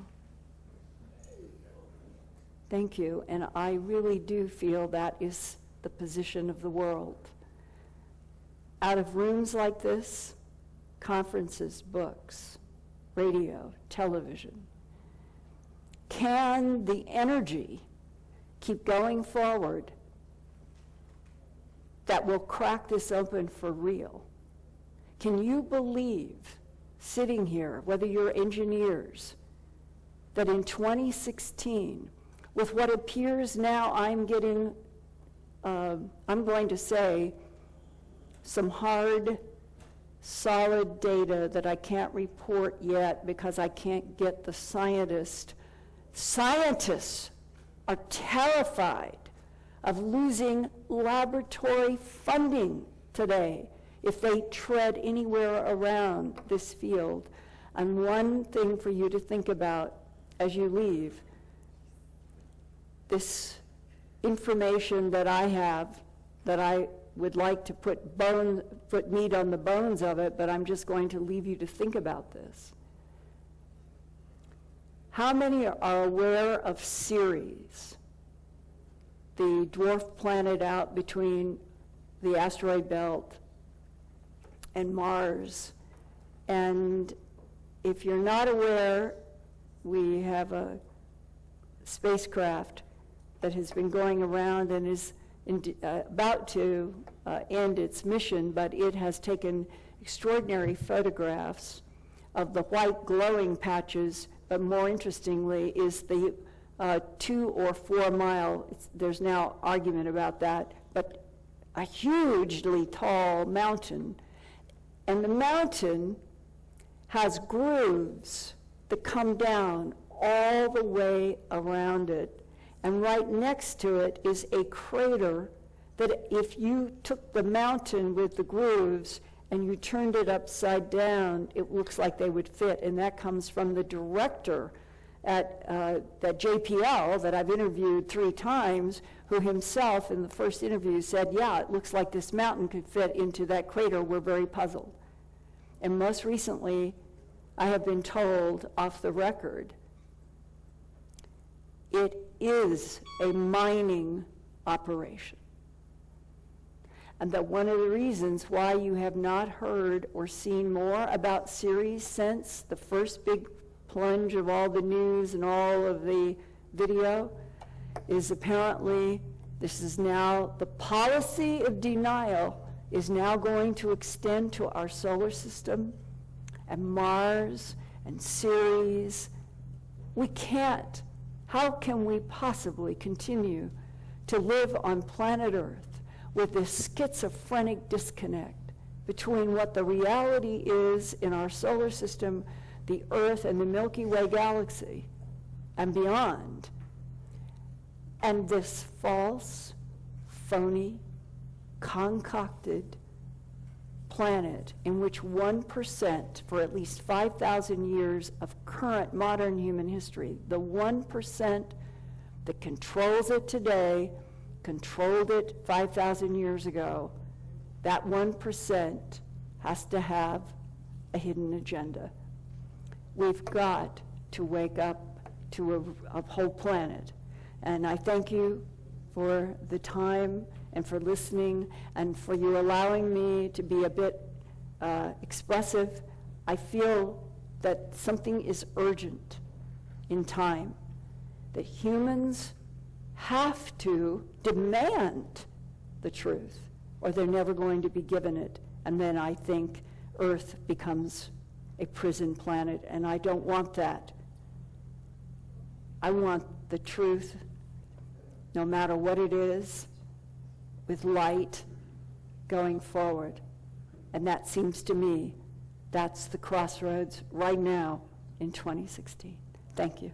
Thank you, and I really do feel that is the position of the world. Out of rooms like this, conferences, books, radio, television, can the energy keep going forward that will crack this open for real? Can you believe, sitting here, whether you're engineers, that in 2016, with what appears now, I'm getting, I'm going to say, some hard, solid data that I can't report yet because I can't get the scientists. Scientists are terrified of losing laboratory funding today if they tread anywhere around this field. And one thing for you to think about as you leave, this information that I have, that I would like to put meat on the bones of it, but I'm just going to leave you to think about this. How many are aware of Ceres, the dwarf planet out between the asteroid belt and Mars? And if you're not aware, we have a spacecraft that has been going around and is about to end its mission, but it has taken extraordinary photographs of the white glowing patches, but more interestingly is the 2 or 4 mile, there's now argument about that, but a hugely tall mountain. And the mountain has grooves that come down all the way around it. And right next to it is a crater that if you took the mountain with the grooves and you turned it upside down, it looks like they would fit. And that comes from the director at that JPL that I've interviewed 3 times, who himself in the first interview said, yeah, it looks like this mountain could fit into that crater. We're very puzzled. And most recently, I have been told off the record, it is a mining operation. And that one of the reasons why you have not heard or seen more about Ceres since the first big plunge of all the news and all of the video is apparently this is now, the policy of denial is now going to extend to our solar system and Mars and Ceres. We can't. How can we possibly continue to live on planet Earth with this schizophrenic disconnect between what the reality is in our solar system, the Earth and the Milky Way galaxy, and beyond, and this false, phony, concocted planet in which 1% for at least 5,000 years of current modern human history, the 1% that controls it today, controlled it 5,000 years ago, that 1% has to have a hidden agenda. We've got to wake up to a whole planet. And I thank you for the time and for listening and for you allowing me to be a bit expressive. I feel that something is urgent in time, that humans have to demand the truth or they're never going to be given it. And then I think Earth becomes a prison planet, and I don't want that. I want the truth, no matter what it is, with light going forward. And that seems to me, that's the crossroads right now in 2016. Thank you.